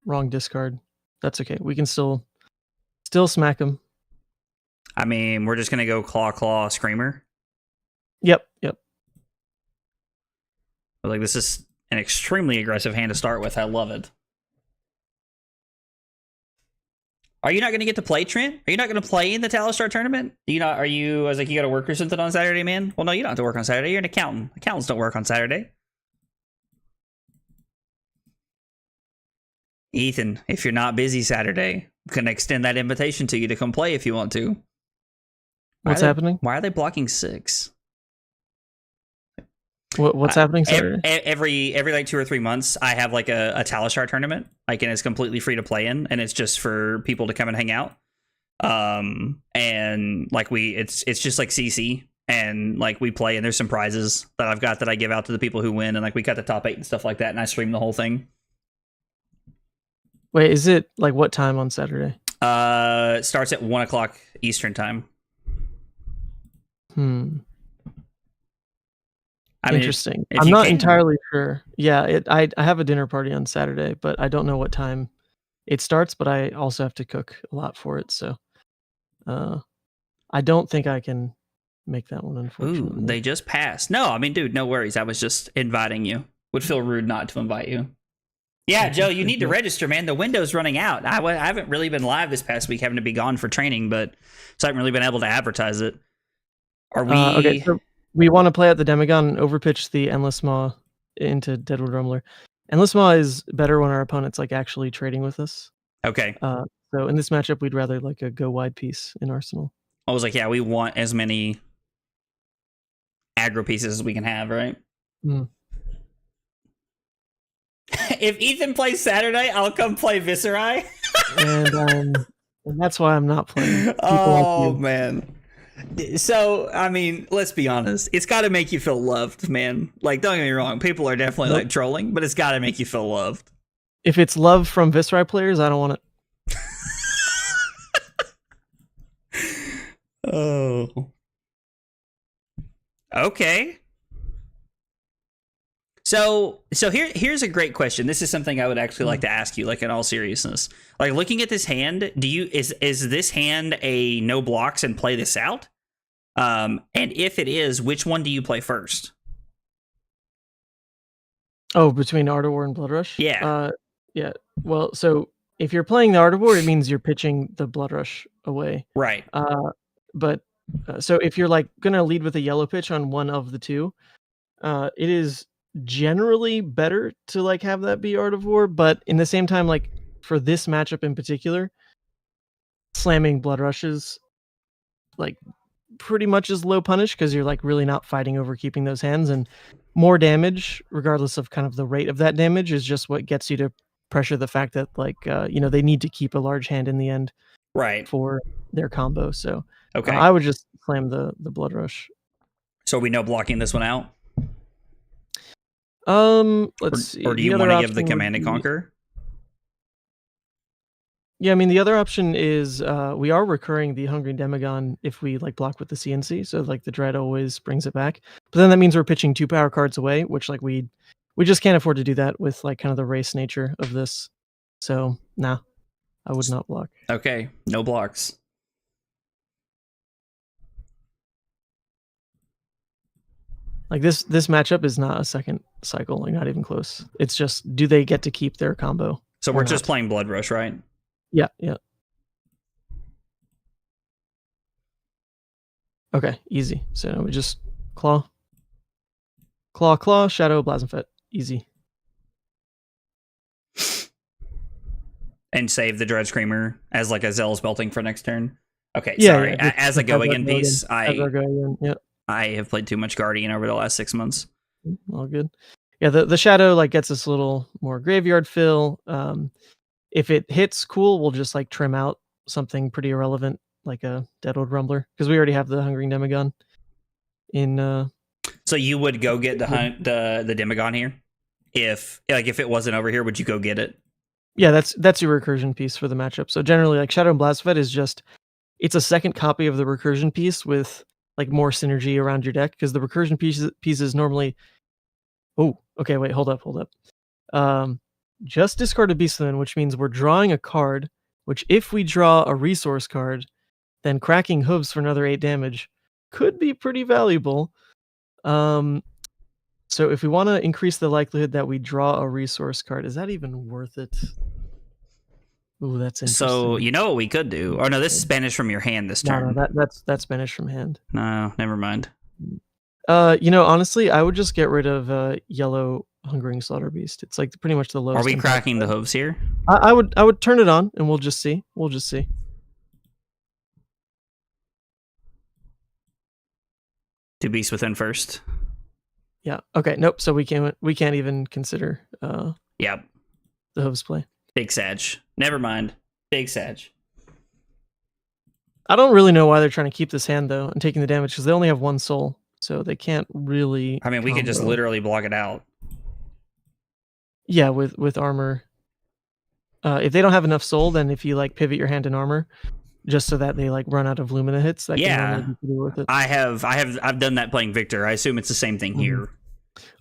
wrong discard. That's okay. We can still smack him. I mean, we're just gonna go claw screamer. Yep. Like, this is an extremely aggressive hand to start with. I love it. Are you not going to get to play, Trent? Are you not going to play in the Talistar tournament? Are you? I was like, you got to work or something on Saturday, man? Well, no, you don't have to work on Saturday. You're an accountant. Accountants don't work on Saturday. Ethan, if you're not busy Saturday, I'm going to extend that invitation to you to come play if you want to. What's happening? Why are they blocking 6? What's happening Saturday? Every like 2 or 3 months, I have like a Talistar tournament, like, and it's completely free to play in, and it's just for people to come and hang out. And like it's just like CC, and like we play, and there's some prizes that I've got that I give out to the people who win, and like we cut the top 8 and stuff like that, and I stream the whole thing. Wait, is it like what time on Saturday? It starts at 1 o'clock Eastern time. Interesting. I'm not entirely sure. Yeah, I have a dinner party on Saturday, but I don't know what time it starts, but I also have to cook a lot for it, so I don't think I can make that one, unfortunately. Ooh, they just passed. No, I mean, dude, no worries. I was just inviting you. Would feel rude not to invite you. Yeah, Joe, you need to register, man. The window's running out. I haven't really been live this past week, having to be gone for training, but so I haven't really been able to advertise it. Are we... okay, so we want to play at the Demagon and overpitch the Endless Maw into Deadwood Rumbler. Endless Maw is better when our opponent's like actually trading with us. Okay. So in this matchup, we'd rather like a go wide piece in Arsenal. I was like, yeah, we want as many aggro pieces as we can have, right? If Ethan plays Saturday, I'll come play Viscerai. and that's why I'm not playing. Oh, man. So, I mean, let's be honest. It's got to make you feel loved, man. Like, don't get me wrong. People are definitely like trolling, but it's got to make you feel loved. If it's love from Viscerai players, I don't want it. Oh. Okay. So here's a great question. This is something I would actually like to ask you, like in all seriousness. Like, looking at this hand, is this hand a no blocks and play this out? And if it is, which one do you play first? Oh, between Art of War and Blood Rush? Yeah. Yeah. Well, so if you're playing the Art of War, it means you're pitching the Blood Rush away. Right. So if you're like gonna lead with a yellow pitch on one of the two, it is generally better to like have that be Art of War, but in the same time, like for this matchup in particular, slamming Blood Rushes like pretty much is low punish because you're like really not fighting over keeping those hands, and more damage, regardless of kind of the rate of that damage, is just what gets you to pressure the fact that like they need to keep a large hand in the end, right, for their combo. So okay, I would just slam the Blood Rush. So we know blocking this one out. Let's see. Or do you want to give the Command and Conquer? Yeah, I mean, the other option is we are recurring the Hungry Demagon if we like block with the CNC, so like the Dread always brings it back. But then that means we're pitching 2 power cards away, which like we just can't afford to do that with like kind of the race nature of this. So nah, I would not block. Okay, no blocks. Like this matchup is not a second cycle, like not even close. It's just, do they get to keep their combo? So we're just playing Blood Rush, right? Yeah. Okay, easy. So we just claw, shadow, Blasphemfet. Easy. And save the Dread Screamer as like a Zealous Belting for next turn. Okay, yeah, sorry. Yeah, as a go-again piece, yeah. I have played too much Guardian over the last 6 months. All good. Yeah, the shadow like gets us a little more graveyard fill. If it hits, cool, we'll just like trim out something pretty irrelevant like a Deadwood Rumbler, because we already have the Hungering Demagon in So you would go get the Demagon here? If it wasn't over here, would you go get it? Yeah, that's your recursion piece for the matchup. So generally like Shadow and Blasphemfet is just, it's a second copy of the recursion piece with like more synergy around your deck, because the recursion pieces normally. Oh, okay, wait, hold up. Just discard a Beastman, which means we're drawing a card, which if we draw a resource card, then cracking hooves for another 8 damage could be pretty valuable. So if we want to increase the likelihood that we draw a resource card, is that even worth it? Ooh, that's interesting. So you know what we could do? Oh no, this is banished from your hand this turn. No, that's banished from hand. No, never mind. Honestly, I would just get rid of yellow Hungering Slaughter Beast. It's like pretty much the lowest. Are we cracking the hooves here? I would turn it on, and we'll just see. Two beasts within first. Yeah. Okay. Nope. So we can't even consider. Yep. The hooves play. Big Sag. Never mind. Big Sag. I don't really know why they're trying to keep this hand though and taking the damage, because they only have 1 soul, so they can't really. I mean, we could just literally block it out. Yeah, with armor. If they don't have enough soul, then if you like pivot your hand in armor, just so that they like run out of Lumina hits, that can normally be pretty worth it. I've done that playing Victor. I assume it's the same thing here.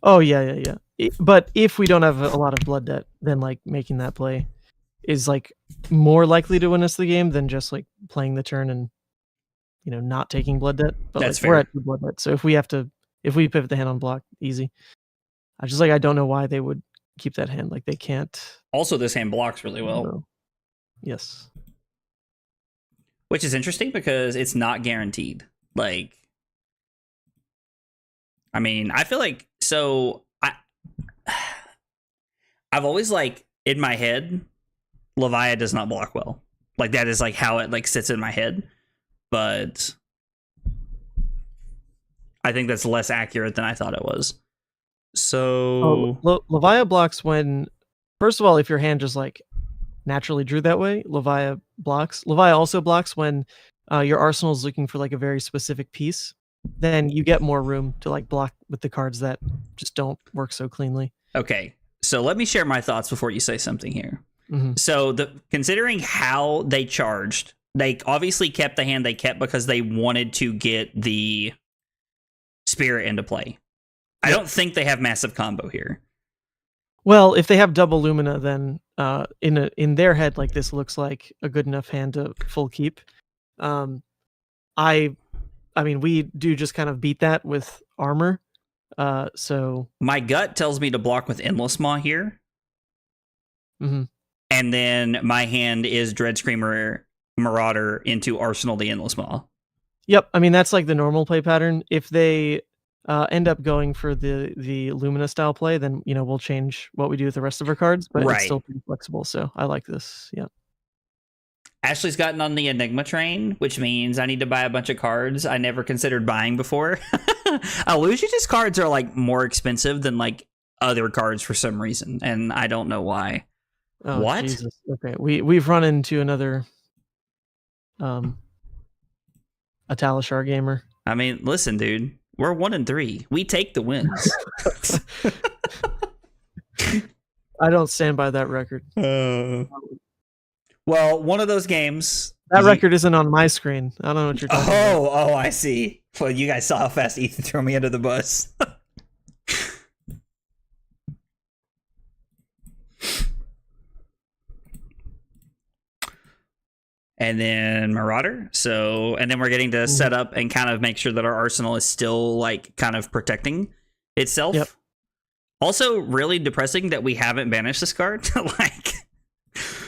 Oh yeah. But if we don't have a lot of blood debt, then like making that play is like more likely to win us the game than just like playing the turn and not taking blood debt. But That's like, we're fair. at 2 blood debt, so if we pivot the hand on block, easy. I don't know why they would keep that hand. Like they can't. Also, this hand blocks really well. No. Yes. Which is interesting because it's not guaranteed. Like, I mean, I feel like I've always like in my head, Levia does not block well. Like that is like how it like sits in my head. But I think that's less accurate than I thought it was. So Levia blocks when, first of all, if your hand just like naturally drew that way, Levia blocks. Levia also blocks when your arsenal is looking for like a very specific piece. Then you get more room to like block with the cards that just don't work so cleanly. Okay, so let me share my thoughts before you say something here. Mm-hmm. So considering how they charged, they obviously kept the hand they kept because they wanted to get the spirit into play. I don't think they have massive combo here. Well, if they have double Lumina, then in their head, like this looks like a good enough hand to full keep. I mean, we do just kind of beat that with armor. So my gut tells me to block with Endless Maw here. Mm-hmm. And then my hand is Dread Screamer Marauder into Arsenal the Endless Maw. Yep. I mean, that's like the normal play pattern. If they end up going for the Lumina style play, then we'll change what we do with the rest of our cards, but it's still pretty flexible. So I like this. Yeah. Ashley's gotten on the Enigma train, which means I need to buy a bunch of cards I never considered buying before. Illusionist cards are like more expensive than like other cards for some reason, and I don't know why. Oh, what? Jesus. Okay, we've run into another a Talishar gamer. I mean, listen, dude, we're 1-3. We take the wins. I don't stand by that record. Well, one of those games. That record isn't on my screen. I don't know what you're talking about. Oh, I see. Well, you guys saw how fast Ethan threw me under the bus. And then Marauder. And then we're getting to set up and kind of make sure that our arsenal is still like kind of protecting itself. Yep. Also, really depressing that we haven't banished this card. Like,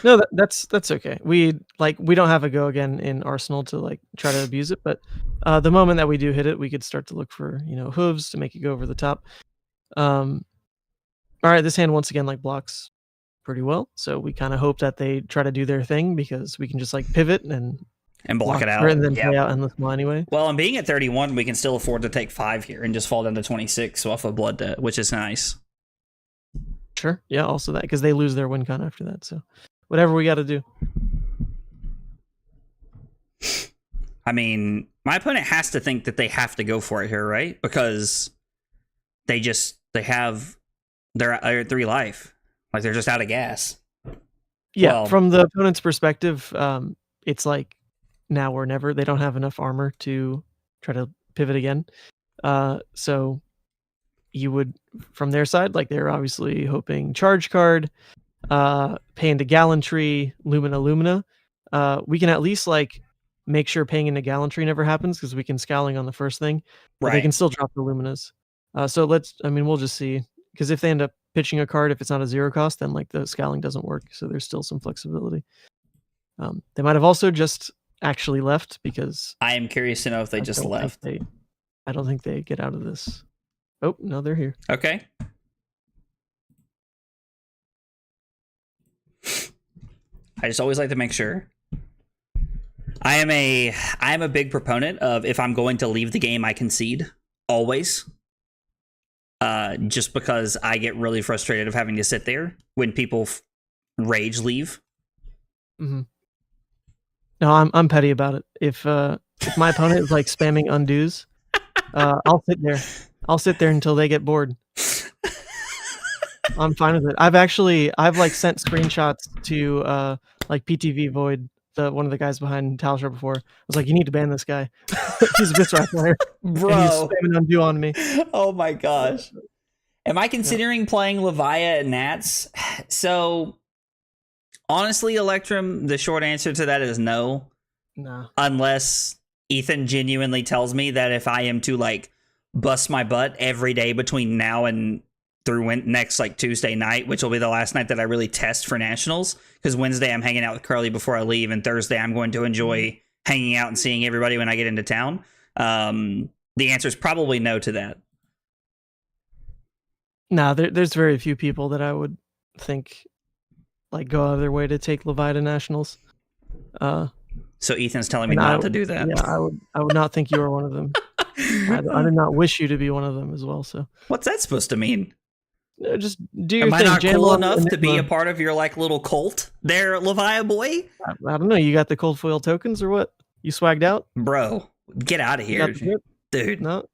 no, that's okay. We don't have a go again in Arsenal to like try to abuse it, but the moment that we do hit it, we could start to look for hooves to make it go over the top. All right, this hand once again like blocks pretty well, so we kind of hope that they try to do their thing because we can just like pivot and block it out and then play out Endless Maw anyway. Well, and being at 31, we can still afford to take 5 here and just fall down to 26 off of blood debt, which is nice. Sure, yeah. Also that because they lose their win con after that, so whatever we got to do. I mean, my opponent has to think that they have to go for it here, right? Because they're at 3 life. Like, they're just out of gas. Yeah, well, from the opponent's perspective, it's like now or never. They don't have enough armor to try to pivot again. So you would, from their side, like they're obviously hoping charge card, pay into gallantry, Lumina. We can at least like make sure paying into gallantry never happens because we can scowling on the first thing, but they can still drop the Luminas. So we'll just see, because if they end up pitching a card, if it's not a 0 cost, then like the scowling doesn't work. So there's still some flexibility. They might have also just actually left, because I am curious to know if they just left. I don't think they get out of this. Oh, no, they're here. Okay. I just always like to make sure. I am a big proponent of, if I'm going to leave the game, I concede always. Just because I get really frustrated of having to sit there when people rage leave. Mm-hmm. No, I'm petty about it. If my opponent is like spamming undos, I'll sit there until they get bored. I'm fine with it. I've like sent screenshots to like PTV Void, one of the guys behind Talshar before. I was like, you need to ban this guy. He's a Viscera player. Bro. And he's spamming undo on me. Oh my gosh. Am I considering playing Levia and Nats? So, honestly, Electrum, the short answer to that is no. No. Unless Ethan genuinely tells me that if I am to, like, bust my butt every day between now and through next, like, Tuesday night, which will be the last night that I really test for Nationals, because Wednesday I'm hanging out with Curly before I leave, and Thursday I'm going to enjoy hanging out and seeing everybody when I get into town. The answer is probably no to that. No, there's very few people that I would think like go out of their way to take Levi to Nationals. So Ethan's telling me not to do that. Yeah, I would not think you were one of them. I did not wish you to be one of them as well. So what's that supposed to mean? Just do your thing. Am I not cool enough to be a part of your like little cult there, Levia boy? I don't know. You got the cold foil tokens or what? You swagged out? Bro, get out of here. Dude. No.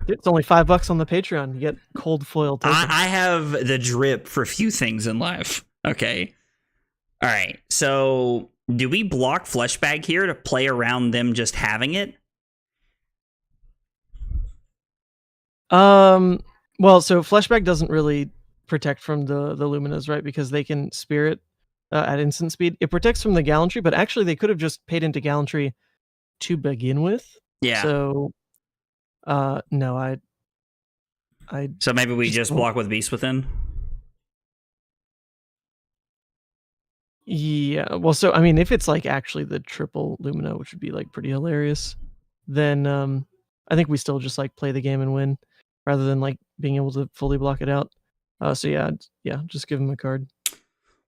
It's only $5 on the Patreon. You get cold foil tokens. I have the drip for few things in life. Okay. All right. So do we block Fleshbag here to play around them just having it? Well, so Fleshbag doesn't really protect from the Luminas, right? Because they can spirit at instant speed. It protects from the gallantry, but actually they could have just paid into gallantry to begin with. Yeah. So no, I so maybe we just block with Beast Within? Yeah, well, so I mean, if it's like actually the triple Lumina, which would be like pretty hilarious, then I think we still just like play the game and win, rather than like being able to fully block it out. So yeah, just give him a card.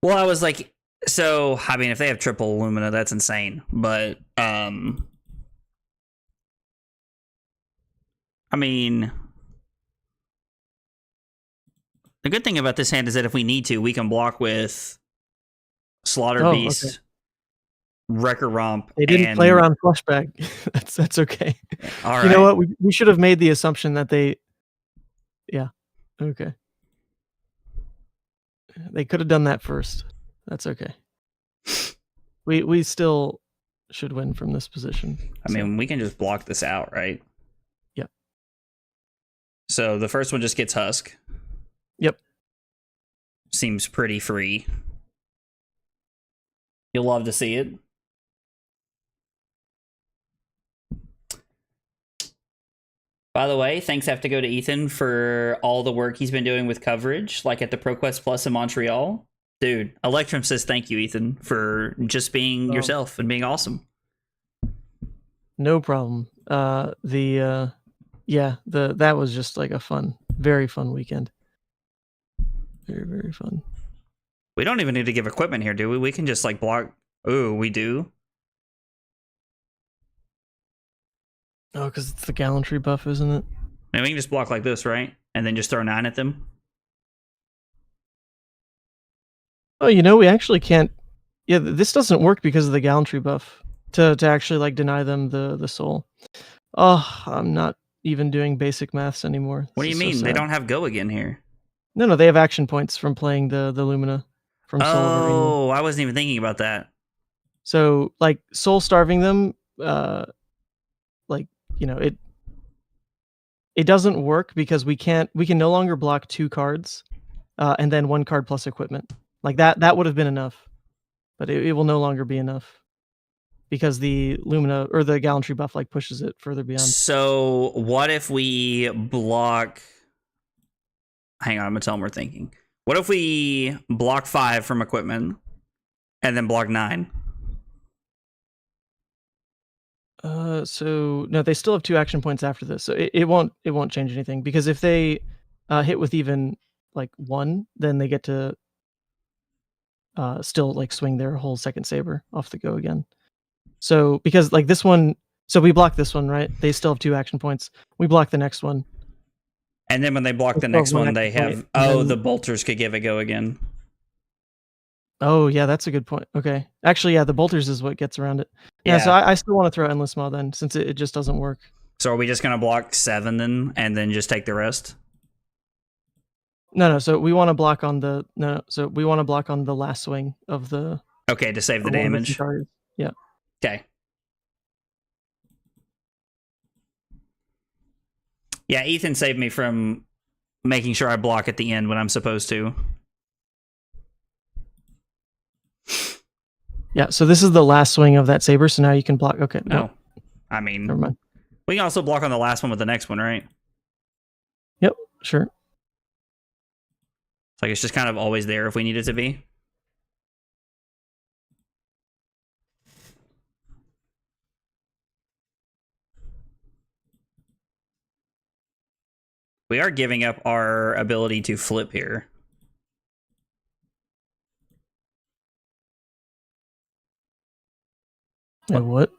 Well, I was like, so I mean, if they have triple Lumina, that's insane. But I mean, the good thing about this hand is that if we need to, we can block with Slaughter Beast, okay. Wrecker Romp. They didn't play around Fleshbag. that's okay. All right. You know what? We should have made the assumption that they. Yeah. Okay. They could have done that first. That's okay. We still should win from this position. I mean, we can just block this out, right? Yep. So the first one just gets Husk. Yep. Seems pretty free. You'll love to see it. By the way, thanks have to go to Ethan for all the work he's been doing with coverage, like at the ProQuest Plus in Montreal. Dude, Electrum says thank you, Ethan, for just being yourself and being awesome. No problem. That was just like a very fun weekend. Very, very fun. We don't even need to give equipment here, do we? We can just like block. Ooh, we do. Oh, because it's the gallantry buff, isn't it? I mean, we can just block like this, right? And then just throw 9 at them. Oh, we actually can't. Yeah, this doesn't work because of the gallantry buff to actually like deny them the soul. Oh, I'm not even doing basic maths anymore. What do you mean? So they don't have go again here. No, they have action points from playing the Lumina from Soul of Arena. Oh, I wasn't even thinking about that. So, like, soul starving them, like it doesn't work because we can no longer block 2 cards, and then 1 card plus equipment. Like that would have been enough, but it will no longer be enough because the Lumina or the Gallantry buff like pushes it further beyond. So what if we block? Hang on, I'm gonna tell them we're thinking. What if we block 5 from equipment and then block 9? So no, they still have 2 action points after this, so it won't change anything because if they hit with even like 1, then they get to still like swing their whole second saber off the go again. So because like this one, so we block this one, right? They still have 2 action points. We block the next one. And then when they block the next one, they have the bolters could give a go again. Oh yeah, that's a good point. Okay, actually, yeah, the bolters is what gets around it. Yeah, so I still want to throw endless maw then, since it just doesn't work. So are we just gonna block 7 then, and then just take the rest? No. So we want to block on the So we want to block on the last swing of the. Okay, to save the damage. Yeah. Okay. Yeah, Ethan saved me from making sure I block at the end when I'm supposed to. Yeah, so this is the last swing of that saber, so now you can block. Okay. No. I mean, never mind. We can also block on the last one with the next one, right? Yep, sure. It's like it's just kind of always there if we need it to be. We are giving up our ability to flip here. What?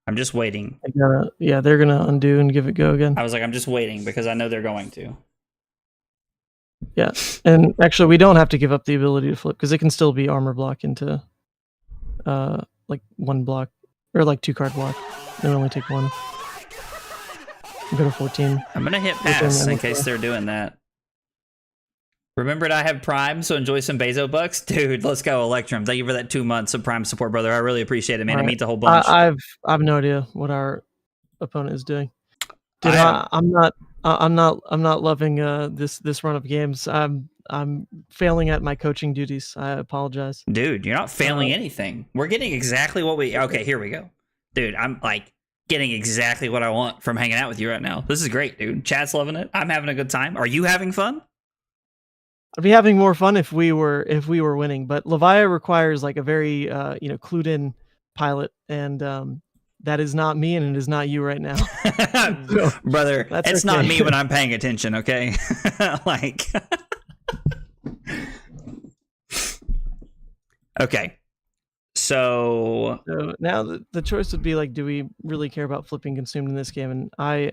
I'm just waiting. They're gonna undo and give it go again. I was like, I'm just waiting because I know they're going to. Yeah, and actually, we don't have to give up the ability to flip because it can still be armor block into, like 1 block or like 2 card block. They only take 1. Go to 14. I'm gonna hit pass in case they're doing that. Remembered I have Prime, so enjoy some Bezo bucks, dude. Let's go, Electrum. Thank you for that 2 months of Prime support, brother. I really appreciate it, man. It means a whole bunch. I have no idea what our opponent is doing. Dude, I'm not loving this run of games. I'm failing at my coaching duties. I apologize. Dude, you're not failing anything. We're getting exactly what we. Okay, here we go, dude. I'm like getting exactly what I want from hanging out with you right now. This is great, dude. Chat's loving it. I'm having a good time. Are you having fun? I'd be having more fun if we were winning, but Levia requires like a very clued in pilot, and that is not me, and it is not you right now. So, brother, it's okay. not me when I'm paying attention, okay? Like okay. So now the choice would be like, do we really care about flipping consumed in this game? And I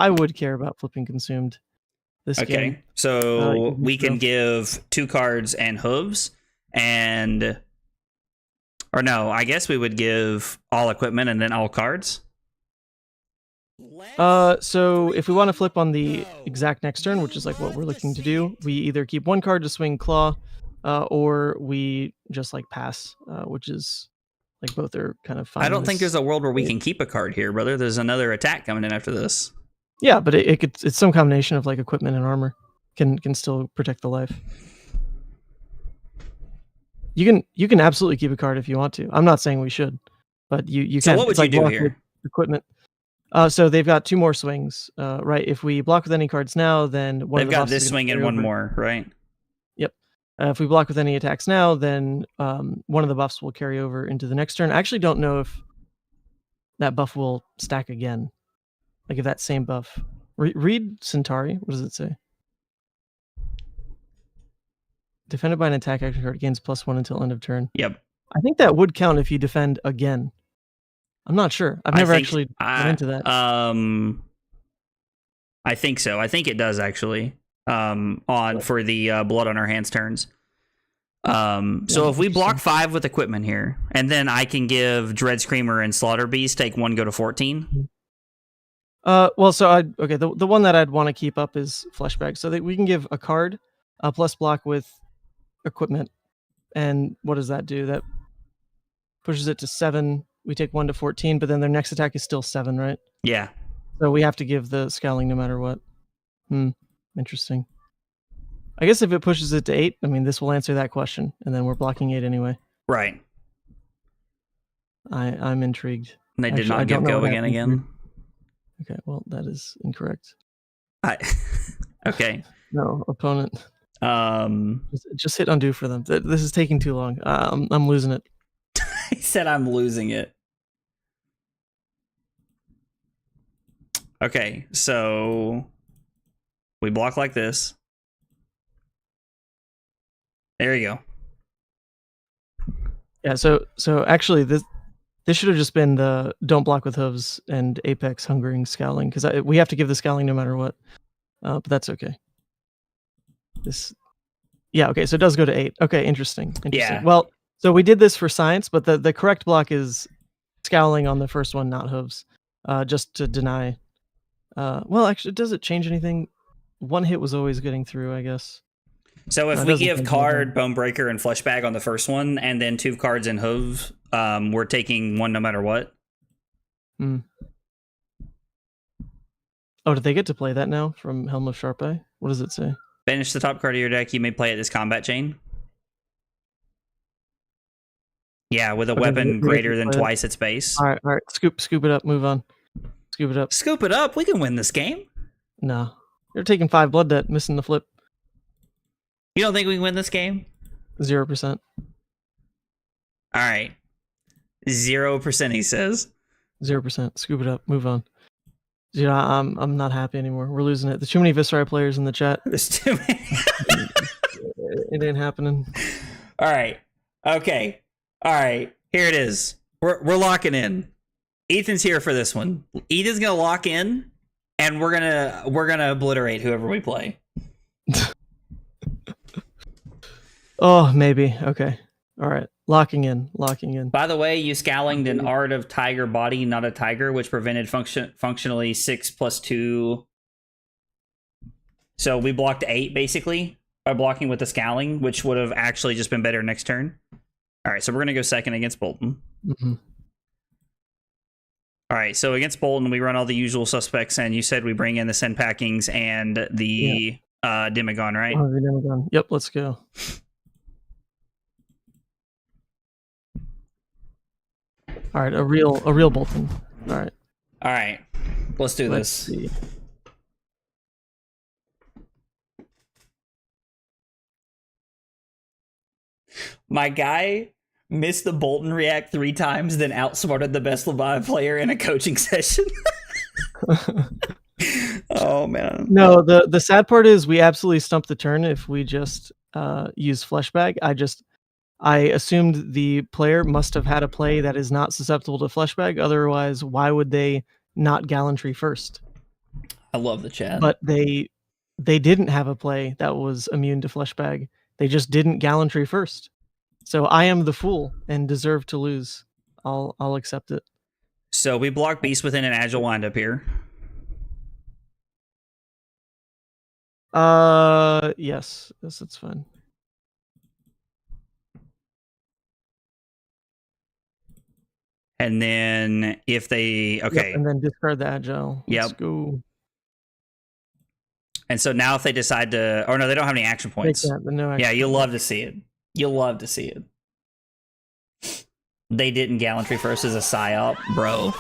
would care about flipping consumed this game. Okay, so we can give 2 cards and hooves, and or no, I guess we would give all equipment and then all cards. So if we want to flip on the exact next turn, which is like what we're looking to do, we either keep 1 card to swing claw, or we just like pass, which is like both are kind of fine. I don't think there's a world where we can keep a card here, brother. There's another attack coming in after this. Yeah, but it's some combination of like equipment and armor can still protect the life. You can absolutely keep a card if you want to. I'm not saying we should, but you can. So what would you do here? Equipment. So they've got 2 more swings, right? If we block with any cards now, then they've got this swing and 1 more, right? Yep. If we block with any attacks now, then one of the buffs will carry over into the next turn. I actually don't know if that buff will stack again. Like if that same buff. Read Centauri. What does it say? Defended by an attack action card gains +1 until end of turn. Yep. I think that would count if you defend again. I'm not sure. I've never actually went into that. I think so. I think it does actually. For the blood on our hands turns. So if we block 5 with equipment here, and then I can give Dread Screamer and Slaughter Beast take 1 go to 14. Well, so the one that I'd want to keep up is Fleshbag, so that we can give a card plus block with equipment, and what does that do? That pushes it to 7 we take 1 to 14, but then their next attack is still 7, right? Yeah. So we have to give the Scowling no matter what. Interesting. I guess if it pushes it to 8, I mean, this will answer that question, and then we're blocking 8 anyway. Right. I'm intrigued. And they did not give go again. Okay, well, that is incorrect. Okay. No, opponent. Just hit undo for them. This is taking too long. I'm losing it. He said I'm losing it. Okay, so we block like this. There you go. Yeah, so actually this should have just been the don't block with hooves and Apex hungering Scowling, because we have to give the Scowling no matter what. But that's okay. Yeah, okay, so it does go to 8. Okay, interesting. Yeah. Well, so we did this for science, but the correct block is Scowling on the first one, not hooves, just to deny. Well, actually, does it change anything? One hit was always getting through, I guess. So if we give card, Bonebreaker, and Fleshbag on the first one, and then 2 cards and hooves, we're taking 1 no matter what. Oh, did they get to play that now from Helm of Sharp Eye? What does it say? Banish the top card of your deck. You may play it as combat chain. Yeah, with a weapon greater than twice its base. All right. Scoop it up. Move on. Scoop it up. Scoop it up. We can win this game. No, you're taking 5 blood debt, missing the flip. You don't think we can win this game? 0%. All right. 0%, he says. 0%. Scoop it up. Move on. Dude, I'm not happy anymore. We're losing it. There's too many Viscerai players in the chat. There's too many. It ain't happening. All right. Okay. All right. Here it is. We're locking in. Ethan's here for this one. Ethan's gonna lock in, and we're gonna obliterate whoever we play. Oh, maybe. Okay. All right. Locking in. By the way, you scowlinged an Art of Tiger Body, not a tiger, which prevented functionally 6+2. So we blocked 8 basically by blocking with the scowling, which would have actually just been better next turn. All right, so we're gonna go second against Bolton. All right, so against Bolton, we run all the usual suspects, and you said we bring in the Send Packings and the Demagon, right? Oh, the Demagon. Yep, let's go. All right, a real Bolton. All right, let's do this. See. My guy missed the Bolton react 3 times, then outsmarted the best Levia player in a coaching session. Oh man. No, the sad part is we absolutely stumped the turn if we just use Fleshbag. I assumed the player must have had a play that is not susceptible to Fleshbag. Otherwise, why would they not Gallantry first? I love the chat. But they didn't have a play that was immune to Fleshbag. They just didn't Gallantry first. So I am the fool and deserve to lose. I'll accept it. So we block Beast within an Agile windup here. Yes, that's fine. And then if they okay, and then discard the Agile. Let's go. And so now if they decide to, or no, they don't have any action points. Yeah, you'll love to see it. You'll love to see it. They didn't Gallantry first as a psyop, bro.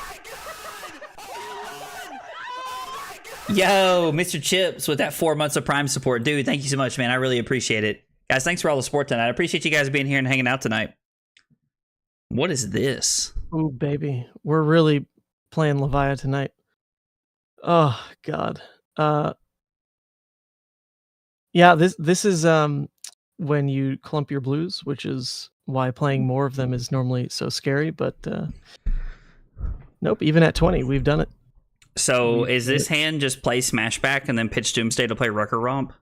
Yo, Mr. Chips with that 4 months of Prime support. Dude, thank you so much, man. I really appreciate it. Guys, thanks for all the support tonight. I appreciate you guys being here and hanging out tonight. What is this? Oh, baby. We're really playing Levia tonight. Oh, God. Yeah, this is when you clump your blues, which is why playing more of them is normally so scary, but nope, even at 20, we've done it. So is this hand just play Smashback and then pitch Doomsday to play Rucker Romp?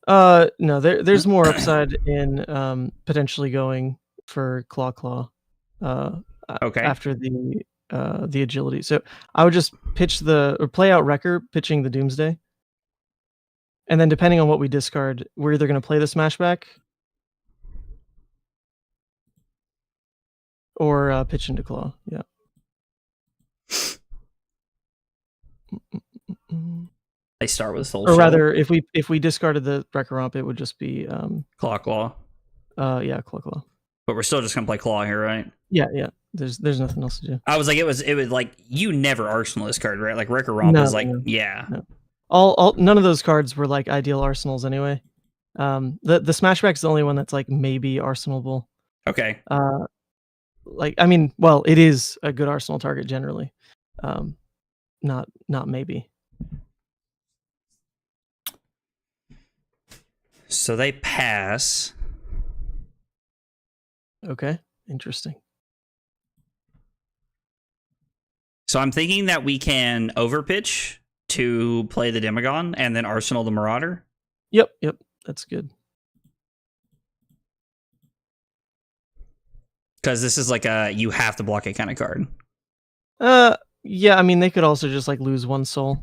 No, there's more upside in potentially going for Claw okay. after the agility. So I would just play out Wrecker, pitching the Doomsday. And then depending on what we discard, we're either going to play the Smashback Or pitch into claw. Yeah. They start with Soul Or Shell. rather, if we discarded the Wrecker Romp, it would just be Claw. yeah, claw. But we're still just gonna play Claw here, right? Yeah. There's nothing else to do. I was like, it was like you never arsenal this card, right? Like Wrecker Romp is like, yeah. No. All none of those cards were like ideal arsenals anyway. The Smashback is the only one that's like maybe arsenalable. Okay. Like I mean, well, it is a good arsenal target generally. Not maybe. So they pass. Okay, interesting. So I'm thinking that we can overpitch to play the Demagon and then arsenal the Marauder. Yep, that's good. Because this is like a you have to block it kind of card. Yeah, I mean they could also just like lose one soul.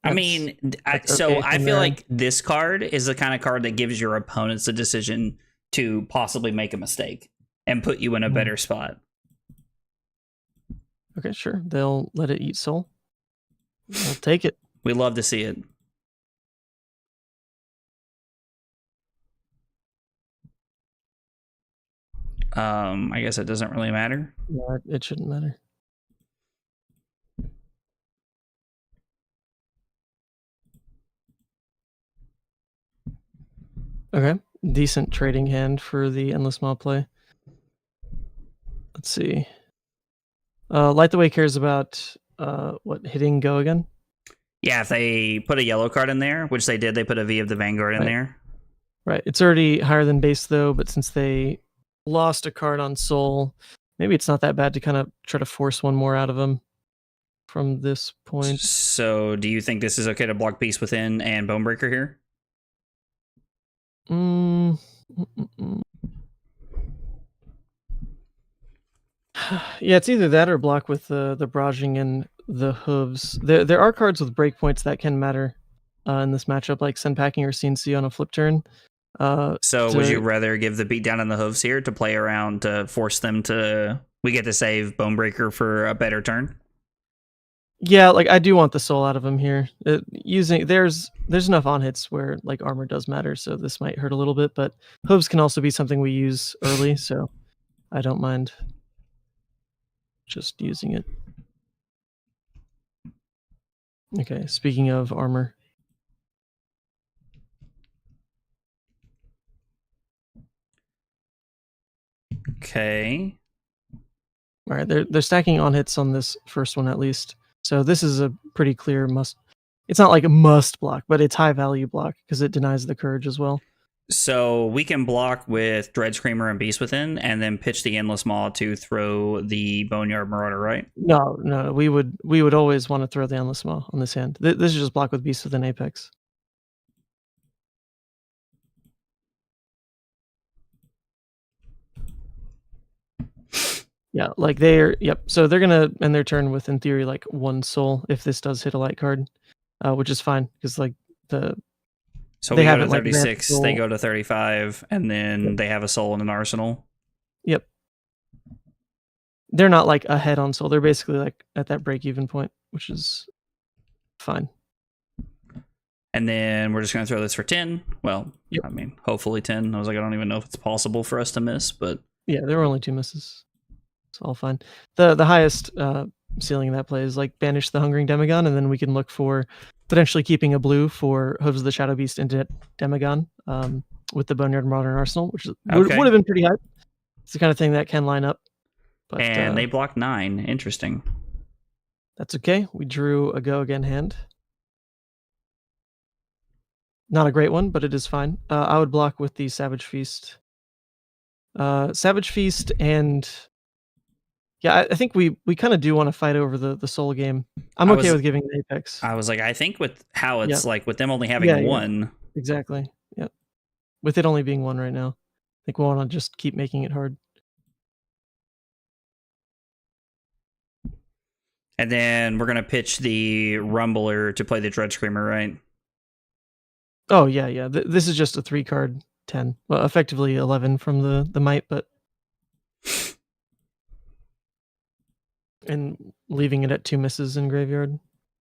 I mean, I feel like this card is the kind of card that gives your opponents the decision to possibly make a mistake and put you in a better spot. Okay, sure. They'll let it eat soul. I'll take it. We love to see it. I guess it doesn't really matter. Yeah, it shouldn't matter. Okay, decent trading hand for the Endless Maw play. Let's see. Light the Way cares about what, hitting go again? Yeah, if they put a yellow card in there, which they did, they put a V of the Vanguard in there. Right. It's already higher than base though, but since they lost a card on Soul, maybe it's not that bad to kind of try to force one more out of them from this point. So do you think this is okay to block Beast Within and Bonebreaker here? Yeah, it's either that or block with the Barraging and the Hooves. There are cards with breakpoints that can matter in this matchup, like Send Packing or CNC on a flip turn. So would you rather give the beatdown on the Hooves here to play around to force them to... We get to save Bonebreaker for a better turn? Yeah, like I do want the soul out of him here. There's enough on hits where like armor does matter, so this might hurt a little bit, but Hooves can also be something we use early, so I don't mind just using it. Okay, speaking of armor. Okay. All right, they're stacking on hits on this first one at least. So this is a pretty clear must. It's not like a must block, but it's high value block because it denies the courage as well. So we can block with Dread Screamer and Beast Within, and then pitch the Endless Maw to throw the Boneyard Marauder, right? No. We would always want to throw the Endless Maw on this hand. This is just block with Beast Within Apex. Yeah, like so they're gonna end their turn with, in theory, like one soul if this does hit a light card, which is fine because like so we go to 36, they go to 35, and then they have a soul and an arsenal. Yep. They're not like ahead on soul. They're basically like at that break-even point, which is fine. And then we're just going to throw this for 10. Well, I mean, hopefully 10. I was like, I don't even know if it's possible for us to miss, but... Yeah, there were only 2 misses. It's all fine. The highest ceiling in that play is like banish the Hungering Demagon, and then we can look for potentially keeping a blue for Hooves of the Shadow Beast into Demagon with the Boneyard Marauder Arsenal, which would have been pretty high. It's the kind of thing that can line up. But, and they blocked 9. Interesting. That's okay. We drew a go again hand. Not a great one, but it is fine. I would block with the Savage Feast. Savage Feast and... Yeah, I think we kind of do want to fight over the soul game. I'm okay with giving the Apex. I was like, I think with how it's like with them only having one. Yeah. Exactly. Yep. With it only being 1 right now, I think we want to just keep making it hard. And then we're gonna pitch the Rumbler to play the Dread Screamer, right? Oh yeah. This is just a 3-card 10. Well, effectively 11 from the might, but And leaving it at 2 misses in graveyard.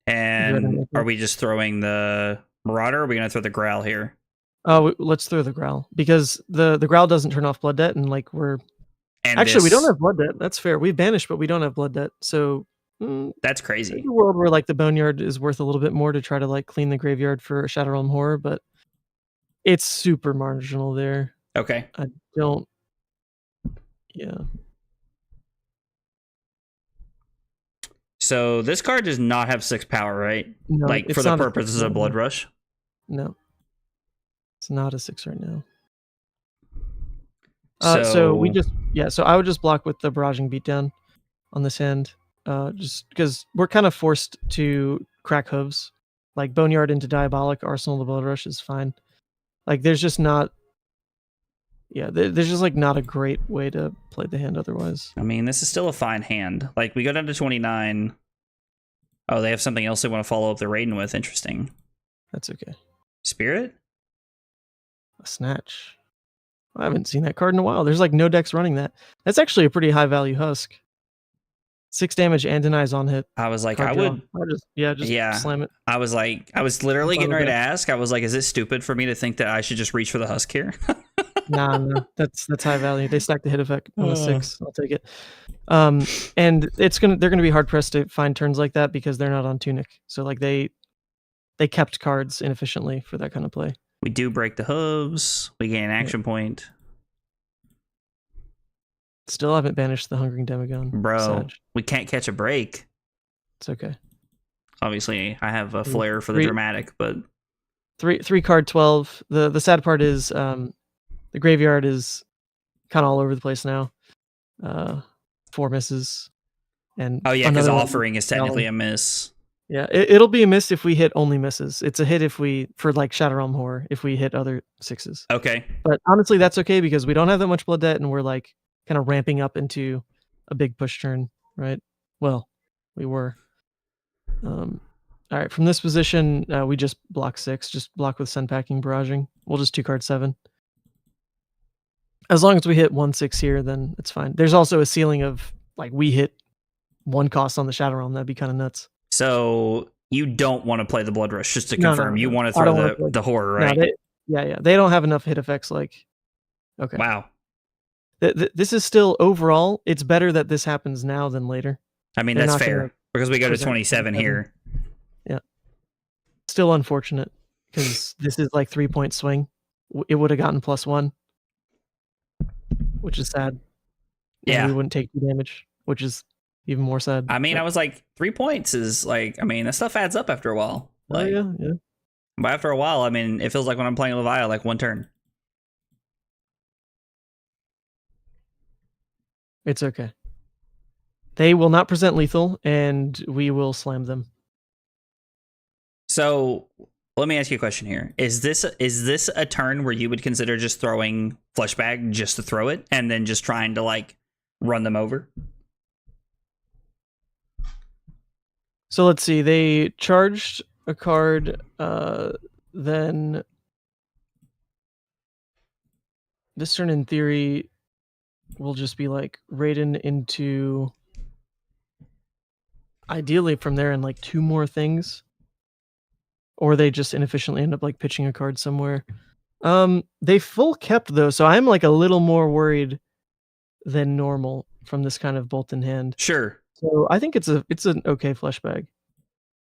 And are we just throwing the Marauder, or are we going to throw the Growl here? Oh, let's throw the Growl, because the Growl doesn't turn off Blood Debt, and like we're... And actually, we don't have Blood Debt. That's fair. We've banished, but we don't have Blood Debt. So that's crazy. There's a world where like the Boneyard is worth a little bit more to try to like clean the graveyard for Shadow Realm Horror, but it's super marginal there. Okay. I don't... yeah. So this card does not have 6 power, right? No, like for the purposes of Blood Rush? No. It's not a 6 right now. So we just... yeah, so I would just block with the Barraging Beatdown on this hand. Just because we're kind of forced to crack hooves. Like Boneyard into Diabolic, Arsenal the Blood Rush is fine. Like there's just not... yeah, there's just like not a great way to play the hand otherwise. I mean, this is still a fine hand. Like we go down to 29. Oh, they have something else they want to follow up the Raiden with. Interesting. That's okay. Spirit? A Snatch. I haven't seen that card in a while. There's like no decks running that. That's actually a pretty high value Husk. 6 damage and denies on hit. I was like, I would just slam it. I was literally getting ready to ask. I was like, is it stupid for me to think that I should just reach for the Husk here? Nah, that's high value. They stack the hit effect on the 6. I'll take it. And they're gonna be hard pressed to find turns like that because they're not on Tunic. So like they kept cards inefficiently for that kind of play. We do break the hooves. We gain an action point. Still haven't banished the Hungering Demagon. Bro, Sag. We can't catch a break. It's okay. Obviously, I have a flair for the dramatic, but... 3 card 12. The sad part is the graveyard is kind of all over the place now. 4 misses. And oh, yeah, because Offering is technically a miss. Yeah, it'll be a miss if we hit only misses. It's a hit if we... for like Shadow Realm Horror, if we hit other 6s. Okay. But honestly, that's okay because we don't have that much Blood Debt and we're like kind of ramping up into a big push turn, right? Well, we were. All right, from this position, we just block 6. Just block with Sun Packing, Barraging. We'll just 2 card 7. As long as we hit 1/6 here, then it's fine. There's also a ceiling of like we hit 1 cost on the Shadow Realm. That'd be kind of nuts. So you don't want to play the Blood Rush, just to confirm. No. You want to throw the Horror, right? No, they don't have enough hit effects. Like, okay. Wow. This is still overall. It's better that this happens now than later. I mean, that's fair because we go to 27 here. Yeah. Still unfortunate because this is like 3-point swing. It would have gotten +1, which is sad. Yeah. And we wouldn't take 2 damage, which is even more sad. I mean, I was like, 3 points is like, I mean, that stuff adds up after a while. Like, yeah. But after a while, I mean, it feels like when I'm playing Levia, like 1 turn. It's okay. They will not present lethal, and we will slam them. So let me ask you a question here. Is this a turn where you would consider just throwing Fleshbag just to throw it, and then just trying to like run them over? So let's see. They charged a card. Then this turn, in theory, will just be like Raiden into... ideally from there and like 2 more things. Or they just inefficiently end up like pitching a card somewhere. They full kept though, so I'm like a little more worried than normal from this kind of Bolton hand. Sure. So I think it's an okay Fleshbag.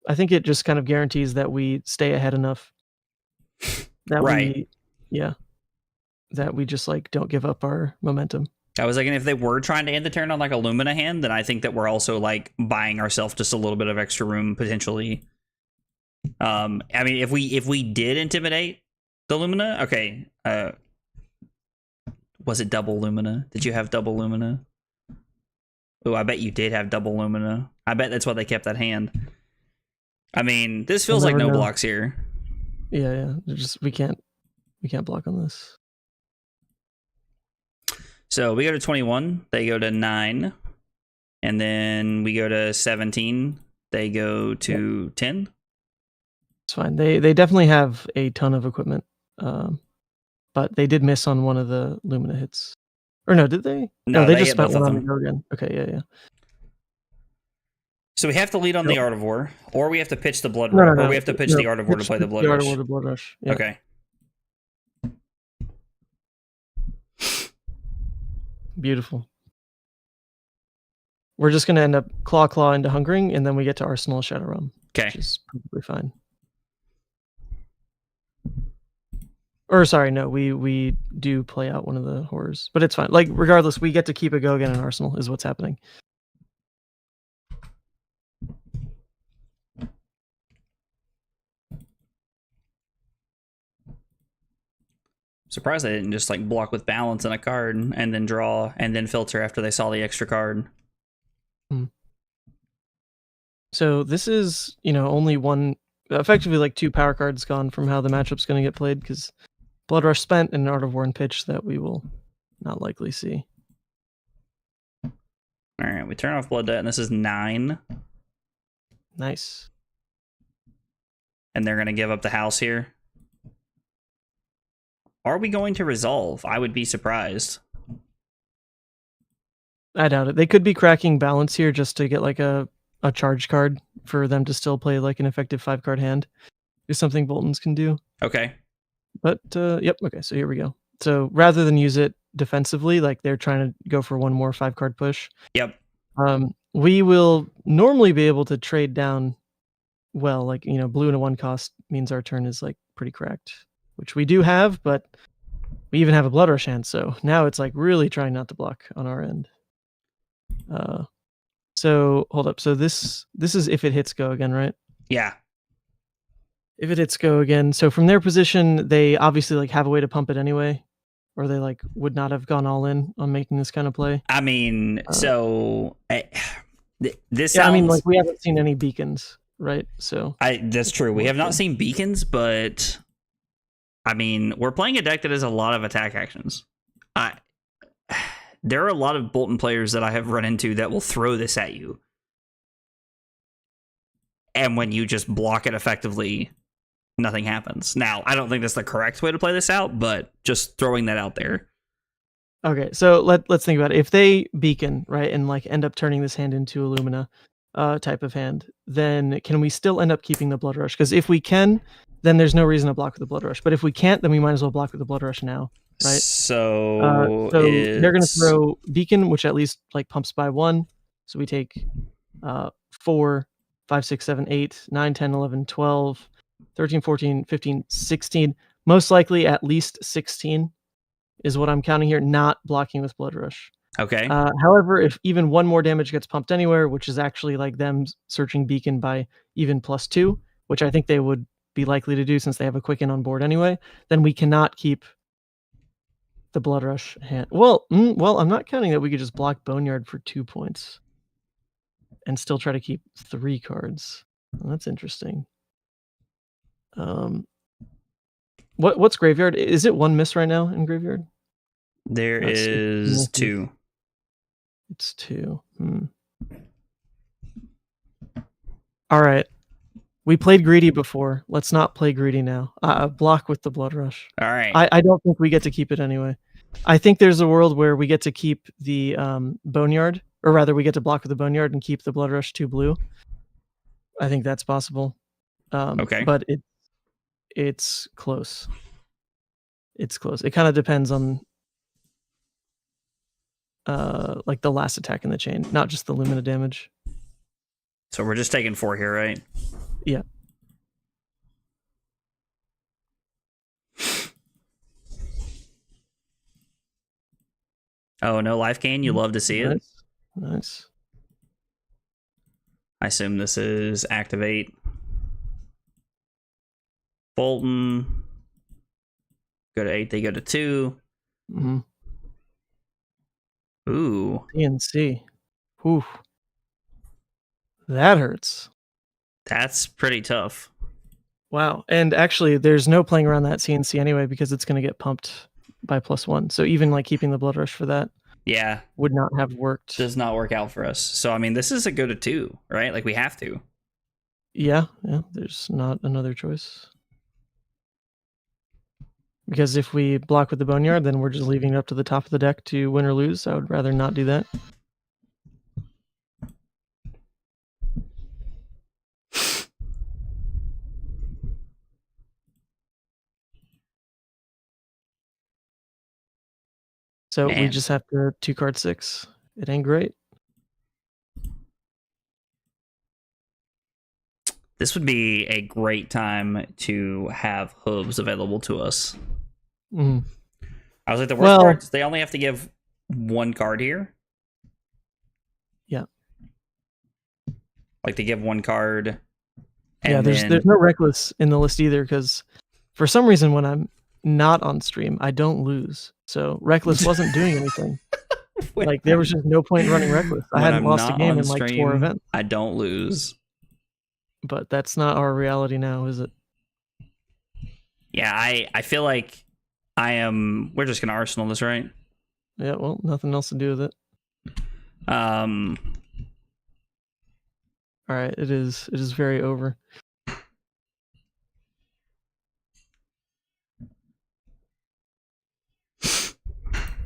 I think it just kind of guarantees that we stay ahead enough. That that we just like don't give up our momentum. I was like, and if they were trying to end the turn on like a Lumina hand, then I think that we're also like buying ourselves just a little bit of extra room potentially. I mean, if we did intimidate the Lumina, okay. Was it double Lumina? Did you have double Lumina? Oh, I bet you did have double Lumina. I bet that's why they kept that hand. I mean, this feels like no blocks here. Yeah. Just we can't block on this. So we go to 21, they go to 9, and then we go to 17, they go to 10. It's fine. They definitely have a ton of equipment, but they did miss on one of the Lumina hits. Or no, did they? No, they just spent one on the go again. Okay, yeah. So we have to lead on the Art of War, or we have to pitch the Blood No, Rush, no, or we have to pitch the Art of War to play the Blood Art Rush. of War to Blood Rush. Yeah. Okay. Beautiful. We're just going to end up claw into Hungering, and then we get to Arsenal Shadow Realm. Okay. Which is probably fine. Or sorry, no, we do play out one of the horrors, but it's fine. Like regardless, we get to keep a go again in Arsenal is what's happening. Surprised they didn't just like block with balance in a card and then draw and then filter after they saw the extra card. So this is, only one, effectively like 2 power cards gone from how the matchup's going to get played, because Blood Rush spent and an Art of War and pitch that we will not likely see. All right, we turn off Blood Debt, and this is 9. Nice. And they're going to give up the house here. Are we going to resolve? I would be surprised. I doubt it. They could be cracking balance here just to get like a charge card for them to still play like an effective 5-card hand. Is something Boltons can do. Okay. But, yep, okay, so here we go. So rather than use it defensively, like they're trying to go for one more 5-card push. Yep. We will normally be able to trade down, well, like, blue and a 1 cost means our turn is like pretty cracked, which we do have, but we even have a Blood Rush hand, so now it's like really trying not to block on our end. So hold up. So this is if it hits go again, right? Yeah. If it hits go again. So from their position, they obviously like have a way to pump it anyway, or they like would not have gone all in on making this kind of play. I mean, this yeah, sounds... I mean, like we haven't seen any beacons, right? So that's true. We have not seen beacons, but I mean, we're playing a deck that has a lot of attack actions. There are a lot of Bolton players that I have run into that will throw this at you. And when you just block it effectively, nothing happens. Now, I don't think that's the correct way to play this out, but just throwing that out there. Okay, so let's think about it. If they beacon, right, and like end up turning this hand into a Lumina type of hand, then can we still end up keeping the Blood Rush? Because if we can, then there's no reason to block with the Blood Rush. But if we can't, then we might as well block with the Blood Rush now, right? So they're going to throw Beacon, which at least like pumps by 1. So we take 4, 5, 6, 7, 8, 9, 10, 11, 12, 13, 14, 15, 16. Most likely at least 16 is what I'm counting here, not blocking with Blood Rush. Okay. However, if even 1 more damage gets pumped anywhere, which is actually like them searching Beacon by even +2, which I think they would be likely to do since they have a Quicken on board anyway, then we cannot keep the Blood Rush hand. Well, I'm not counting that we could just block Boneyard for 2 points and still try to keep 3 cards. Well, that's interesting. What's Graveyard? Is it 1 miss right now in Graveyard? There is 2. It's 2. All right. We played greedy before. Let's not play greedy now. Block with the Blood Rush. All right. I don't think we get to keep it anyway. I think there's a world where we get to keep the Boneyard, or rather we get to block with the Boneyard and keep the Blood Rush 2 blue. I think that's possible. Okay. But it's close. It's close. It kind of depends on like the last attack in the chain, not just the Lumina damage. So we're just taking 4 here, right? Yeah. Oh, no life gain? You love to see it? Nice. I assume this is activate. Bolton. Go to 8, they go to 2. Mm-hmm. Ooh. CNC. Ooh. That hurts. That's pretty tough. Wow. And actually, there's no playing around that CNC anyway because it's going to get pumped by +1. So even like keeping the Blood Rush for that would not have worked. Does not work out for us. So, I mean, this is a go to 2, right? Like, we have to. Yeah. There's not another choice. Because if we block with the Boneyard, then we're just leaving it up to the top of the deck to win or lose. I would rather not do that. So we Man. just have to 2-card 6. It ain't great. This would be a great time to have hooves available to us. Mm. I was like, the worst part is they only have to give 1 card here. Yeah. Like, they give 1 card. And yeah, there's no reckless in the list either, because for some reason when I'm not on stream, I don't lose. So reckless wasn't doing anything. Like, there was just no point in running reckless. I hadn't lost a game in like 4 events. I don't lose. But that's not our reality now, is it? Yeah, I feel like we're just gonna Arsenal this, right? Yeah, well, nothing else to do with it. All right, it is very over.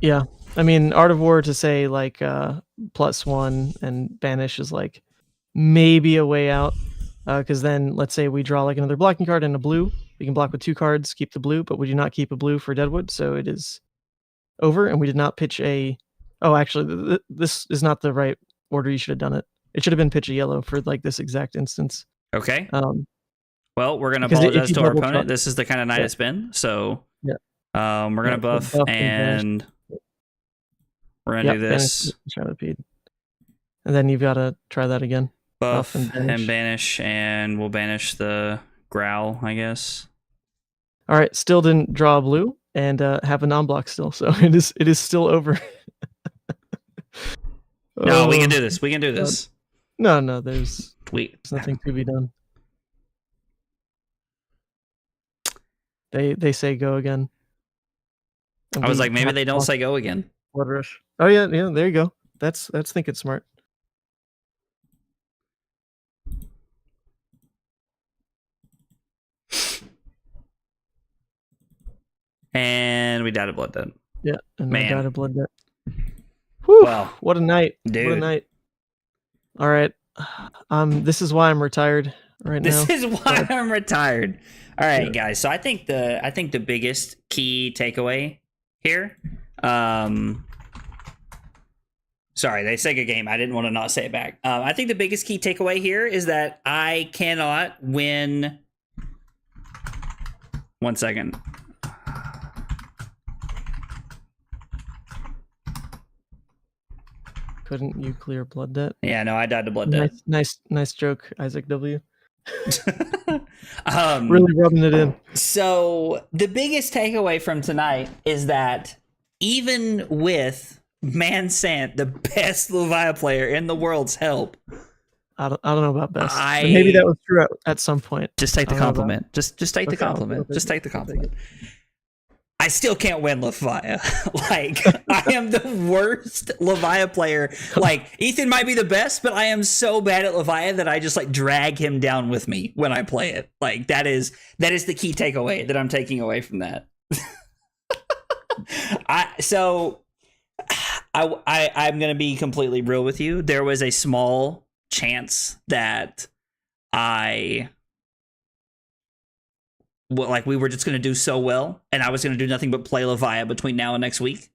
Yeah, I mean, Art of War to say like +1 and banish is like maybe a way out, because then let's say we draw like another blocking card and a blue. We can block with 2 cards, keep the blue, but we do not keep a blue for Deadwood, so it is over. And we did not pitch a. Oh, actually, this is not the right order. You should have done it. It should have been pitch a yellow for like this exact instance. Okay. Well, we're gonna apologize to our opponent. This is the kind of night it's been. So yeah. We're gonna buff and we're gonna do this. And then you've got to try that again. Buff and banish, and we'll banish the growl, I guess. All right, still didn't draw a blue and have a non-block still, so it is still over. No, we can do this. We can do this. No, there's nothing to be done. They say go again. I was like, maybe they don't say go again. Blood Rush. Oh yeah, there you go. That's thinking smart. And we died of Blood Debt. Yeah, and we died of Blood Debt. Whew, well, what a night. Dude. What a night. All right. This is why I'm retired right now. This is why I'm retired. All right, guys. So I think the biggest key takeaway here. Sorry, they say good game. I didn't want to not say it back. I think the biggest key takeaway here is that I cannot win. 1 second. Couldn't you clear Blood Debt? Yeah, no, I died to Blood Debt. Nice joke, Isaac W. Really rubbing it in. So the biggest takeaway from tonight is that even with Sant, the best Levia player in the world's help, I don't know about best. Maybe that was true at some point. Just take the compliment. Just take the compliment. Just take the compliment. I still can't win Levia. Like, I am the worst Levia player. Like, Ethan might be the best, but I am so bad at Levia that I just like drag him down with me when I play it. Like, that is the key takeaway that I'm taking away from that. I'm gonna be completely real with you. There was a small chance that we were just going to do so well, and I was going to do nothing but play Levia between now and next week.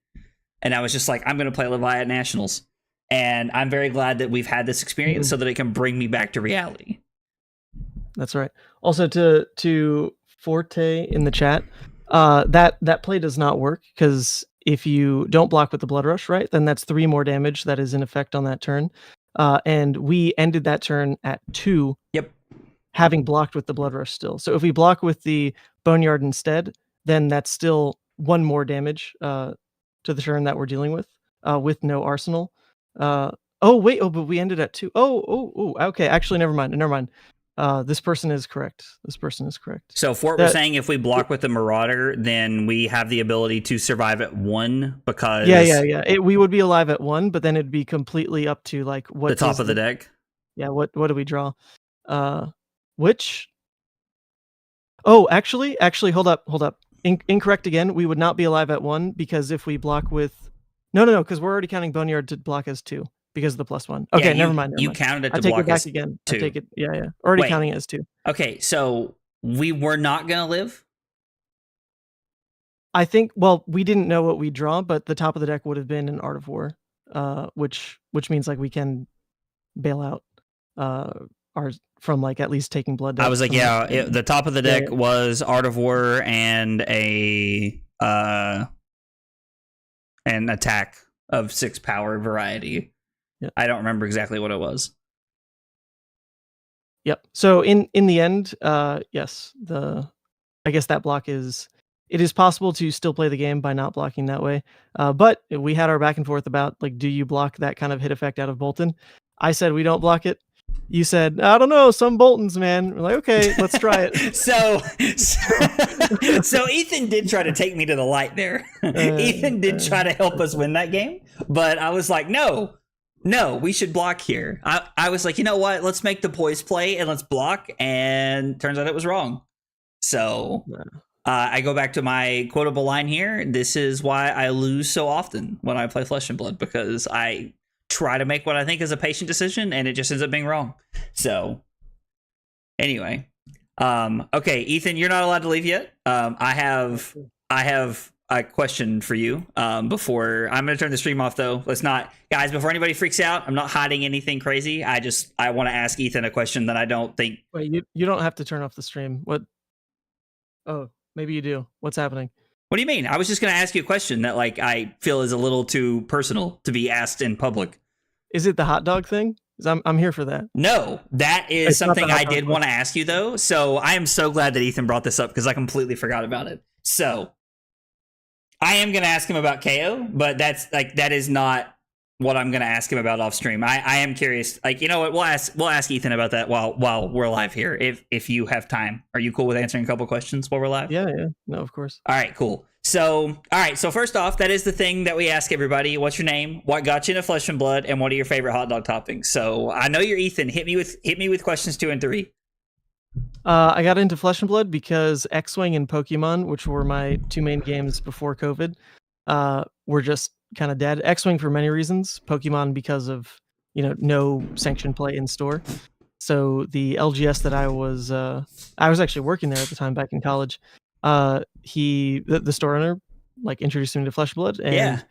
And I was just like, I'm going to play Levia at Nationals. And I'm very glad that we've had this experience so that it can bring me back to reality. That's right. Also, to Forte in the chat, that play does not work, because if you don't block with the Blood Rush, right, then that's 3 more damage that is in effect on that turn. And we ended that turn at 2. Yep. Having blocked with the Blood Rush still. So if we block with the Boneyard instead, then that's still 1 more damage to the turn that we're dealing with no Arsenal. But we ended at 2. Okay, actually, never mind. This person is correct. So Fort was saying if we block with the Marauder, then we have the ability to survive at 1 because... Yeah. We would be alive at 1, but then it'd be completely up to like what the top of the deck. Yeah, what do we draw? Which... Oh, actually, hold up. Incorrect again. We would not be alive at 1 because if we block with... No, because we're already counting Boneyard to block as 2 because of the +1. Okay, never mind. You counted it to block block as 2. I take it back again. 2. I take it, yeah. Already counting it as 2. Okay, so we were not going to live? I think, well, we didn't know what we'd draw, but the top of the deck would have been an Art of War, which means like we can bail out ours from like at least taking blood I decks. was like, the top of the deck was Art of War and an attack of 6 power variety. Yeah. I don't remember exactly what it was. Yep. So in the end, yes, I guess that block is, it is possible to still play the game by not blocking that way. But we had our back and forth about like, do you block that kind of hit effect out of Bolton? I said we don't block it. You said, I don't know, some Boltons, man. We're like, okay, let's try it. So Ethan did try to take me to the light there. Ethan did try to help us win that game, but I was like, no, we should block here. I was like, you know what? Let's make the boys play and let's block. And turns out it was wrong. So I go back to my quotable line here. This is why I lose so often when I play Flesh and Blood, because I try to make what I think is a patient decision and it just ends up being wrong. So anyway, okay, Ethan, you're not allowed to leave yet. I have a question for you. Before I'm going to turn the stream off though. Let's not, guys, before anybody freaks out, I'm not hiding anything crazy. I want to ask Ethan a question that I don't think. Wait, you don't have to turn off the stream. What? Oh, maybe you do. What's happening? What do you mean? I was just going to ask you a question that like I feel is a little too personal to be asked in public. Is it the hot dog thing? 'Cause I'm here for that. No, that is It's something I did question. want to ask you though. So I am so glad that Ethan brought this up because I completely forgot about it. So I am going to ask him about KO, but that is not what I'm going to ask him about off stream. I am curious. Like, you know what? We'll ask Ethan about that while we're live here. If you have time, are you cool with answering a couple questions while we're live? Yeah. No, of course. All right, cool. So, all right. So first off, that is the thing that we ask everybody. What's your name? What got you into Flesh and Blood? And what are your favorite hot dog toppings? So I know you're Ethan. Hit me with questions 2 and 3. I got into Flesh and Blood because X-Wing and Pokemon, which were my 2 main games before COVID, were just kind of dead. X-Wing for many reasons, Pokemon because of, no sanctioned play in store. So the LGS that I was actually working there at the time back in college. The store owner like introduced me to Flesh and Blood, and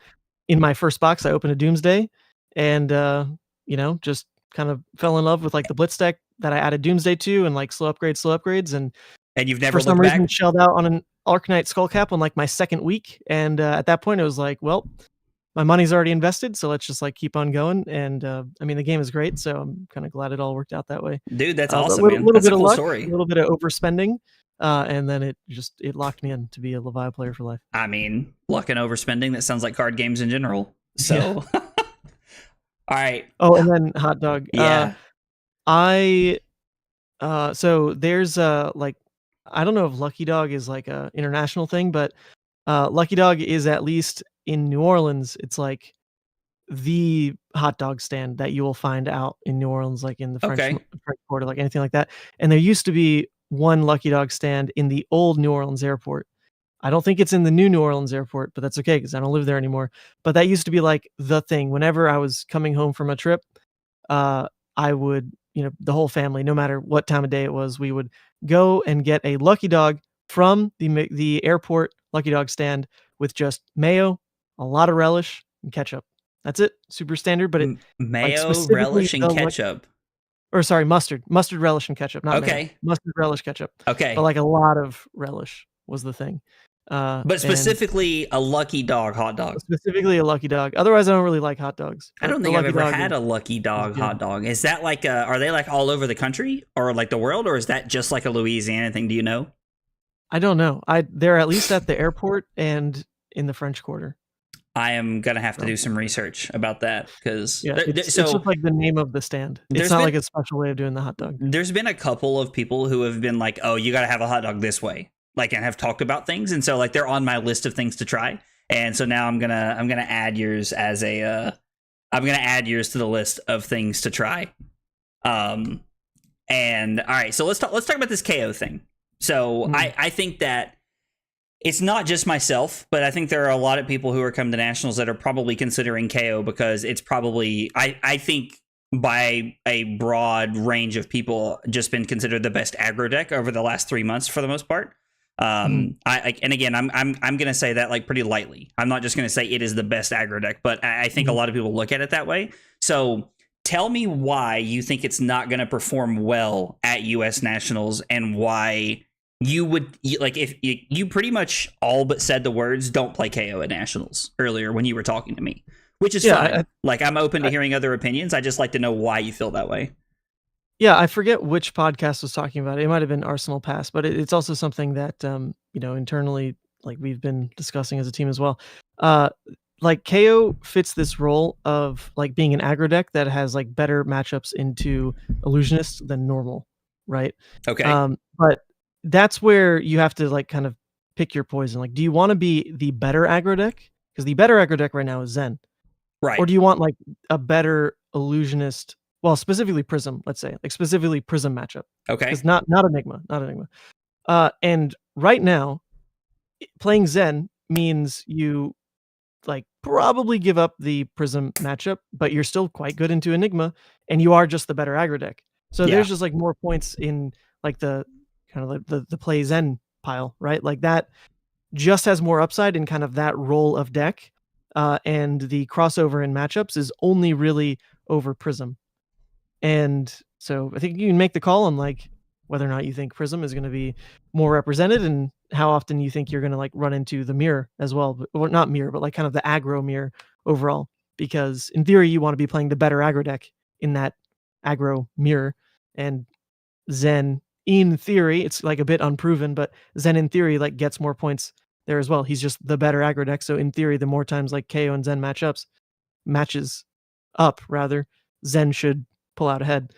in my first box I opened a Doomsday, and just kind of fell in love with like the Blitz deck that I added Doomsday to, and like slow upgrades, and you've never for some looked reason back? shelled out on an Arcanite Skullcap on like my second week, and at that point it was like, well, my money's already invested, so let's just like keep on going. And I mean, the game is great, so I'm kind of glad it all worked out that way. Dude, that's awesome, a man. little That's bit a of cool luck, story. a little bit of overspending, and then it locked me in to be a Levia player for life. I mean, luck and overspending, that sounds like card games in general. So all right. Oh, and then hot dog. Yeah. So there's like, I don't know if Lucky Dog is like a international thing, but Lucky Dog is, at least in New Orleans, it's like the hot dog stand that you will find out in New Orleans, like in the French Quarter, like anything like that. And there used to be one Lucky Dog stand in the old New Orleans airport. I don't think it's in the new New Orleans airport, but that's okay because I don't live there anymore. But that used to be like the thing. Whenever I was coming home from a trip, I would, the whole family, no matter what time of day it was, we would go and get a Lucky Dog from the airport Lucky Dog stand with just mayo, a lot of relish, and ketchup. That's it. Super standard, but it mayo, like relish, and ketchup. Mustard, relish, and ketchup. Not mayo. Mustard, relish, ketchup. Okay. But like a lot of relish was the thing. But specifically a Lucky Dog hot dog. Specifically a Lucky Dog. Otherwise, I don't really like hot dogs. I don't think I've ever had a Lucky Dog hot dog. Is that like are they like all over the country or like the world, or is that just like a Louisiana thing? Do you know? I don't know. They're at least at the airport and in the French Quarter. I am gonna have to do some research about that because it's just like the name of the stand. It's not like a special way of doing the hot dog. There's been a couple of people who have been like, "Oh, you got to have a hot dog this way," like, and have talked about things, and so like they're on my list of things to try. And so now I'm gonna add yours as a I'm gonna add yours to the list of things to try. And all right, so let's talk about this KO thing. So I think that it's not just myself, but I think there are a lot of people who are coming to nationals that are probably considering KO because it's probably, I think by a broad range of people, just been considered the best aggro deck over the last 3 months for the most part. And again, I'm gonna say that like pretty lightly. I'm not just gonna say it is the best aggro deck, but I think a lot of people look at it that way. So tell me why you think it's not gonna perform well at U.S. Nationals, and why you would like if you pretty much all but said the words "don't play KO at Nationals" earlier when you were talking to me, which is fine. I'm open to hearing other opinions. I just like to know why you feel that way. Yeah, I forget which podcast was talking about it. It might have been Arsenal Pass, but it's also something that internally, like, we've been discussing as a team as well. Like, KO fits this role of like being an aggro deck that has like better matchups into Illusionist than normal, right? Okay. But that's where you have to like kind of pick your poison. Like, do you want to be the better aggro deck? Because the better aggro deck right now is Zen. Right. Or do you want like a better Illusionist? Well, specifically Prism, let's say, like specifically Prism matchup. Okay. It's not Enigma. And right now, playing Zen means you like probably give up the Prism matchup, but you're still quite good into Enigma, and you are just the better aggro deck. So there's just like more points in like the kind of like the play Zen pile, right? Like that just has more upside in kind of that role of deck. And the crossover in matchups is only really over Prism. And so I think you can make the call on like whether or not you think Prism is going to be more represented, and how often you think you're going to like run into the mirror as well. Or not mirror, but like kind of the aggro mirror overall. Because in theory, you want to be playing the better aggro deck in that aggro mirror. And Zen, in theory, it's like a bit unproven, but Zen in theory like gets more points there as well. He's just the better aggro deck. So in theory, the more times like KO and Zen matches up rather, Zen should pull out ahead.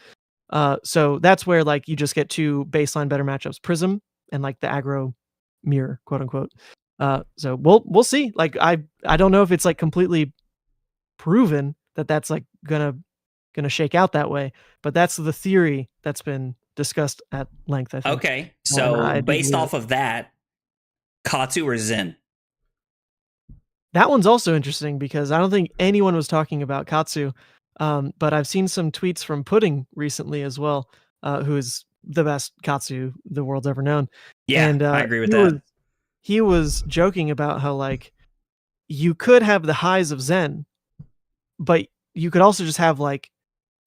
So that's where like you just get two baseline better matchups, Prism and like the aggro mirror, quote unquote. So we'll see. Like I don't know if it's like completely proven that that's like gonna shake out that way, but that's the theory that's been discussed at length, I think. Okay, so based off of that, Katsu or Zen? That one's also interesting because I don't think anyone was talking about Katsu. But I've seen some tweets from Pudding recently as well, who is the best Katsu the world's ever known. Yeah, and I agree with that. He was joking about how like you could have the highs of Zen, but you could also just have like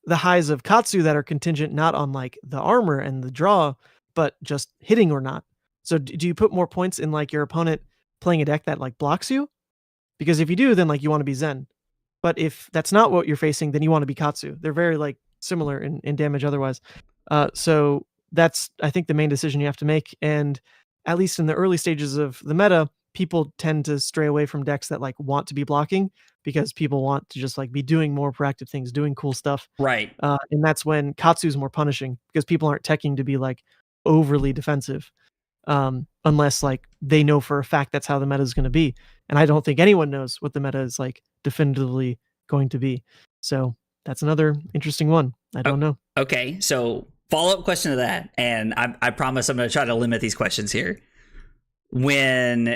the highs of Katsu that are contingent not on like the armor and the draw, but just hitting or not. So do you put more points in like your opponent playing a deck that like blocks you? Because if you do, then like you want to be Zen. But if that's not what you're facing, then you want to be Katsu. They're very like similar in damage otherwise. So that's, I think, the main decision you have to make. And at least in the early stages of the meta, people tend to stray away from decks that like want to be blocking, because people want to just like be doing more proactive things, doing cool stuff. Right. And that's when Katsu is more punishing, because people aren't teching to be like overly defensive. Unless like they know for a fact that's how the meta is going to be. And I don't think anyone knows what the meta is like definitively going to be. So that's another interesting one. I don't know. Okay, so follow-up question to that, and I promise I'm going to try to limit these questions here.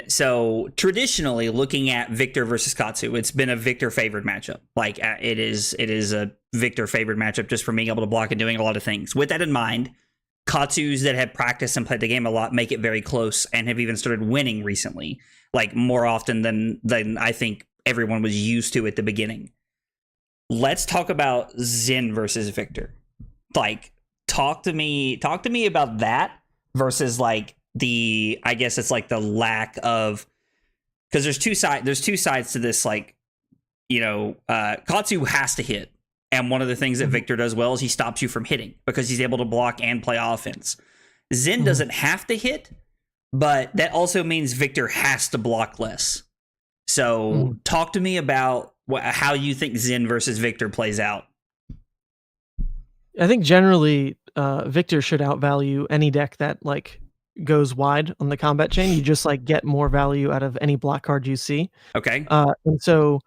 So traditionally, looking at Victor versus Katsu, it's been a Victor favored matchup. Like it is a Victor favored matchup just for being able to block and doing a lot of things. With that in mind, Katsus that have practiced and played the game a lot make it very close and have even started winning recently, like more often than I think everyone was used to at the beginning. Let's talk about Zen versus Victor. Like, talk to me about that versus like I guess it's like the lack of, because there's two sides to this. Like, Katsu has to hit. And one of the things that Victor does well is he stops you from hitting because he's able to block and play offense. Zen doesn't have to hit, but that also means Victor has to block less. So talk to me about how you think Zen versus Victor plays out. I think generally Victor should outvalue any deck that like goes wide on the combat chain. You just like get more value out of any block card you see. Okay. And so,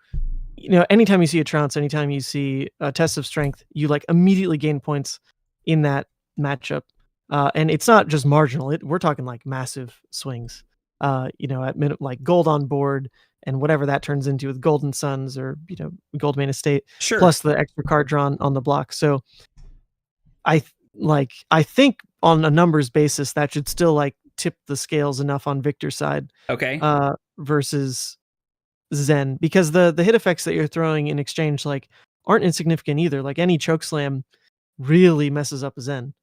anytime you see a trounce, anytime you see a test of strength, you like immediately gain points in that matchup. And it's not just marginal. We're talking like massive swings. At minute like gold on board and whatever that turns into with Golden Suns or Gold Main Estate, sure, plus the extra card drawn on the block. So I think on a numbers basis that should still like tip the scales enough on Victor's side Okay. versus Zen, because the hit effects that you're throwing in exchange like aren't insignificant either. Like any choke slam really messes up a Zen,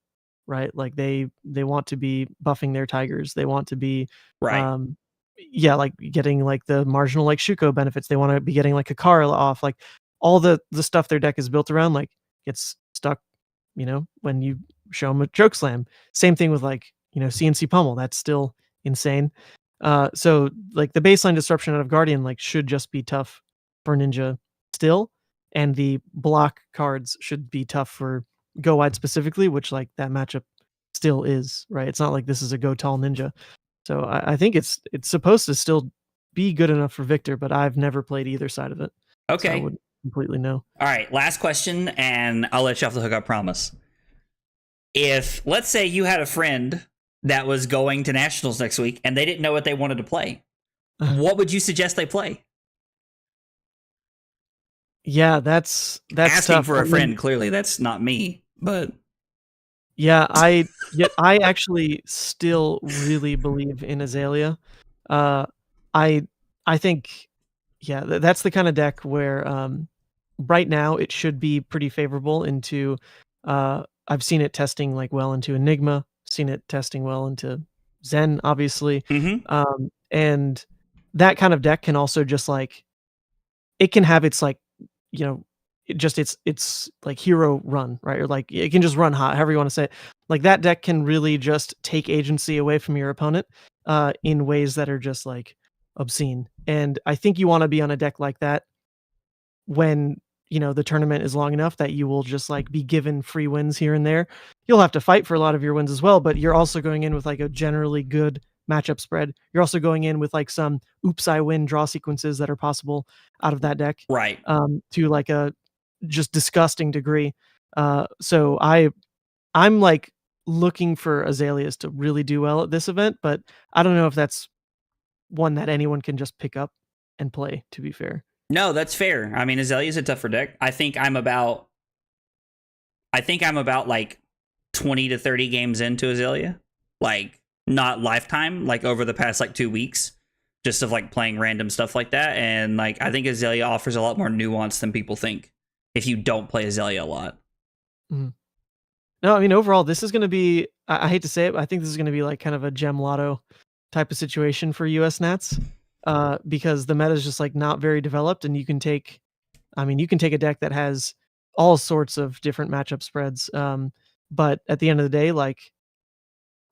right? Like they want to be buffing their tigers. They want to be Right. yeah, like getting like the marginal like Shuko benefits. They want to be getting like a Kara off. Like all the stuff their deck is built around like gets stuck, when you show them a choke slam. Same thing with like, CNC pummel. That's still insane. So like the baseline disruption out of Guardian like should just be tough for Ninja still, and the block cards should be tough for Go Wide specifically, which like that matchup still is, right? It's not like this is a Go Tall Ninja. So I think it's supposed to still be good enough for Victor, but I've never played either side of it. So I Okay. wouldn't completely know. All right. Last question, and I'll let you off the hook, I promise. If, let's say, you had a friend that was going to nationals next week and they didn't know what they wanted to play, what would you suggest they play? Yeah, that's Asking tough. for a friend, clearly that's not me, but Yeah, I actually still really believe in Aelia. Uh, I I think, yeah, that's the kind of deck where right now it should be pretty favorable into. I've seen it testing like well into Enigma, seen it testing well into Zen, obviously, and that kind of deck can also just like it can have its like you know it's like hero run, right? Or like it can just run hot, however you want to say it. Like that deck can really just take agency away from your opponent in ways that are just like obscene. And I think you want to be on a deck like that when the tournament is long enough that you will just like be given free wins here and there. You'll have to fight for a lot of your wins as well, but you're also going in with like a generally good matchup spread. You're also going in with like some oops I win draw sequences that are possible out of that deck, right. to like a just disgusting degree. So I'm like looking for Azaleas to really do well at this event, but I don't know if that's one that anyone can just pick up and play, to be fair. No, that's fair. I mean, Azalea's a tougher deck. I think I'm about like 20 to 30 games into Aelia. Like not lifetime, like over the past like 2 weeks, just of like playing random stuff like that. And like I think Aelia offers a lot more nuance than people think if you don't play Aelia a lot. Mhm. No, I mean overall, this is going to be. I hate to say it, but I think this is going to be like kind of a gem lotto type of situation for US Nats, because the meta is just like not very developed, and you can take. I mean, you can take a deck that has all sorts of different matchup spreads, but at the end of the day, like,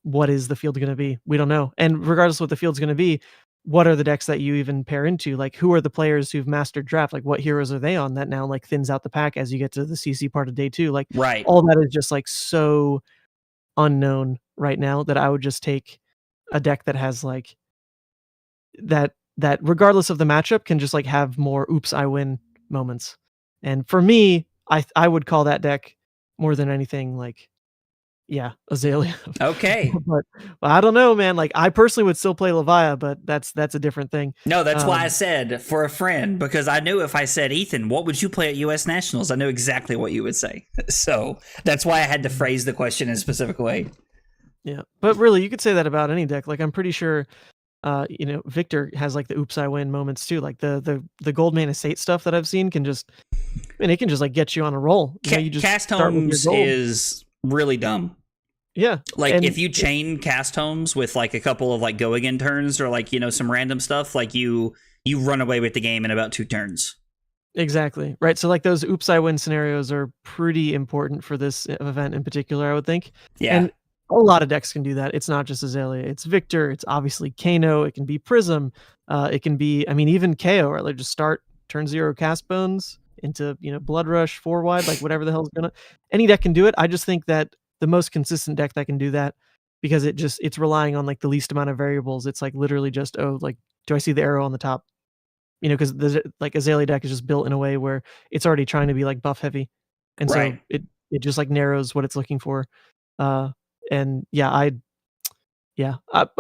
what is the field going to be? We don't know. And regardless of what the field's going to be, what are the decks that you even pair into? Like, who are the players who've mastered draft? Like, what heroes are they on that now like thins out the pack as you get to the CC part of day 2? Like, Right. all that is just like so unknown right now that I would just take a deck that has like that regardless of the matchup can just like have more oops I win moments. And for me, I would call that deck more than anything like Azealia. Okay. but I don't know, man. Like I personally would still play Levia, but that's a different thing. No, that's why I said for a friend, because I knew if I said, Ethan, what would you play at US Nationals? I knew exactly what you would say. So that's why I had to phrase the question in a specific way. Yeah. But really, you could say that about any deck. Like I'm pretty sure Victor has like the oops I win moments too. Like the Goldman Estate stuff that I've seen can just it can just like get you on a roll. You just Cast start with your homes gold. is really dumb. Yeah. Like if you chain cast homes with like a couple of like go again turns or like, some random stuff, like you run away with the game in about 2 turns. Exactly. Right. So like those oops I win scenarios are pretty important for this event in particular, I would think. Yeah. And a lot of decks can do that. It's not just Azealia. It's Victor. It's obviously Kano. It can be Prism. It can be, I mean, even KO, right? Like just start turn 0 cast bones into, Blood Rush 4 wide, like whatever the hell's gonna. Any deck can do it. I just think that the most consistent deck that can do that, because it's relying on like the least amount of variables. It's like literally just, like, do I see the arrow on the top? Because the like Azealia deck is just built in a way where it's already trying to be like buff heavy, and right. so it just like narrows what it's looking for. And I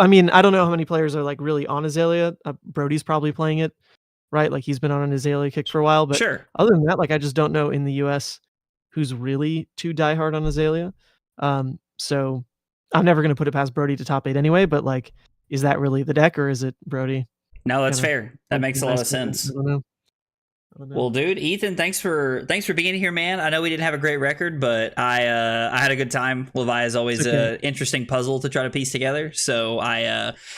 mean, I don't know how many players are like really on Azealia. Brody's probably playing it, right? Like he's been on an Azealia kick for a while, but Sure. other than that, like I just don't know in the US who's really too diehard on Azealia. So I'm never gonna put it past Brody to top 8 anyway. But like, is that really the deck, or is it Brody? No, that's Kinda fair. That makes a lot of sense. I don't know. Well, dude, Ethan, thanks for being here, man. I know we didn't have a great record, but I had a good time. Levia is always an interesting puzzle to try to piece together. So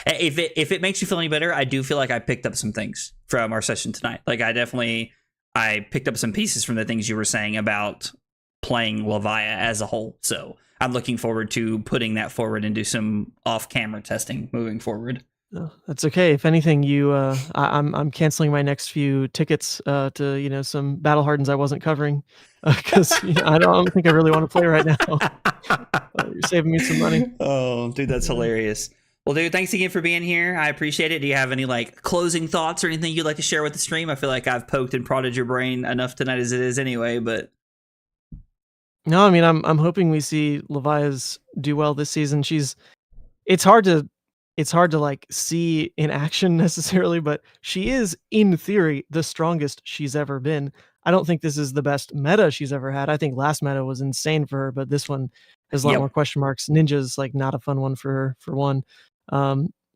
if it makes you feel any better, I do feel like I picked up some things from our session tonight. Like I picked up some pieces from the things you were saying about playing Levia as a whole. So I'm looking forward to putting that forward and do some off-camera testing moving forward. No, that's okay. If anything, I'm canceling my next few tickets to some Battle Hardens I wasn't covering because I don't think I really want to play right now. You're saving me some money. Oh, dude, that's hilarious. Well, dude, thanks again for being here. I appreciate it. Do you have any like closing thoughts or anything you'd like to share with the stream? I feel like I've poked and prodded your brain enough tonight as it is anyway, but no, I mean I'm hoping we see Levia's do well this season. It's hard to like see in action necessarily, but she is in theory the strongest she's ever been. I don't think this is the best meta she's ever had. I think last meta was insane for her, but this one has a lot more question marks. Ninja's like not a fun one for her for one.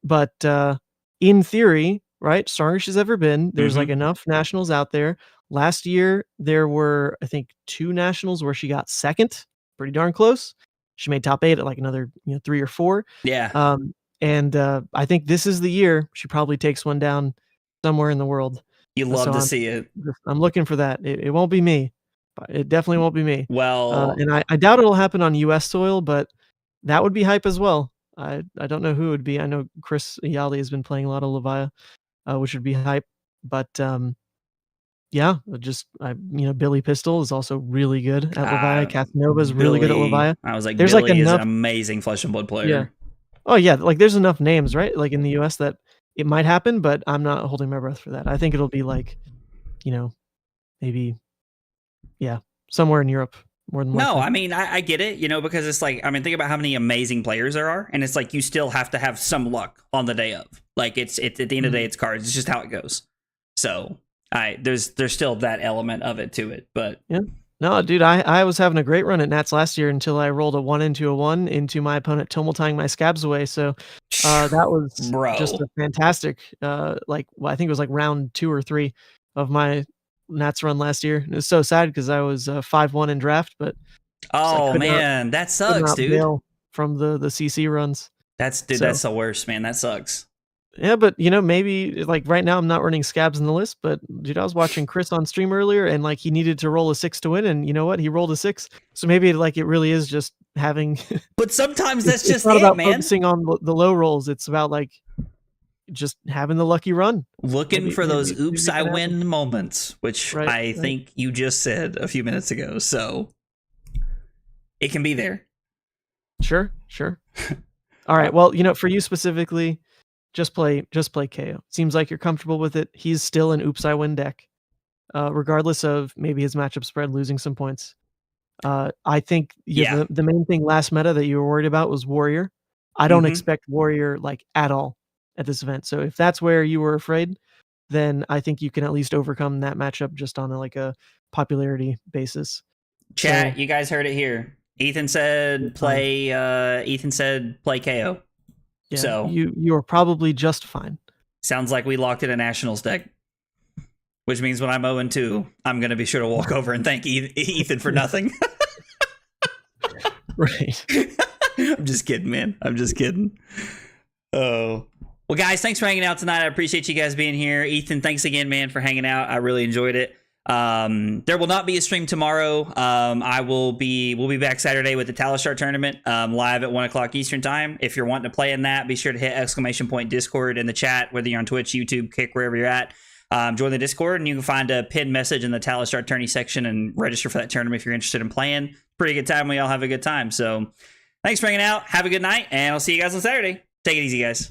But in theory, right, strongest she's ever been. There's like enough nationals out there. Last year there were I think 2 nationals where she got second, pretty darn close. She made top 8 at like another 3 or 4. Yeah. And I think this is the year she probably takes one down somewhere in the world. You love to see it. I'm looking for that. It won't be me. It definitely won't be me. Well, and I doubt it'll happen on U.S. soil, but that would be hype as well. I don't know who it would be. I know Chris Yali has been playing a lot of Levia, which would be hype. But yeah, Billy Pistol is also really good at Levia. Casanova is really good at Levia. I was like, there's Billy like enough, is an amazing Flesh and Blood player. Yeah. Oh yeah, like there's enough names, right? Like in the US that it might happen, but I'm not holding my breath for that. I think it'll be like, maybe, somewhere in Europe more than likely. No, I mean, I get it, because it's like, I mean, think about how many amazing players there are, and it's like you still have to have some luck on the day of. Like it's at the end of the day, it's cards. It's just how it goes. So there's still that element of it to it, but yeah. No, dude, I was having a great run at Nats last year until I rolled a 1 into a 1 into my opponent tumultying my scabs away. So that was just a fantastic, I think it was like round 2 or 3 of my Nats run last year. It was so sad because I was 5-1 in draft, but that sucks, dude. From the CC runs. That's the worst, man. That sucks. Yeah, but maybe like right now I'm not running scabs in the list, but dude, I was watching Chris on stream earlier and like he needed to roll a 6 to win, and you know what? He rolled a 6. So maybe like it really is just having But sometimes that's just not about man. Focusing on the low rolls. It's about like just having the lucky run. Looking for those oops I win moments, which I think you just said a few minutes ago. So it can be there. Sure. All right. Well, for you specifically, just play KO. Seems like you're comfortable with it. He's still an oops I win deck, regardless of maybe his matchup spread losing some points. I think the main thing last meta that you were worried about was Warrior. I don't expect Warrior like at all at this event. So if that's where you were afraid, then I think you can at least overcome that matchup just on a popularity basis. Chat, you guys heard it here. Ethan said play KO. Yeah, so you are probably just fine. Sounds like we locked in a Nationals deck, which means when I'm 0-2, I'm going to be sure to walk over and thank Ethan for nothing. Right. I'm just kidding, man. I'm just kidding. Oh. Well, guys, thanks for hanging out tonight. I appreciate you guys being here. Ethan, thanks again, man, for hanging out. I really enjoyed it. There will not be a stream tomorrow. We'll be back Saturday with the Talishar tournament, live at 1:00 Eastern time. If you're wanting to play in that, be sure to hit !Discord in the chat, whether you're on Twitch, YouTube, Kick, wherever you're at. Join the Discord, and you can find a pinned message in the Talishar tourney section and register for that tournament if you're interested in playing. Pretty good time. We all have a good time. So thanks for hanging out. Have a good night, and I'll see you guys on Saturday. Take it easy, guys.